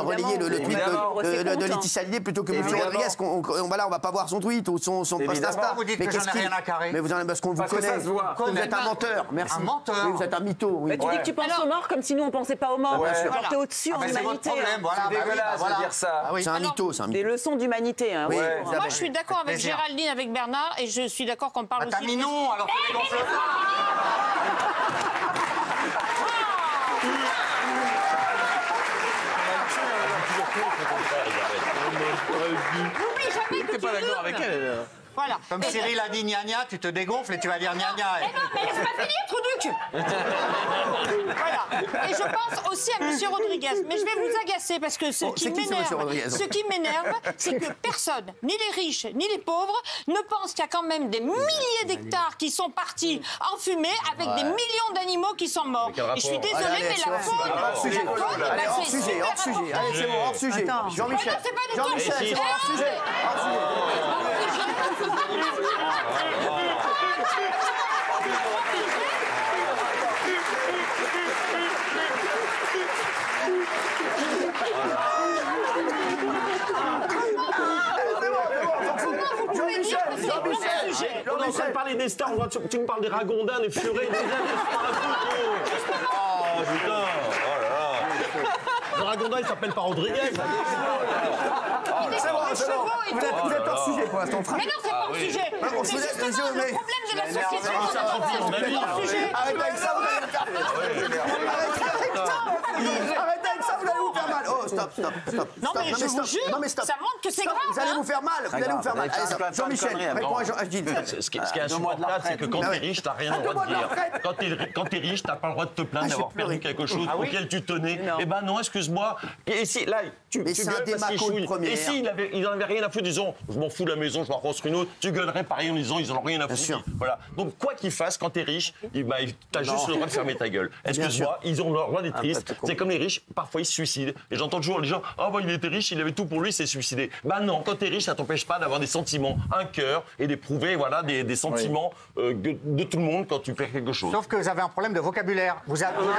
relayer le tweet de Laetitia Hallyday plutôt que M. Rodriguez. On va pas voir son tweet ou son post Insta. Vous dites que j'en ai rien à carrer. Mais vous en avez parce qu'on vous connaît. Vous êtes un menteur. Merci. Un menteur. Oui, vous êtes un mytho. Oui. Tu dis que tu penses aux morts comme si nous on pensait pas aux morts. Genre t'es au-dessus en humanité. C'est dégueulasse de dire ça. C'est un mytho, c'est un mytho. Des leçons d'humanité. Oui. Moi, je suis d'accord avec Géraldine, avec Bernard, et je suis d'accord qu'on parle aussi... T'as mis non, alors tu dégonfles N'oublie jamais que tu pas d'accord avec elle. Voilà. Comme Cyril a dit gna gna, tu te dégonfles et tu vas dire gna gna. Mais non, mais laisse pas finir, Trouduc. Voilà. Et je pense aussi à M. Rodriguez. Mais je vais vous agacer parce que ce qui m'énerve, c'est que personne, ni les riches, ni les pauvres, ne pense qu'il y a quand même des milliers d'hectares qui sont partis en fumée avec des millions d'animaux qui sont morts. Et je suis désolée, mais la faune, hors sujet. Allez, c'est bon, hors sujet. Jean-Michel. Jean-Michel, c'est bon, hors sujet. On est en train de parler des stars, tu me parles des ragondins, des furets, des oh putain, oh là là. Le ragondin, il s'appelle pas Rodriguez. Vous êtes hors sujet pour l'instant. Mais non, c'est pas hors sujet. C'est justement le problème de la société. C'est hors sujet. Arrêtez avec ça, vous allez vous faire mal. Arrêtez avec ça, vous allez vous faire mal. Oh, stop. Non, mais je vous jure, ça montre que c'est grave. Vous allez vous faire mal. Jean-Michel, réponds à Gilles. Ce qui est insupportable, c'est que quand t'es riche, t'as rien le droit de dire. Quand t'es riche, t'as pas le droit de te plaindre d'avoir perdu quelque chose auquel tu tenais. Eh ben non, excuse-moi. Et si, là, tu gueules parce qu'il chouille. Et s'il en avait rien à foutre, disons, je m'en fous de la maison, je vais en reconstruire une autre, tu gueulerais pareil en disant, ils en ont rien à foutre. Voilà. Donc, quoi qu'ils fassent, quand t'es riche, t'as juste le droit de fermer ta gueule. Excuse-moi, ils ont le droit d'être tristes. C'est comme les riches, parfois ils se suicident. Et j'entends toujours les gens, oh, bah, il était riche, il avait tout pour lui, il s'est suicidé. Bah non, quand t'es riche, ça t'empêche pas d'avoir des sentiments, un cœur et d'éprouver, voilà, des sentiments de tout le monde quand tu fais quelque chose. Sauf que vous avez un problème de vocabulaire. Vous avez compris.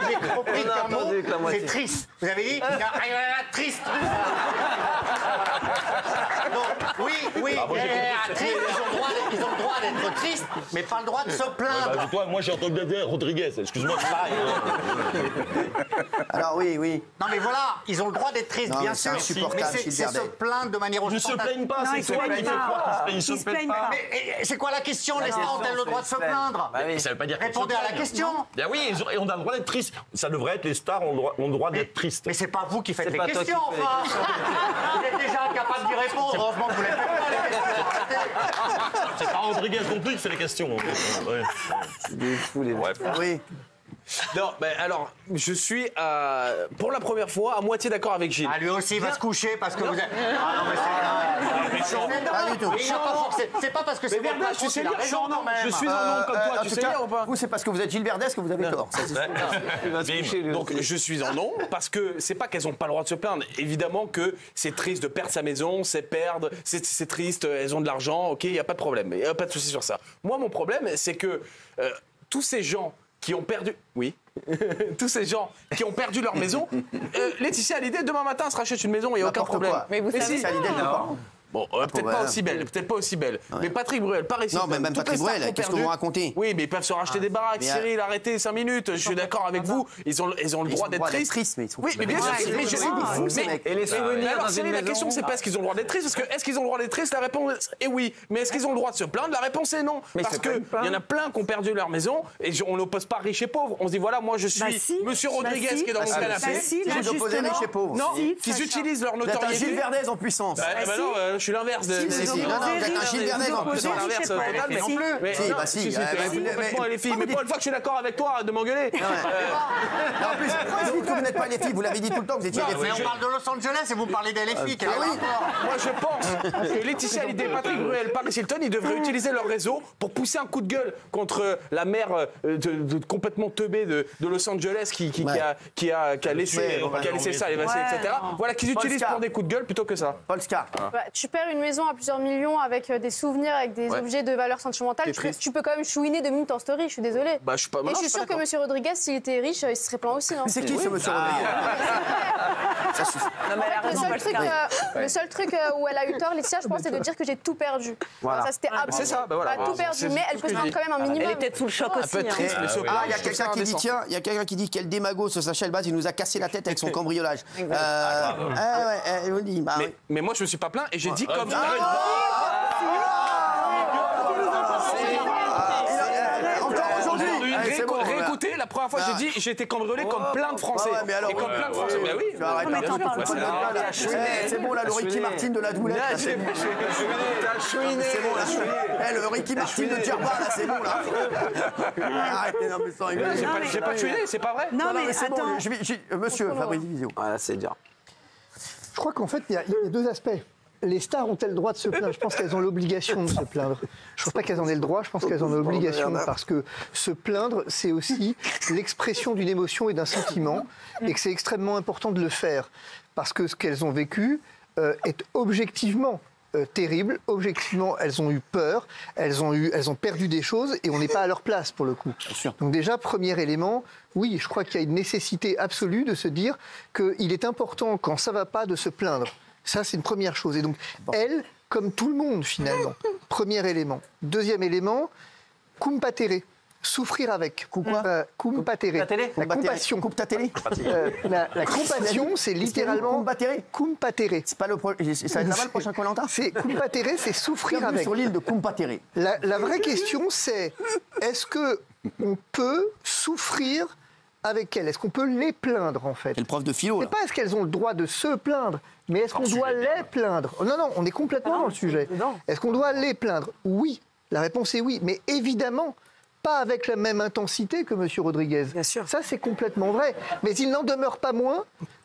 J'ai compris qu'un mot, c'est triste. Vous avez dit triste. Donc, oui, ils ont le droit d'être tristes, mais pas le droit de se plaindre. Toi, moi j'ai entendu dire Rodriguez, excuse-moi, c'est pareil. Alors oui. Non mais voilà, ils ont le droit d'être tristes, bien sûr. Mais c'est se plaindre de manière ostentatoire. Ne se plaignent pas, c'est toi qui fais croire qu'ils se plaignent pas. Mais c'est quoi la question? Les stars ont-elles le droit de se plaindre? Ça veut pas dire. Répondez à la question. Oui, et on a le droit d'être triste. Ça devrait être les stars ont le droit d'être tristes. Mais c'est pas vous qui faites les questions, enfin. Vous êtes déjà incapable d'y répondre. Heureusement que vous les faites pas les questions. C'est pas Rodriguez non plus qui fait les questions. Des fous les bref. Oui. Non, mais alors, je suis pour la première fois à moitié d'accord avec Gilles. Ah, lui aussi, il va se coucher parce que vous êtes. Ah non, mais c'est. Pas du tout. C'est pas parce que c'est Bernard, tu sais lire, je suis en nom. Je suis en nom comme toi, tu sais lire ou pas? Vous, c'est parce que vous êtes Gilles Verdès que vous avez tort. Donc, je suis en nom parce que c'est pas qu'elles ont pas le droit de se plaindre. Évidemment que c'est triste de perdre sa maison, c'est triste, elles ont de l'argent, ok, il n'y a pas de problème, il n'y a pas de souci sur ça. Moi, mon problème, c'est que tous ces gens qui ont perdu... Oui. Tous ces gens qui ont perdu leur maison. Laetitia Hallyday, demain matin, se rachète une maison, il n'y a aucun problème. Mais vous savez Bon, peut-être pas aussi belle. Ouais. Mais Patrick Bruel, par ici. Non, mais même Patrick Bruel, qu'est-ce que vous racontez? Oui, mais ils peuvent se racheter des baraques. Cyril, arrêtez 5 minutes. Je suis d'accord avec vous. Ils ont le droit d'être tristes. Oui, mais bien sûr. Mais je sais pas. Et les souvenirs. Alors, Cyril, la question, c'est pas est-ce qu'ils ont le droit d'être tristes. Parce que est-ce qu'ils ont le droit d'être tristes? La réponse est oui. Mais est-ce qu'ils ont le droit de se plaindre? La réponse est non. Parce qu'il y en a plein qui ont perdu leur maison. Et on n'oppose pas riches et pauvres. On se dit voilà, moi, je suis Monsieur Rodriguez qui est dans mon canapé. Vous opposez riches et pauvres. Non, qu'ils utilisent leur notoriété. Gilles Verdez en puissance. Non, je suis l'inverse de. Non, vous êtes un Gilles Verdez en plus. L'inverse total, mais non plus. Si, bah si. Mais pas une fois que je suis d'accord avec toi de m'engueuler. En plus, dites que vous n'êtes pas LFI, vous l'avez dit tout le temps que vous étiez LFI. Mais on parle de Los Angeles et vous parlez des LFI. Moi, je pense que Laetitia Hallyday et Patrick Bruel, Paris Hilton, ils devraient utiliser leur réseau pour pousser un coup de gueule contre la maire complètement teubée de Los Angeles qui a laissé ça, etc. Voilà, qu'ils utilisent pour des coups de gueule plutôt que ça. Polska. Tu perds une maison à plusieurs millions avec des souvenirs, avec des objets de valeur sentimentale. Tu peux quand même chouiner 2 minutes en story, je suis désolée. Bah, je suis sûr que M. Rodriguez, s'il était riche, il se serait plaint aussi, non? C'est qui ce M. Rodriguez? Le seul truc où elle a eu tort, Laetitia, je pense, c'est de dire que j'ai tout perdu. Voilà. Ça, c'était c'est ça, bah voilà. tout perdu, mais elle peut se plaindre quand même un minimum. Elle est peut-être sous le choc aussi. Il y a quelqu'un qui dit, tiens, il y a quelqu'un qui dit quel démago ce Sacha Elbaz, il nous a cassé la tête avec son cambriolage. Mais moi, je me suis pas plaint et j'ai dit comme... Réécoutez, la première fois, j'ai dit j'ai été cambriolé comme plein de Français. Et comme plein de Français. Mais oui. C'est bon, là, le Ricky Martin de la Doulette. T'as chouiné. C'est bon, là. Le Ricky Martin de Djerba, là, c'est bon, là. Arrêtez, non, mais sans rigoler. J'ai pas chouiné, c'est pas vrai? Non, mais c'est attends. bon. Monsieur Fabrice Divisio. Voilà, c'est dur. Je crois qu'en fait, il y a 2 aspects. Les stars ont-elles le droit de se plaindre? Je pense qu'elles ont l'obligation de se plaindre. Je ne pense pas qu'elles en aient le droit, je pense qu'elles en ont l'obligation, parce que se plaindre, c'est aussi l'expression d'une émotion et d'un sentiment, et que c'est extrêmement important de le faire, parce que ce qu'elles ont vécu est objectivement terrible. Objectivement, elles ont eu peur, elles ont perdu des choses, et on n'est pas à leur place, pour le coup. Donc déjà, premier élément, oui, je crois qu'il y a une nécessité absolue de se dire qu'il est important, quand ça ne va pas, de se plaindre. Ça, c'est une première chose. Et donc, elle, comme tout le monde, finalement, premier élément. Deuxième élément, cum patere, souffrir avec. Cum patere. La compassion. Coupe ta télé. La compassion, c'est littéralement... Cum patere. C'est pas le ça va être là-bas le prochain Koh-Lanta? C'est cum patere, c'est souffrir avec. Sur l'île de cum patere. La vraie question, c'est est-ce qu'on peut souffrir avec elles? Est-ce qu'on peut les plaindre, en fait? C'est le prof de philo, là. C'est pas est-ce qu'elles ont le droit de se plaindre, mais est-ce qu'on doit les plaindre? Non, on est complètement dans le sujet. Est-ce qu'on doit les plaindre? Oui. La réponse est oui. Mais évidemment, pas avec la même intensité que M. Rodriguez. Bien sûr. Ça, c'est complètement vrai. Mais il n'en demeure pas moins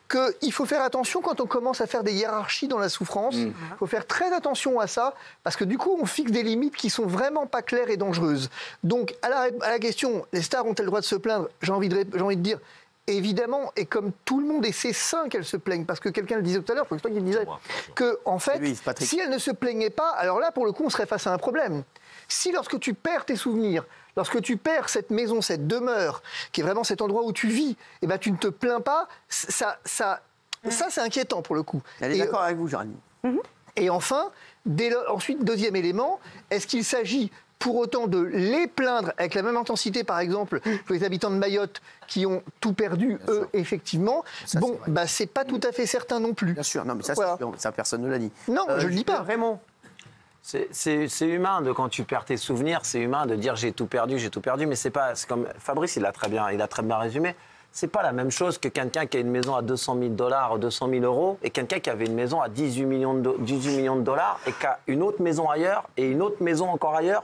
qu'il faut faire attention quand on commence à faire des hiérarchies dans la souffrance. Il faut faire très attention à ça, parce que du coup, on fixe des limites qui sont vraiment pas claires et dangereuses. Donc, à la question, les stars ont-elles le droit de se plaindre? J'ai envie de dire, évidemment, et comme tout le monde, et c'est sain qu'elles se plaignent, parce que quelqu'un le disait tout à l'heure, c'est toi qui le disais, que, en fait, si elles ne se plaignaient pas, alors là, pour le coup, on serait face à un problème. Si lorsque tu perds tes souvenirs, lorsque tu perds cette maison, cette demeure, qui est vraiment cet endroit où tu vis, eh ben, tu ne te plains pas, ça c'est inquiétant pour le coup. Elle est d'accord avec vous, Géraldine. Et enfin, ensuite, deuxième élément, est-ce qu'il s'agit pour autant de les plaindre avec la même intensité, par exemple, que les habitants de Mayotte qui ont tout perdu, eux, effectivement? Ça, bon, c'est pas tout à fait certain non plus. Bien sûr, non, mais ça, ça personne ne l'a dit. Non, je le dis pas. Vraiment. C'est humain quand tu perds tes souvenirs, c'est humain de dire j'ai tout perdu, mais c'est comme Fabrice, il a très bien résumé. C'est pas la même chose que quelqu'un qui a une maison à $200 000, 200 000 euros, et quelqu'un qui avait une maison à 18 millions de dollars et qui a une autre maison ailleurs et une autre maison encore ailleurs,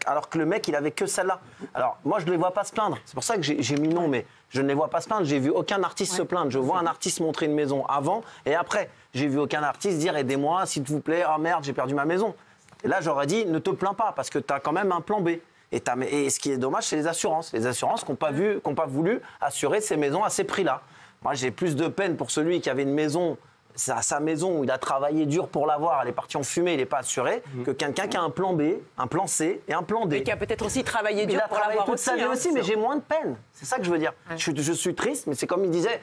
alors que le mec, il avait que celle-là. Alors, moi, je ne les vois pas se plaindre. C'est pour ça que j'ai mis non, mais je ne les vois pas se plaindre. J'ai vu aucun artiste se plaindre. Je vois un artiste montrer une maison avant et après. J'ai vu aucun artiste dire aidez-moi, s'il vous plaît, ah merde, j'ai perdu ma maison. Et là, j'aurais dit ne te plains pas parce que tu as quand même un plan B. Et ce qui est dommage, c'est les assurances. Les assurances qui n'ont pas voulu assurer ces maisons à ces prix-là. Moi, j'ai plus de peine pour celui qui avait une maison, sa maison où il a travaillé dur pour l'avoir, elle est partie en fumée, il n'est pas assuré, que quelqu'un qui a un plan B, un plan C et un plan D. Et qui a peut-être aussi travaillé dur pour l'avoir aussi. Mais j'ai moins de peine. C'est ça que je veux dire. Je suis triste, mais c'est comme il disait,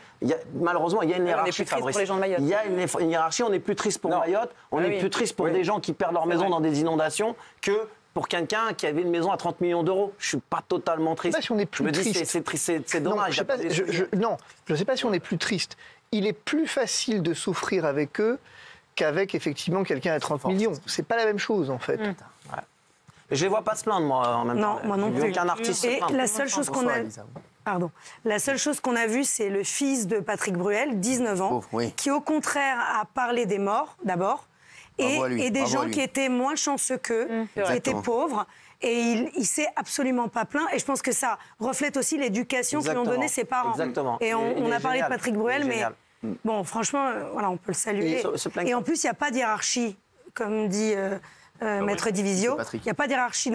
malheureusement, il y a une hiérarchie. On est plus triste pour les gens de Mayotte. Il y a une hiérarchie, on est plus triste pour Mayotte, on est plus triste pour des gens qui perdent leur maison dans des inondations que pour quelqu'un qui avait une maison à 30 millions d'euros. Je suis pas totalement triste. Je me dis, c'est dommage. Non, je ne sais pas si on est plus triste. Il est plus facile de souffrir avec eux qu'avec effectivement quelqu'un à 30 millions. C'est pas la même chose en fait. Je les vois pas se plaindre moi en même temps. Non, moi non plus. Aucun artiste. Et la seule chose qu'on a, la seule chose qu'on a vue, c'est le fils de Patrick Bruel, 19 ans, qui au contraire a parlé des morts d'abord. Et des gens qui étaient moins chanceux qu'eux, qui étaient pauvres. Et il s'est absolument pas plaint. Et je pense que ça reflète aussi l'éducation qu'ils ont donnée ses parents. Exactement. Et on a parlé de Patrick Bruel, mais bon, franchement, voilà, on peut le saluer. Et en plus, il n'y a pas de hiérarchie, comme dit Maître Divisio. Il n'y a pas de hiérarchie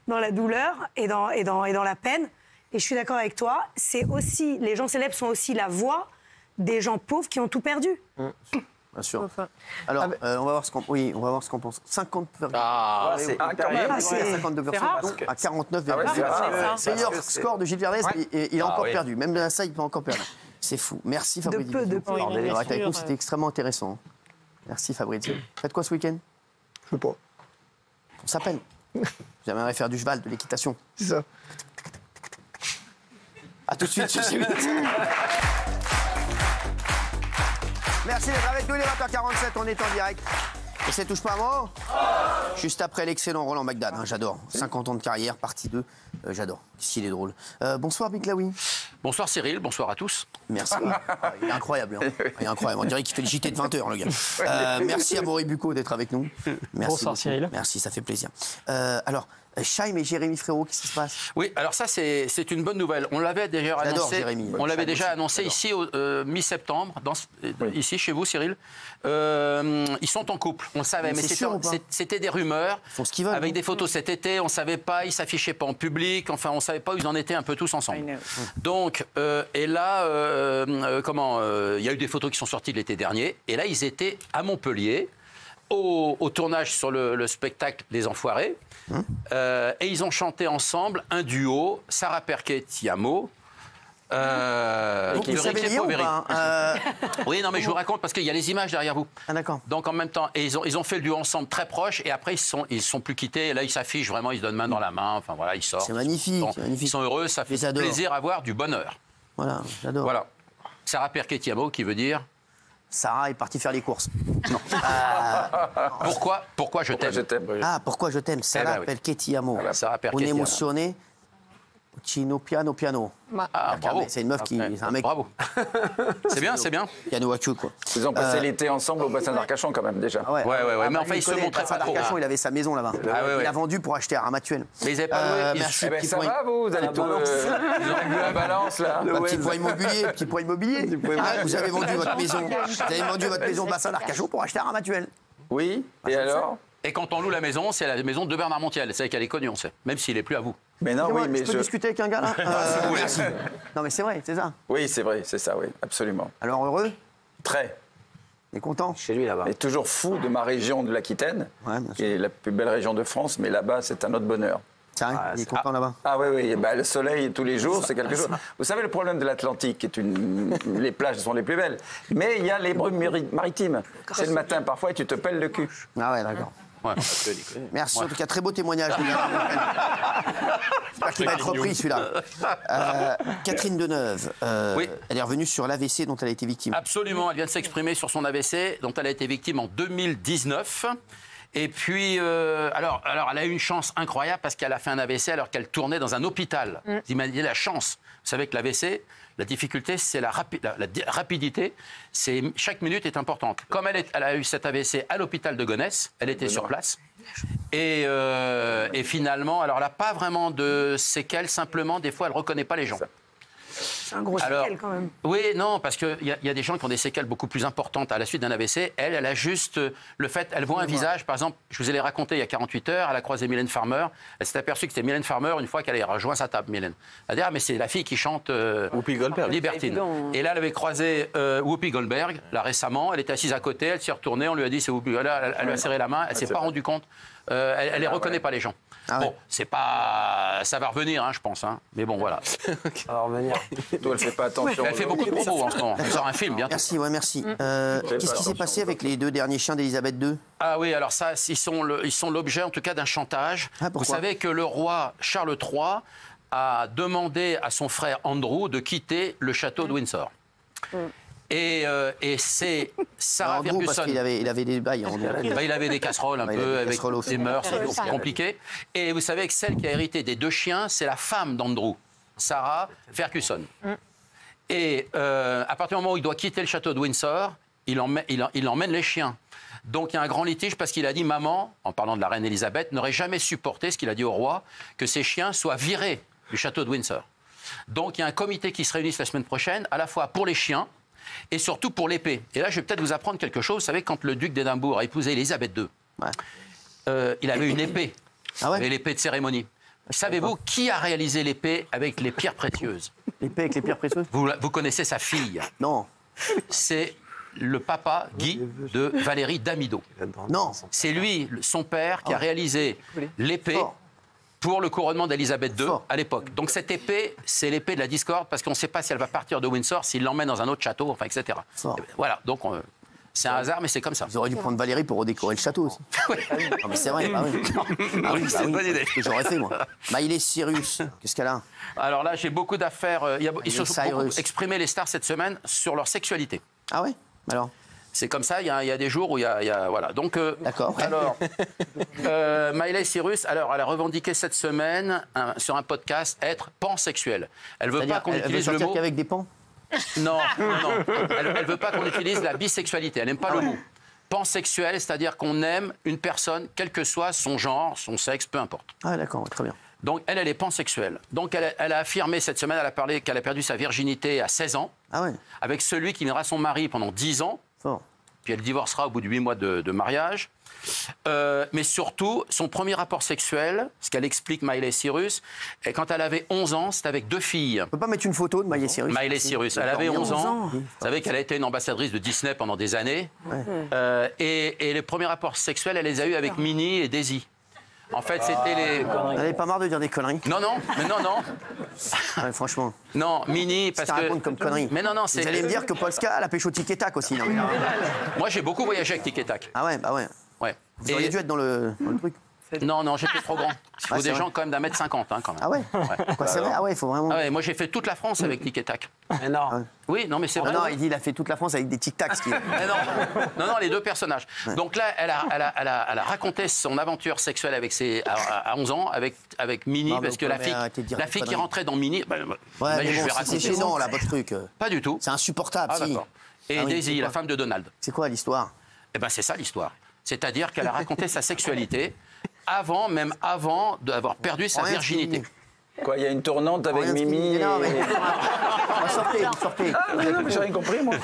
dans la douleur et dans la peine. Et je suis d'accord avec toi. C'est aussi, les gens célèbres sont aussi la voix des gens pauvres qui ont tout perdu. Bien sûr. Alors, on va voir ce qu'on pense. 50. Ah, c'est quand même. 52% à 49,5%. C'est le meilleur score de Gilles Verdez. Il a encore perdu. Même là, ça, il peut encore perdre. C'est fou. Merci Fabrice. De peu. Avec nous, c'était extrêmement intéressant. Merci Fabrice. Faites quoi ce week-end? Je sais pas. On s'appelle. J'aimerais faire du cheval, de l'équitation. C'est ça. A tout de suite sur C8. Merci d'être avec nous, il est 20h47, on est en direct. Et ça touche pas à moi. Juste après l'excellent Roland Magdane, hein, j'adore. 50 ans de carrière, partie 2, j'adore. Qu'est-ce qu'il est drôle. Bonsoir Biglaoui. Bonsoir Cyril, bonsoir à tous. Merci. Il est incroyable. Hein. Il est incroyable. On dirait qu'il fait le JT de 20h, le gars. Merci à Maury Bucco d'être avec nous. Merci bonsoir beaucoup. Cyril. Merci, ça fait plaisir. Alors, Chaim et Jérémy Frérot, qu'est-ce qui se passe? Oui, alors ça c'est une bonne nouvelle. On l'avait d'ailleurs annoncé. Jérémy. On l'avait déjà annoncé ici au mi-septembre, ici chez vous Cyril. Ils sont en couple. On le savait, mais c'était des rumeurs. Ils font ce qu'ils veulent. Avec des photos cet été, on savait pas, ils s'affichaient pas en public. Enfin, on savait pas où ils en étaient un peu tous ensemble. Donc, et là, il y a eu des photos qui sont sorties de l'été dernier. Et là, ils étaient à Montpellier. Au tournage sur le spectacle des Enfoirés. Et ils ont chanté ensemble un duo, Sarah Perquet-Tiamo. Vous savez lire ou pas Oui, non, mais je vous raconte parce qu'il y a les images derrière vous. Ah, d'accord. Donc en même temps, et ils ont fait le duo ensemble très proche, et après ils sont plus quittés. Et là, ils s'affichent vraiment, ils se donnent main dans la main. Enfin voilà, ils sortent. C'est magnifique, Ils sont heureux, ça fait plaisir à voir du bonheur. Voilà, j'adore. Voilà. Sarah Perquet-Tiamo, qui veut dire. Sarah est partie faire les courses. Non. Pourquoi je t'aime? Ah, pourquoi je t'aime? Sarah Perquet-Tiamo. Sarah Perquet-Tiamo. Un emozione. Chino piano piano. Ah, bravo. C'est une meuf qui. C'est un mec. Bravo. C'est bien, c'est bien. Piano à queue, quoi. Ils ont passé l'été ensemble au bassin d'Arcachon, quand même, déjà. Ouais. Mais enfin, ils se montrent pas trop. Il avait sa maison là-bas. Il a vendu pour acheter à Ramatuel. Mais ils n'avaient pas loué. Merci. Ça va, vous allez tout. Ils ont vu la balance, là. Petit point immobilier. Vous avez vendu votre maison. Vous avez vendu votre maison au bassin d'Arcachon pour acheter à Ramatuel. Oui. Et alors? Et quand on loue la maison, c'est la maison de Bernard Montiel. C'est qu'elle est connue, on sait. Même s'il n'est plus à vous. Mais non, oui, mais je peux discuter avec un gars là Merci. Non, mais c'est vrai, c'est ça. Oui, c'est vrai, c'est ça, oui, absolument. Alors heureux? Très. Et content? Chez lui là-bas. Et toujours fou de ma région de l'Aquitaine, qui est la plus belle région de France, mais là-bas, c'est un autre bonheur. C'est vrai, il est content là-bas. Ah oui, le soleil tous les jours, c'est quelque chose. Vous savez, le problème de l'Atlantique, les plages sont les plus belles, mais il y a les brumes maritimes. C'est le matin parfois et tu te pelles le cul. Ah ouais, d'accord. Ouais. Merci, en tout cas, très beau témoignage. J'espère qu'il va être repris, celui-là. Catherine Deneuve, elle est revenue sur l'AVC dont elle a été victime. Absolument, elle vient de s'exprimer sur son AVC dont elle a été victime en 2019. Et puis, alors, elle a eu une chance incroyable parce qu'elle a fait un AVC alors qu'elle tournait dans un hôpital. Vous imaginez la chance. Vous savez que l'AVC, la difficulté, c'est la rapidité. Chaque minute est importante. Comme elle a eu cet AVC à l'hôpital de Gonesse, elle était sur place. Et finalement, alors elle n'a pas vraiment de séquelles, simplement, des fois, elle ne reconnaît pas les gens. C'est un gros séquelle quand même. Oui, non, parce qu'il y a des gens qui ont des séquelles beaucoup plus importantes à la suite d'un AVC. Elle a juste le fait, elle voit un visage, par exemple, je vous ai raconté il y a 48 heures, elle a croisé Mylène Farmer, elle s'est aperçue que c'était Mylène Farmer une fois qu'elle a rejoint sa table, Mylène. Elle a dit, ah, mais c'est la fille qui chante Whoopi Goldberg. Libertine. Et là, elle avait croisé Whoopi Goldberg, là récemment, elle était assise à côté, elle s'est retournée, on lui a dit, c'est Whoopi Goldberg, elle lui a serré la main, elle ne s'est pas rendue compte. Elle ne reconnaît pas les gens. Bon, c'est pas... Ça va revenir, hein, je pense. Hein. Mais bon, voilà. Ça va revenir. Toi, elle fait pas attention. Elle fait beaucoup de promos en ce moment. Elle sort un film bientôt. Merci, merci. Qu'est-ce qui s'est passé avec les 2 derniers chiens d'Elisabeth II? Ah oui, alors ça, ils sont l'objet, en tout cas, d'un chantage. Vous savez que le roi Charles III a demandé à son frère Andrew de quitter le château de Windsor. Et c'est Sarah Ferguson. Parce qu'il avait des bails. Il avait des casseroles un peu avec des mœurs, c'est compliqué. Et vous savez que celle qui a hérité des 2 chiens, c'est la femme d'Andrew, Sarah Ferguson. Et à partir du moment où il doit quitter le château de Windsor, il emmène les chiens. Donc il y a un grand litige parce qu'il a dit maman, en parlant de la reine Elisabeth, n'aurait jamais supporté ce qu'il a dit au roi, que ses chiens soient virés du château de Windsor. Donc il y a un comité qui se réunit la semaine prochaine, à la fois pour les chiens et surtout pour l'épée. Et là, je vais peut-être vous apprendre quelque chose. Vous savez, quand le duc d'Édimbourg a épousé Elisabeth II, il avait une épée, l'épée de cérémonie. Savez-vous qui a réalisé l'épée avec les pierres précieuses? L'épée avec les pierres précieuses? Vous connaissez sa fille? Non. C'est le papa Guy de Valérie d'Amido. Non. C'est lui, son père, qui a réalisé l'épée pour le couronnement d'Élisabeth II à l'époque. Donc cette épée, c'est l'épée de la discorde parce qu'on ne sait pas si elle va partir de Windsor, s'il l'emmène dans un autre château, enfin, etc. Voilà, donc c'est un hasard, mais c'est comme ça. Ils auraient dû prendre Valérie pour redécorer le château aussi. Non, mais c'est vrai, c'est une bonne idée. C'est ce que j'aurais fait, moi. Miley Cyrus, qu'est-ce qu'elle a? Alors là, j'ai beaucoup d'affaires. Ils se sont beaucoup exprimé, les stars, cette semaine, sur leur sexualité. Ah ouais? Alors? C'est comme ça, il y a des jours où il y a voilà. Donc, d'accord. Alors, Miley Cyrus, alors, elle a revendiqué cette semaine sur un podcast être pansexuelle. Elle veut pas qu'on utilise le mot. Qu'avec des pans? Non. Elle veut pas qu'on utilise la bisexualité. Elle n'aime pas le mot. Pansexuel, c'est-à-dire qu'on aime une personne, quel que soit son genre, son sexe, peu importe. Ah d'accord, très bien. Donc elle est pansexuelle. Donc elle a affirmé cette semaine, elle a parlé qu'elle a perdu sa virginité à 16 ans, avec celui qui deviendra son mari pendant 10 ans. Puis elle divorcera au bout de 8 mois de mariage. Mais surtout, son premier rapport sexuel, ce qu'elle explique Miley Cyrus, et quand elle avait 11 ans, c'était avec 2 filles. On peut pas mettre une photo de Miley Cyrus? Miley Cyrus, elle avait 11 ans. Vous savez qu'elle a été une ambassadrice de Disney pendant des années. Et les premiers rapports sexuels, elle les a eus avec Minnie et Daisy. En fait, c'était les... Vous n'avez pas marre de dire des conneries? Non. Ouais, franchement. Non, Minnie, parce que... Ça raconte comme connerie. Mais non, c'est... Vous allez me dire que Polska, elle a pécho Tic et Tac aussi, non? Moi, j'ai beaucoup voyagé avec Tic et Tac. Ah ouais, bah ouais. Vous auriez dû être dans le truc. Non, j'étais trop grand. Il faut des gens quand même d'1m50, hein, quand même. Ah ouais? Quoi, c'est vrai? Ah ouais, il faut vraiment... Ah ouais, moi j'ai fait toute la France avec Tic et Tac. Mais non. Oui, non, mais c'est vrai. Non, il dit il a fait toute la France avec des Tic Tacs. Non, les deux personnages. Donc là, elle a raconté son aventure sexuelle avec à 11 ans avec Minnie, parce que la fille qui rentrait dans Minnie... c'est gênant, là, votre truc. Pas du tout. C'est insupportable, si. D'accord. Et Daisy, la femme de Donald. C'est quoi l'histoire? Eh bien, c'est ça l'histoire. C'est-à-dire qu'elle a raconté sa sexualité même avant d'avoir perdu sa virginité. Quoi, il y a une tournante avec Mimi Non, mais... sortez. J'ai rien compris, moi.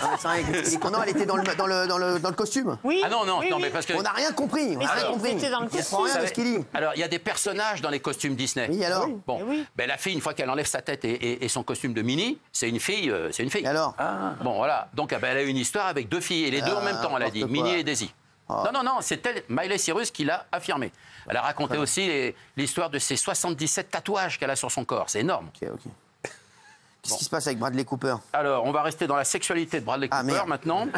Non, elle était dans le costume. Oui. Ah non, mais parce que... On n'a rien compris. C'était dans le costume. Rien de ce qu'il dit. Alors, il y a des personnages dans les costumes Disney. Oui, alors? Bon, la fille, une fois qu'elle enlève sa tête et son costume de Minnie, c'est une fille. Et alors? Bon, voilà. Donc, elle a eu une histoire avec 2 filles. Et les deux en même temps, elle a dit. Minnie et Daisy. Non, c'est Miley Cyrus qui l'a affirmé. Elle a raconté aussi l'histoire de ses 77 tatouages qu'elle a sur son corps. C'est énorme. Ok. Qu'est-ce qui se passe avec Bradley Cooper? Alors, on va rester dans la sexualité de Bradley Cooper maintenant.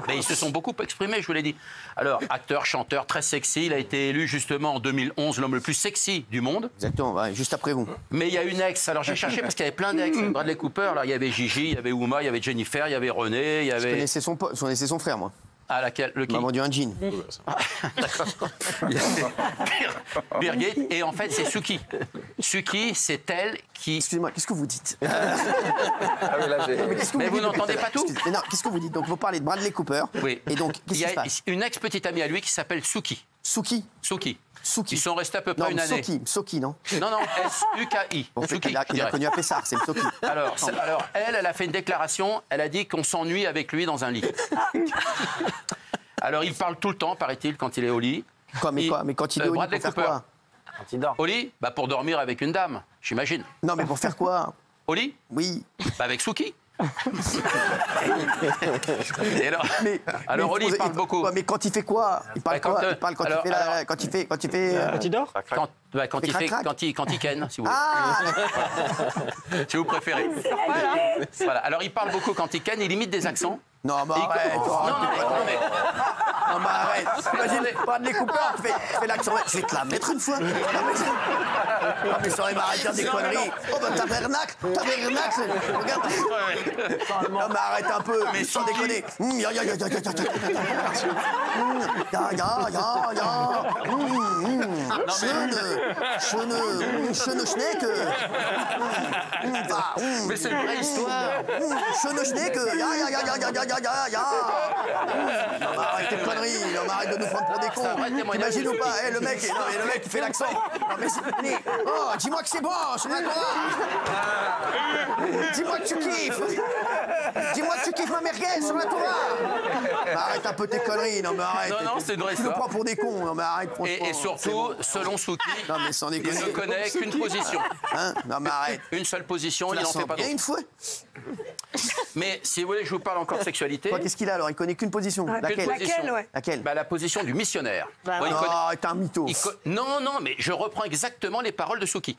Mais ils se sont beaucoup exprimés, je vous l'ai dit. Alors, acteur, chanteur, très sexy. Il a été élu justement en 2011 l'homme le plus sexy du monde. Exactement, juste après vous. Mais il y a une ex. Alors, j'ai cherché parce qu'il y avait plein d'ex. Bradley Cooper, là, il y avait Gigi, il y avait Uma, il y avait Jennifer, il y avait René, il y avait... Je connaissais son frère, moi. À laquelle le qui m'a vendu un jean. D'accord. Birgit, et en fait, c'est Suki. Suki, c'est elle qui... Excusez-moi, qu'est-ce que vous dites? Mais vous n'entendez pas tout? Non, qu'est-ce que vous dites? Donc, vous parlez de Bradley Cooper. Oui. Et donc, il y a une ex-petite amie à lui qui s'appelle Suki. Suki? Ils sont restés à peu près une année. Soki, non? Non, S-U-K-I. Bon, il a connu à Pessard, c'est le Soki. Alors, elle a fait une déclaration. Elle a dit qu'on s'ennuie avec lui dans un lit. Alors, il parle tout le temps, paraît-il, quand il est au lit. Mais quand il est au lit, Bradley pour faire quoi? Quand il dort. Au lit? Pour dormir avec une dame, j'imagine. Non, mais pour faire quoi? Au lit? Oui. Avec Suki. Alors, Oli, il parle beaucoup. Mais quand il fait quoi? Il parle quoi? Il parle quand il fait... Quand il dort? Quand il ken, si vous voulez. Si vous préférez. Voilà. Alors, il parle beaucoup quand il ken, il imite des accents. Non, mais arrête. Non, mais arrête. Imagine, Bradley Cooper qui fait l'accent. Je vais te la mettre une fois. Non, mais ça aurait m'arrêter des conneries. Oh, bah, tabernacle. Regarde. Non, mais arrête un peu. Mais sans déconner. Schöne Schneck. Mais c'est une vraie histoire. Schöne Schneck. Ja. Non, mais arrêtez de conneries. conneries. Non, mais arrête de nous prendre pour des cons. T'imagines ou pas? Le mec, il fait l'accent. Non, mais oh, dis-moi que c'est bon sur la Torah. Dis-moi que tu kiffes. Dis-moi que tu kiffes ma merguez sur la Torah. Arrête un peu tes conneries. Non, mais arrête. Non, c'est une vraie histoire. Tu nous prends pour des cons. Non, mais arrête. Et surtout, selon Souki, il ne connaît qu'une position. Hein? Non, mais arrête. Une seule position, il n'en fait pas d'autre. Une fois. Mais si vous voulez, je vous parle encore de sexualité. Qu'est-ce qu'il a alors? Il connaît qu'une position. Laquelle? La position du missionnaire. T'es un mytho. Non, mais je reprends exactement les paroles de Souki.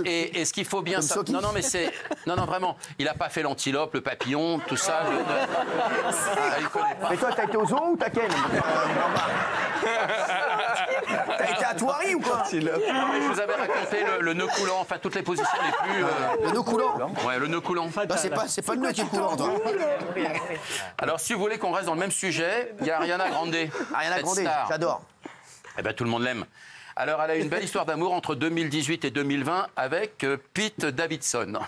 Et ce qu'il faut bien savoir. Non, mais c'est. Non, vraiment. Il n'a pas fait l'antilope, le papillon, tout ça. Il connaît pas. Mais toi, t'as été au zoo ou t'as quel? T'as été à Thoiry ou quoi? Je vous avais raconté le nœud coulant, enfin toutes les positions les plus. Le nœud coulant? Ouais, le nœud coulant. C'est pas le nœud qui est coulant, toi. Alors, si vous voulez qu'on reste dans le même sujet, il y a Ariana Grande. Ariana Grande, j'adore. Eh bien, tout le monde l'aime. Alors, elle a une belle histoire d'amour entre 2018 et 2020 avec Pete Davidson.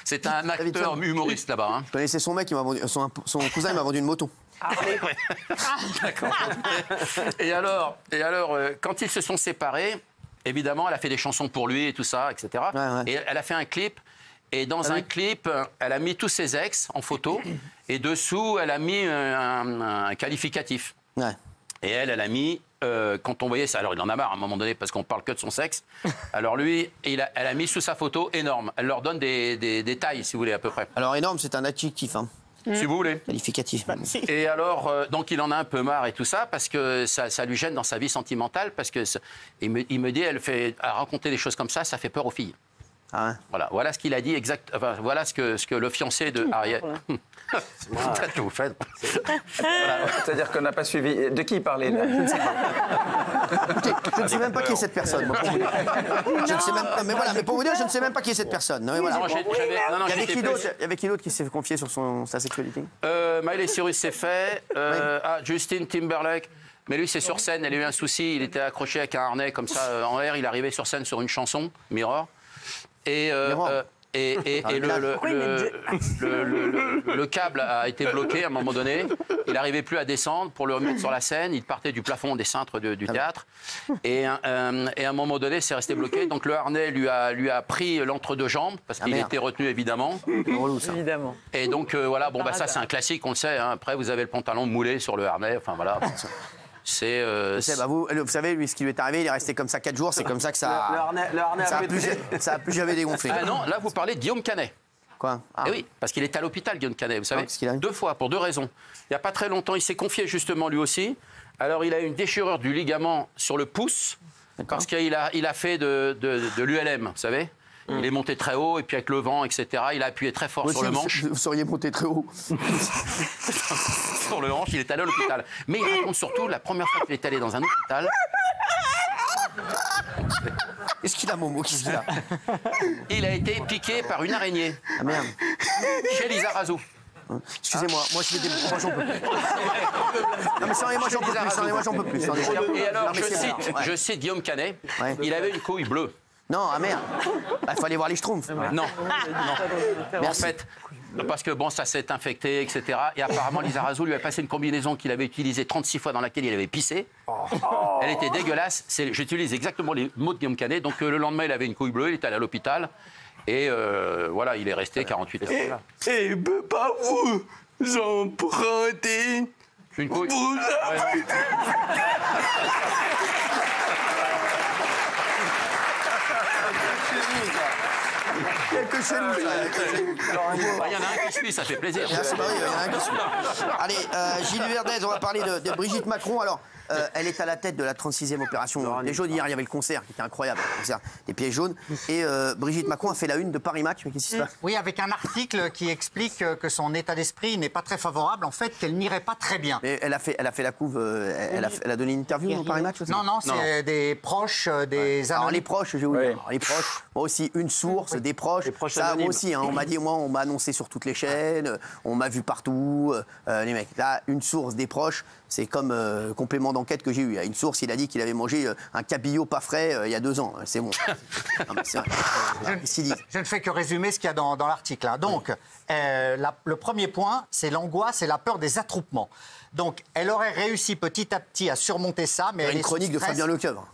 C'est un acteur humoriste là-bas. Hein. Je connaissais son mec, son cousin m'a vendu une moto. D'accord. Et alors, quand ils se sont séparés, évidemment, elle a fait des chansons pour lui et tout ça, etc. Et elle a fait un clip. Et dans un clip, elle a mis tous ses ex en photo. Et dessous, elle a mis un qualificatif. Et elle a mis, quand on voyait ça, alors il en a marre à un moment donné parce qu'on parle que de son sexe. Alors lui, elle a mis sous sa photo énorme. Elle leur donne des tailles, si vous voulez, à peu près. Alors énorme, c'est un adjectif. Hein. Si vous voulez. Qualificatif. Et alors, donc il en a un peu marre et tout ça, parce que ça lui gêne dans sa vie sentimentale, parce que il me dit, à raconter des choses comme ça fait peur aux filles. Ah ouais. Voilà ce qu'il a dit voilà ce que le fiancé de Ariel. C'est ce que vous faites. C'est-à-dire qu'on n'a pas suivi. De qui il parlait là? Je ne sais pas. Écoutez, je ne sais même pas qui est cette personne. Moi, je ne sais même pas. Mais voilà, mais pour vous dire, je ne sais même pas qui est cette personne. Non, mais voilà. Il y avait qui d'autre qui s'est confié sur sa sexualité? Miley Cyrus s'est fait. Justin Timberlake. Mais lui, c'est sur scène. Il a eu un souci. Il était accroché avec un harnais comme ça en l'air. Il arrivait sur scène sur une chanson, Mirror. Et le câble a été bloqué à un moment donné. Il n'arrivait plus à descendre pour le remettre sur la scène. Il partait du plafond des cintres du théâtre. Et à un moment donné, c'est resté bloqué. Donc le harnais lui a pris l'entre-deux-jambes parce qu'il était retenu évidemment. Évidemment. Et donc voilà, ça c'est un classique, on le sait. Hein. Après, vous avez le pantalon moulé sur le harnais. Enfin voilà. C'est. Vous savez, lui, ce qui lui est arrivé, il est resté comme ça 4 jours. C'est comme ça que ça. Le harnais ça a plus jamais dégonflé. Ah non, là, vous parlez de Guillaume Canet. Quoi? Eh oui, parce qu'il est à l'hôpital, Guillaume Canet, vous savez. 2 fois, pour 2 raisons. Il n'y a pas très longtemps, il s'est confié justement lui aussi. Alors, il a eu une déchirure du ligament sur le pouce, parce qu'il a fait de l'ULM, vous savez. Il est monté très haut, et puis avec le vent, etc., il a appuyé très fort sur le manche. Vous seriez monté très haut. Sur le hanche, il est allé à l'hôpital. Mais il raconte surtout la première fois qu'il est allé dans un hôpital. Qu'est-ce qu'il a, Momo? Qu'est-ce qu'il a? Il a été piqué par une araignée. Ah merde. Chez Lisa Razou. Excusez-moi, moi j'en peux plus. Non mais sérieux, moi j'en peux plus. Et alors, je cite Guillaume Canet, il avait une couille bleue. Non, ah merde. Il fallait voir les Schtroumpfs. Non. En fait, parce que ça s'est infecté, etc. Et apparemment, Lisa Razou lui a passé une combinaison qu'il avait utilisée 36 fois dans laquelle il avait pissé. Elle était dégueulasse. J'utilise exactement les mots de Guillaume Canet. Donc le lendemain, il avait une couille bleue, il est allé à l'hôpital. Et voilà, il est resté 48 heures. Et il peut pas vous emprunter une couille. Quelque chez nous, il y en a un qui suit, ça fait plaisir. Il y en a un qui suit. Allez, Gilles Verdez, on va parler de Brigitte Macron. Alors, elle est à la tête de la 36e opération des jaunes. Hier, il y avait le concert qui était incroyable, le concert des pieds jaunes. Et Brigitte Macron a fait la une de Paris Match. Mais qu'est-ce qui se passe? Oui, avec un article qui explique que son état d'esprit n'est pas très favorable, en fait, qu'elle n'irait pas très bien. Mais elle a fait la couve, elle a donné une interview dans Paris Match aussi? Non, c'est des proches, des amis. Alors, les proches, j'ai oublié. Les proches, moi aussi, une source, des proches. Ça, moi aussi, hein, on m'a annoncé sur toutes les chaînes, on m'a vu partout. Les mecs, là, une source, des proches, c'est comme complément d'emploi. d'enquête que j'ai eue. Une source, il a dit qu'il avait mangé un cabillaud pas frais il y a 2 ans. C'est bon. Non, mais je ne fais que résumer ce qu'il y a dans l'article. Hein. Donc, le premier point, c'est l'angoisse et la peur des attroupements. Donc, elle aurait réussi petit à petit à surmonter ça, mais... Il y a une chronique de Fabien Lecoeuvre.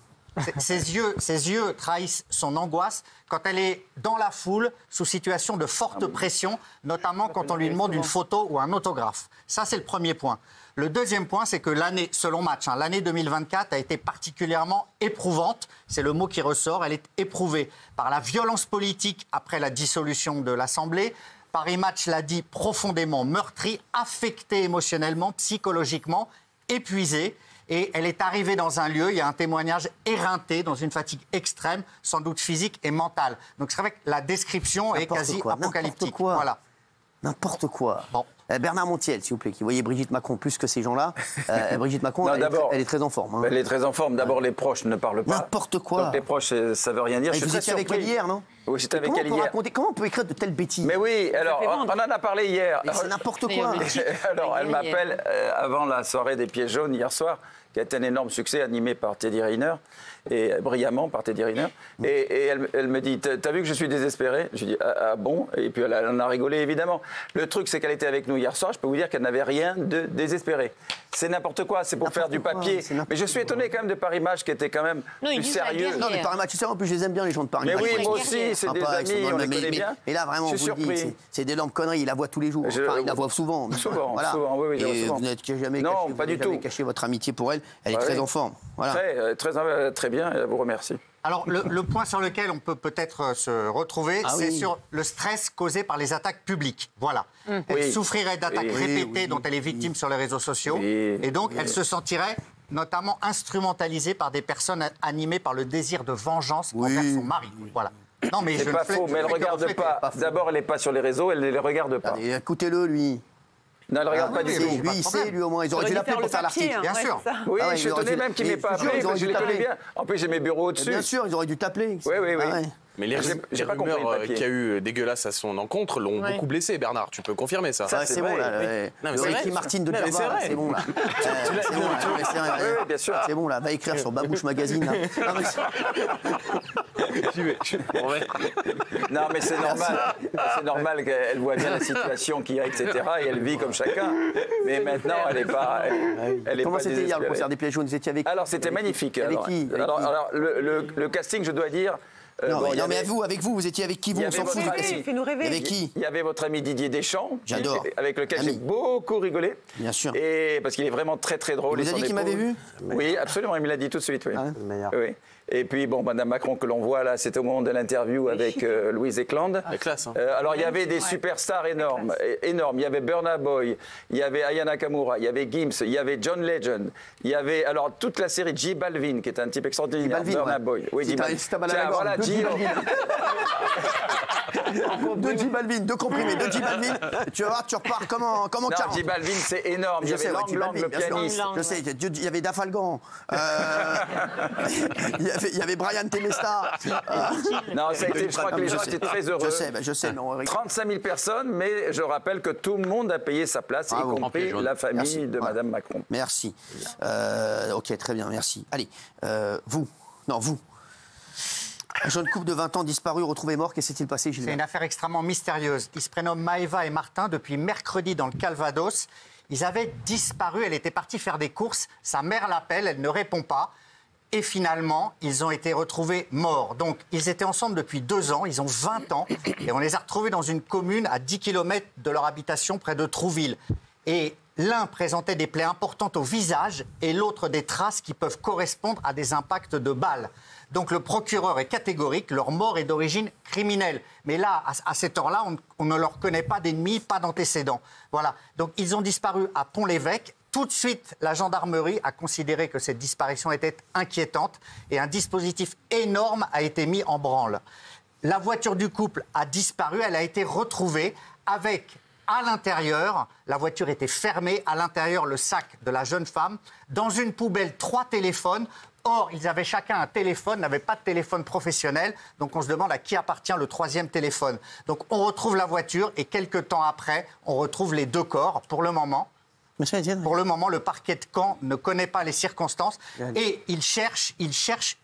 Ses yeux trahissent son angoisse quand elle est dans la foule, sous situation de forte pression, notamment quand on lui demande une photo ou un autographe. Ça, c'est le premier point. Le deuxième point, c'est que l'année, selon Match, l'année 2024 a été particulièrement éprouvante. C'est le mot qui ressort. Elle est éprouvée par la violence politique après la dissolution de l'Assemblée. Paris Match l'a dit, profondément meurtrie, affectée émotionnellement, psychologiquement, épuisée. Et elle est arrivée dans un lieu, il y a un témoignage éreinté, dans une fatigue extrême, sans doute physique et mentale. Donc c'est vrai que la description est quasi apocalyptique. Voilà. N'importe quoi. Bon. Bernard Montiel, s'il vous plaît, qui voyait Brigitte Macron plus que ces gens-là. Brigitte Macron, elle est très en forme. Hein. Elle est très en forme. D'abord, les proches ne parlent pas. N'importe quoi. Donc les proches, ça veut rien dire. Vous étiez avec elle hier, non? Oui, j'étais avec elle hier. Comment on peut écrire de telles bêtises? Mais oui, alors, on en a parlé hier. C'est n'importe quoi. Alors, elle m'appelle avant la soirée des Pieds jaunes hier soir, qui a été un énorme succès, animé par Teddy Riner, et brillamment par Teddy Riner. Et elle me dit, t'as vu que je suis désespéré? Je lui dis, ah bon? Et puis elle en a rigolé, évidemment. Le truc, c'est qu'elle était avec nous hier soir, je peux vous dire qu'elle n'avait rien de désespéré. C'est n'importe quoi, c'est pour faire du papier. Mais je suis étonné quand même de Paris Match, qui était quand même plus sérieux. Non, mais Paris Match, tu sais, en plus, je les aime bien, les gens de Paris Match. Mais oui, moi aussi, c'est des amis, on les connaît bien. Et là, vraiment, je vous le dis, c'est d'énormes conneries, il la voit tous les jours. Enfin, il la voit souvent. Souvent, oui. Et vous n'êtes jamais caché votre amitié pour elle, elle est très en forme. Voilà. Très bien, je vous remercie. Alors, le point sur lequel on peut peut-être se retrouver, c'est sur le stress causé par les attaques publiques. Voilà. Elle souffrirait d'attaques répétées dont elle est victime sur les réseaux sociaux. Et donc, elle se sentirait notamment instrumentalisée par des personnes animées par le désir de vengeance envers son mari. Voilà. Non, mais c'est pas faux, mais elle ne regarde pas. D'abord, elle n'est pas sur les réseaux, elle ne les regarde pas. Écoutez-le, lui. Non, elle ne regarde pas du tout. Lui, il sait, lui au moins. Ils auraient dû l'appeler pour faire l'article. Bien sûr. Oui, je suis étonné même qu'il ne m'ait pas appelé, parce que je les connais bien. En plus, j'ai mes bureaux au-dessus. Bien sûr, ils auraient dû t'appeler. Oui. Mais les rumeurs qu'il y a eu dégueulasses à son encontre l'ont beaucoup blessé, Bernard. Tu peux confirmer ça? C'est bon, là. Le Ricky Martin de Gerva, c'est bon, là. Oui, bien sûr. C'est bon, là. Va écrire sur Babouche Magazine. Non, mais c'est normal. C'est normal qu'elle voit bien la situation qu'il y a, etc. Et elle vit comme chacun. Mais maintenant, elle n'est pas. Comment c'était hier le concert des Pieds jaunes? Vous étiez avec qui? Alors, c'était magnifique. Avec qui? Alors, le casting, je dois dire. Mais avec vous étiez avec qui? On s'en fout du casting. Fais-nous rêver. Avec qui? Il y avait votre ami Didier Deschamps. J'adore. Avec lequel j'ai beaucoup rigolé. Bien sûr. Et parce qu'il est vraiment très très drôle. Il vous a dit qu'il m'avait vu? Oui, absolument. Il me l'a dit tout de suite. Oui. Oui. Et puis, bon, Madame Macron que l'on voit là, c'était au moment de l'interview avec Louise Ekland. La classe. Alors, il y avait des superstars énormes. Il y avait Burna Boy, il y avait Aya Nakamura, il y avait Gims, il y avait John Legend, il y avait alors toute la série J Balvin, qui est un type extraordinaire. Burna Boy. Oui, J Balvin. Voilà, J Balvin. J Balvin, 2 comprimés, de J Balvin. Tu vas voir, tu repars comment 40. J Balvin, c'est énorme. Il y avait Lang, le pianiste. Je sais, il y avait Dafalgan. Il y avait Brian Temesta. Non, je crois que les gens étaient très heureux. Je sais. 35 000 personnes, mais je rappelle que tout le monde a payé sa place, y compris la famille de Madame Macron. Merci. Ok, très bien, merci. Allez, vous. Un jeune couple de 20 ans disparu, retrouvé mort, qu'est-ce qui s'est-il passé, Gilles? C'est une affaire extrêmement mystérieuse. Ils se prénomment Maëva et Martin depuis mercredi dans le Calvados. Ils avaient disparu, elle était partie faire des courses. Sa mère l'appelle, elle ne répond pas. Et finalement, ils ont été retrouvés morts. Donc, ils étaient ensemble depuis 2 ans, ils ont 20 ans. Et on les a retrouvés dans une commune à 10 km de leur habitation, près de Trouville. Et l'un présentait des plaies importantes au visage et l'autre des traces qui peuvent correspondre à des impacts de balles. Donc le procureur est catégorique, leur mort est d'origine criminelle. Mais là, à cette heure-là, on ne leur connaît pas d'ennemis, pas d'antécédents. Voilà. Donc ils ont disparu à Pont-l'Évêque. Tout de suite, la gendarmerie a considéré que cette disparition était inquiétante et un dispositif énorme a été mis en branle. La voiture du couple a disparu, elle a été retrouvée avec... À l'intérieur, la voiture était fermée. À l'intérieur, le sac de la jeune femme. Dans une poubelle, 3 téléphones. Or, ils avaient chacun un téléphone, n'avaient pas de téléphone professionnel. Donc, on se demande à qui appartient le 3e téléphone. Donc, on retrouve la voiture et quelques temps après, on retrouve les 2 corps. Pour le moment, Pour le moment, le parquet de Caen ne connaît pas les circonstances et il cherche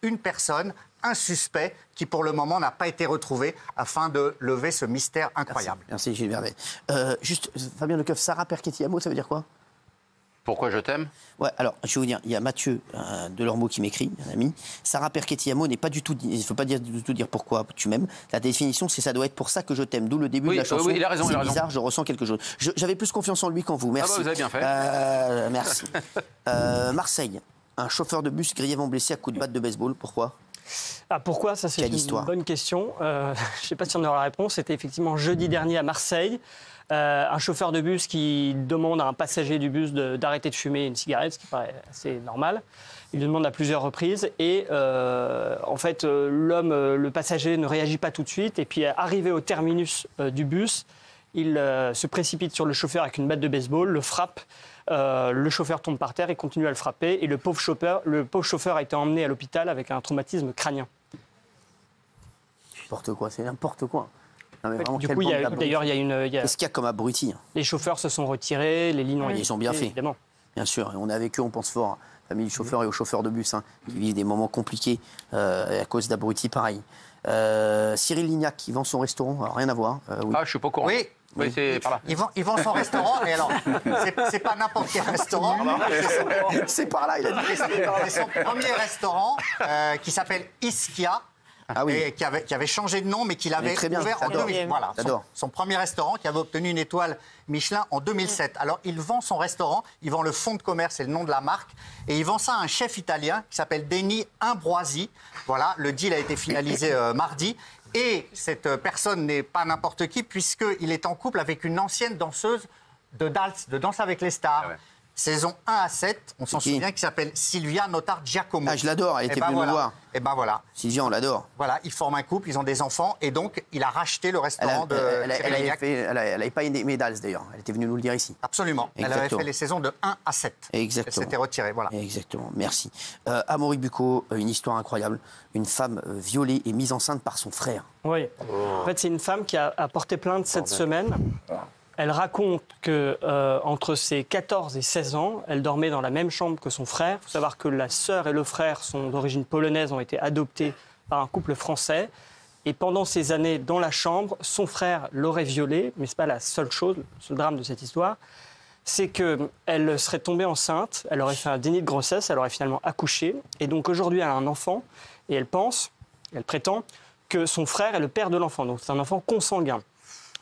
une personne, un suspect, qui pour le moment n'a pas été retrouvé afin de lever ce mystère incroyable. Merci Gilles Vernet. Juste, Fabien Lecoeuf, Sarah Perchetti-Amo, ça veut dire quoi? Pourquoi je t'aime? Ouais, alors, je vais vous dire, il y a Mathieu Delormeau qui m'écrit, un ami. Sarah Perchetti-Amo n'est pas du tout... Il ne faut pas du tout dire pourquoi tu m'aimes. La définition, c'est ça doit être pour ça que je t'aime. D'où le début de la chanson. Oui, il a raison. C'est bizarre, je ressens quelque chose. J'avais plus confiance en lui qu'en vous. Merci. Ah bah, vous avez bien fait. Merci. Marseille, un chauffeur de bus grièvement blessé à coups de batte de baseball. Pourquoi? Pourquoi? Ça, c'est une bonne question. Je ne sais pas si on aura la réponse. C'était effectivement jeudi dernier à Marseille. Un chauffeur de bus qui demande à un passager du bus d'arrêter de fumer une cigarette, ce qui paraît assez normal. Il le demande à plusieurs reprises et en fait le passager ne réagit pas tout de suite et puis arrivé au terminus du bus, il se précipite sur le chauffeur avec une batte de baseball, le frappe, le chauffeur tombe par terre et continue à le frapper et le pauvre chauffeur a été emmené à l'hôpital avec un traumatisme crânien. N'importe quoi, c'est n'importe quoi. Non, mais du coup, d'ailleurs, il y a une... Qu'est-ce qu'il y a comme abruti? Les chauffeurs se sont retirés, les lignes ont été... Ils ont bien fait. Évidemment. Bien sûr, on est avec eux, on pense fort. Famille du chauffeur et aux chauffeurs de bus, qui vivent des moments compliqués à cause d'abrutis pareils. Cyril Lignac, qui vend son restaurant, alors, rien à voir. Oui. Ah, je suis pas au courant. Oui. Oui, c'est par là. Il vend son restaurant, mais alors, c'est pas n'importe quel restaurant. C'est par là, il a dit. C'est son premier restaurant qui s'appelle Ischia. Et qui avait changé de nom, mais qu'il avait ouvert en 2000. Voilà, son premier restaurant qui avait obtenu une étoile Michelin en 2007. Alors, il vend son restaurant, il vend le fonds de commerce, c'est le nom de la marque, et il vend ça à un chef italien qui s'appelle Denis Ambroisi. Voilà, le deal a été finalisé mardi. Et cette personne n'est pas n'importe qui, puisqu'il est en couple avec une ancienne danseuse de Danse avec les stars. Saison 1 à 7, on s'en souvient, qui s'appelle Sylvia Nottar-Giacomo. Ah, je l'adore, elle était venue nous voir. Et ben voilà. Sylvia, on l'adore. Voilà, ils forment un couple, ils ont des enfants, et donc il a racheté le restaurant de Cyril Lignac. Elle n'avait pas une médaille d'ailleurs, elle était venue nous le dire ici. Absolument, elle avait fait les saisons de 1 à 7. Exactement. Elle s'était retirée, voilà. Exactement, merci. Amaury Bucco, une histoire incroyable. Une femme violée et mise enceinte par son frère. Oui, en fait c'est une femme qui a porté plainte cette semaine. Elle raconte qu'entre ses 14 et 16 ans, elle dormait dans la même chambre que son frère. Il faut savoir que la sœur et le frère sont d'origine polonaise, ont été adoptés par un couple français. Et pendant ces années dans la chambre, son frère l'aurait violée, mais ce n'est pas la seule chose, le seul drame de cette histoire. C'est qu'elle serait tombée enceinte, elle aurait fait un déni de grossesse, elle aurait finalement accouché. Et donc aujourd'hui, elle a un enfant et elle prétend que son frère est le père de l'enfant. Donc c'est un enfant consanguin.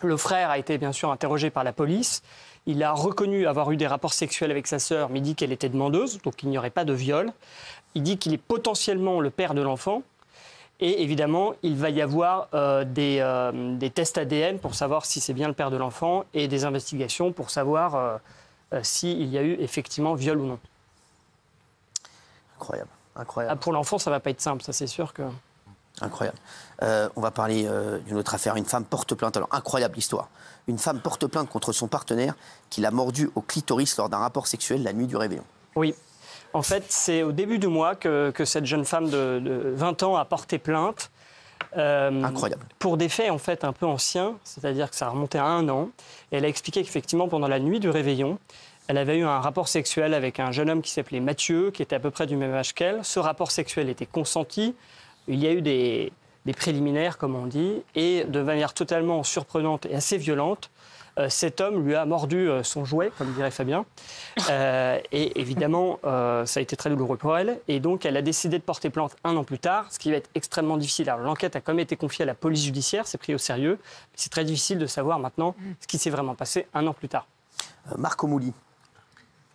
Le frère a été bien sûr interrogé par la police. Il a reconnu avoir eu des rapports sexuels avec sa sœur, mais il dit qu'elle était demandeuse, donc il n'y aurait pas de viol. Il dit qu'il est potentiellement le père de l'enfant. Et évidemment, il va y avoir des tests ADN pour savoir si c'est bien le père de l'enfant et des investigations pour savoir s'il y a eu effectivement viol ou non. Incroyable, incroyable. Pour l'enfant, ça ne va pas être simple, ça c'est sûr que... Incroyable. On va parler d'une autre affaire. Une femme porte plainte. Alors, incroyable histoire. Une femme porte plainte contre son partenaire qui l'a mordu au clitoris lors d'un rapport sexuel la nuit du réveillon. Oui. En fait, c'est au début du mois que cette jeune femme de 20 ans a porté plainte. Incroyable. Pour des faits en fait un peu anciens, c'est-à-dire que ça remontait à 1 an. Et elle a expliqué qu'effectivement, pendant la nuit du réveillon, elle avait eu un rapport sexuel avec un jeune homme qui s'appelait Mathieu, qui était à peu près du même âge qu'elle. Ce rapport sexuel était consenti. Il y a eu des préliminaires, comme on dit, et de manière totalement surprenante et assez violente, cet homme lui a mordu son jouet, comme dirait Fabien. Et évidemment, ça a été très douloureux pour elle. Et donc, elle a décidé de porter plainte 1 an plus tard, ce qui va être extrêmement difficile. Alors, l'enquête a quand même été confiée à la police judiciaire, c'est pris au sérieux. Mais c'est très difficile de savoir maintenant ce qui s'est vraiment passé 1 an plus tard. Marco Mouli.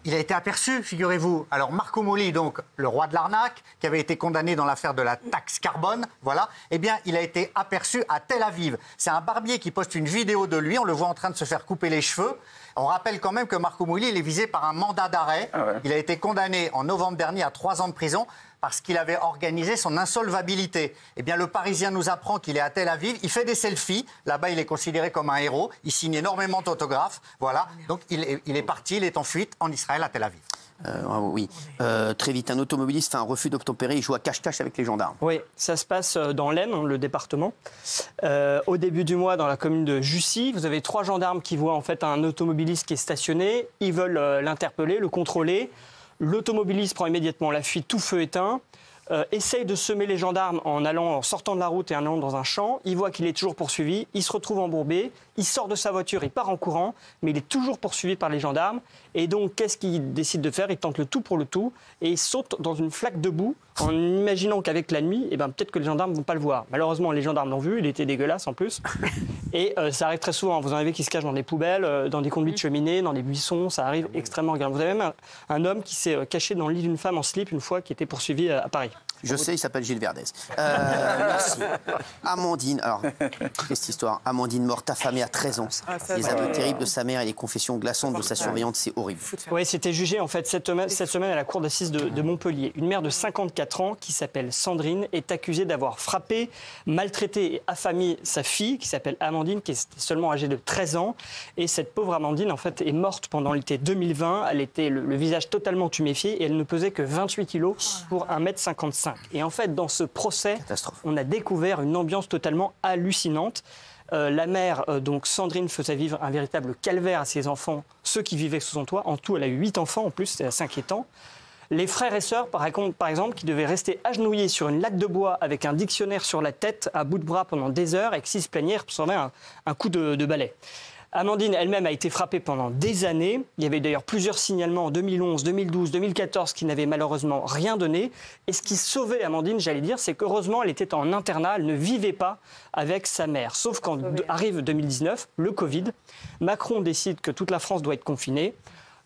Il a été aperçu, figurez-vous. Alors Marco Mouli, donc le roi de l'arnaque, qui avait été condamné dans l'affaire de la taxe carbone, voilà, eh bien, il a été aperçu à Tel Aviv. C'est un barbier qui poste une vidéo de lui, on le voit en train de se faire couper les cheveux. On rappelle quand même que Marco Mouli, il est visé par un mandat d'arrêt. Ah ouais. Il a été condamné en novembre dernier à 3 ans de prison parce qu'il avait organisé son insolvabilité. Eh bien, le Parisien nous apprend qu'il est à Tel Aviv, il fait des selfies. Là-bas, il est considéré comme un héros. Il signe énormément d'autographes. Voilà. Donc, il est parti, il est en fuite en Israël, à Tel Aviv. Oui. Très vite, un automobiliste fait un refus d'obtempérer. Il joue à cache-cache avec les gendarmes. Oui, ça se passe dans l'Aisne, le département. Au début du mois, dans la commune de Jussy, vous avez 3 gendarmes qui voient en fait un automobiliste automobiliste qui est stationné. Ils veulent l'interpeller, le contrôler. L'automobiliste prend immédiatement la fuite, tout feu éteint. Essaye de semer les gendarmes en sortant de la route et en allant dans un champ. Il voit qu'il est toujours poursuivi. Il se retrouve embourbé. Il sort de sa voiture, il part en courant, mais il est toujours poursuivi par les gendarmes. Et donc, qu'est-ce qu'il décide de faire? Il tente le tout pour le tout et il saute dans une flaque de boue en imaginant qu'avec la nuit, peut-être que les gendarmes ne vont pas le voir. Malheureusement, les gendarmes l'ont vu. Il était dégueulasse en plus. Et ça arrive très souvent. Vous en avez qui se cachent dans des poubelles, dans des conduits de cheminée, dans des buissons. Ça arrive extrêmement régulièrement. Vous avez même un homme qui s'est caché dans le lit d'une femme en slip une fois qui était poursuivi à Paris. Je sais, il s'appelle Gilles Verdez. Merci. Amandine, alors, cette histoire. Amandine morte affamée à 13 ans. Les aveux terribles de sa mère et les confessions glaçantes de sa surveillante, c'est horrible. Oui, c'était jugé en fait cette semaine à la cour d'assises de Montpellier. Une mère de 54 ans qui s'appelle Sandrine est accusée d'avoir frappé, maltraité et affamé sa fille qui s'appelle Amandine, qui est seulement âgée de 13 ans. Et cette pauvre Amandine en fait est morte pendant l'été 2020. Elle était le visage totalement tuméfié et elle ne pesait que 28 kilos pour 1,55 m. Et en fait, dans ce procès, on a découvert une ambiance totalement hallucinante. La mère, donc Sandrine, faisait vivre un véritable calvaire à ses enfants, ceux qui vivaient sous son toit. En tout, elle a eu 8 enfants en plus, c'est assez inquiétant. Les frères et sœurs, par exemple, qui devaient rester agenouillés sur une latte de bois avec un dictionnaire sur la tête, à bout de bras pendant des heures, et qui se plaignaient, recevaient un coup de balai. Amandine elle-même a été frappée pendant des années. Il y avait d'ailleurs plusieurs signalements en 2011, 2012, 2014 qui n'avaient malheureusement rien donné. Et ce qui sauvait Amandine, j'allais dire, c'est qu'heureusement, elle était en internat, elle ne vivait pas avec sa mère. Sauf quand arrive 2019, le Covid, Macron décide que toute la France doit être confinée.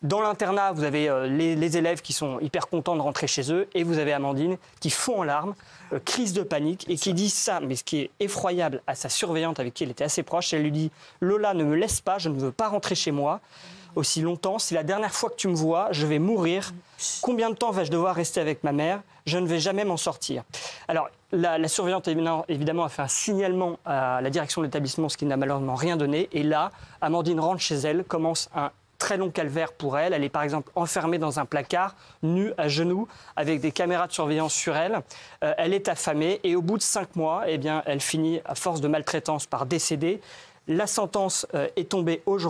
Dans l'internat, vous avez les élèves qui sont hyper contents de rentrer chez eux et vous avez Amandine qui fond en larmes, crise de panique et qui dit ça, mais ce qui est effroyable à sa surveillante avec qui elle était assez proche, elle lui dit « Lola, ne me laisse pas, je ne veux pas rentrer chez moi aussi longtemps. C'est la dernière fois que tu me vois, je vais mourir. Combien de temps vais-je devoir rester avec ma mère? Je ne vais jamais m'en sortir. » Alors, la surveillante, évidemment, a fait un signalement à la direction de l'établissement, ce qui n'a malheureusement rien donné. Et là, Amandine rentre chez elle, commence un très long calvaire pour elle. Elle est par exemple enfermée dans un placard, nue, à genoux, avec des caméras de surveillance sur elle. Elle est affamée et au bout de 5 mois, elle finit, à force de maltraitance, par décéder. La sentence est tombée aujourd'hui.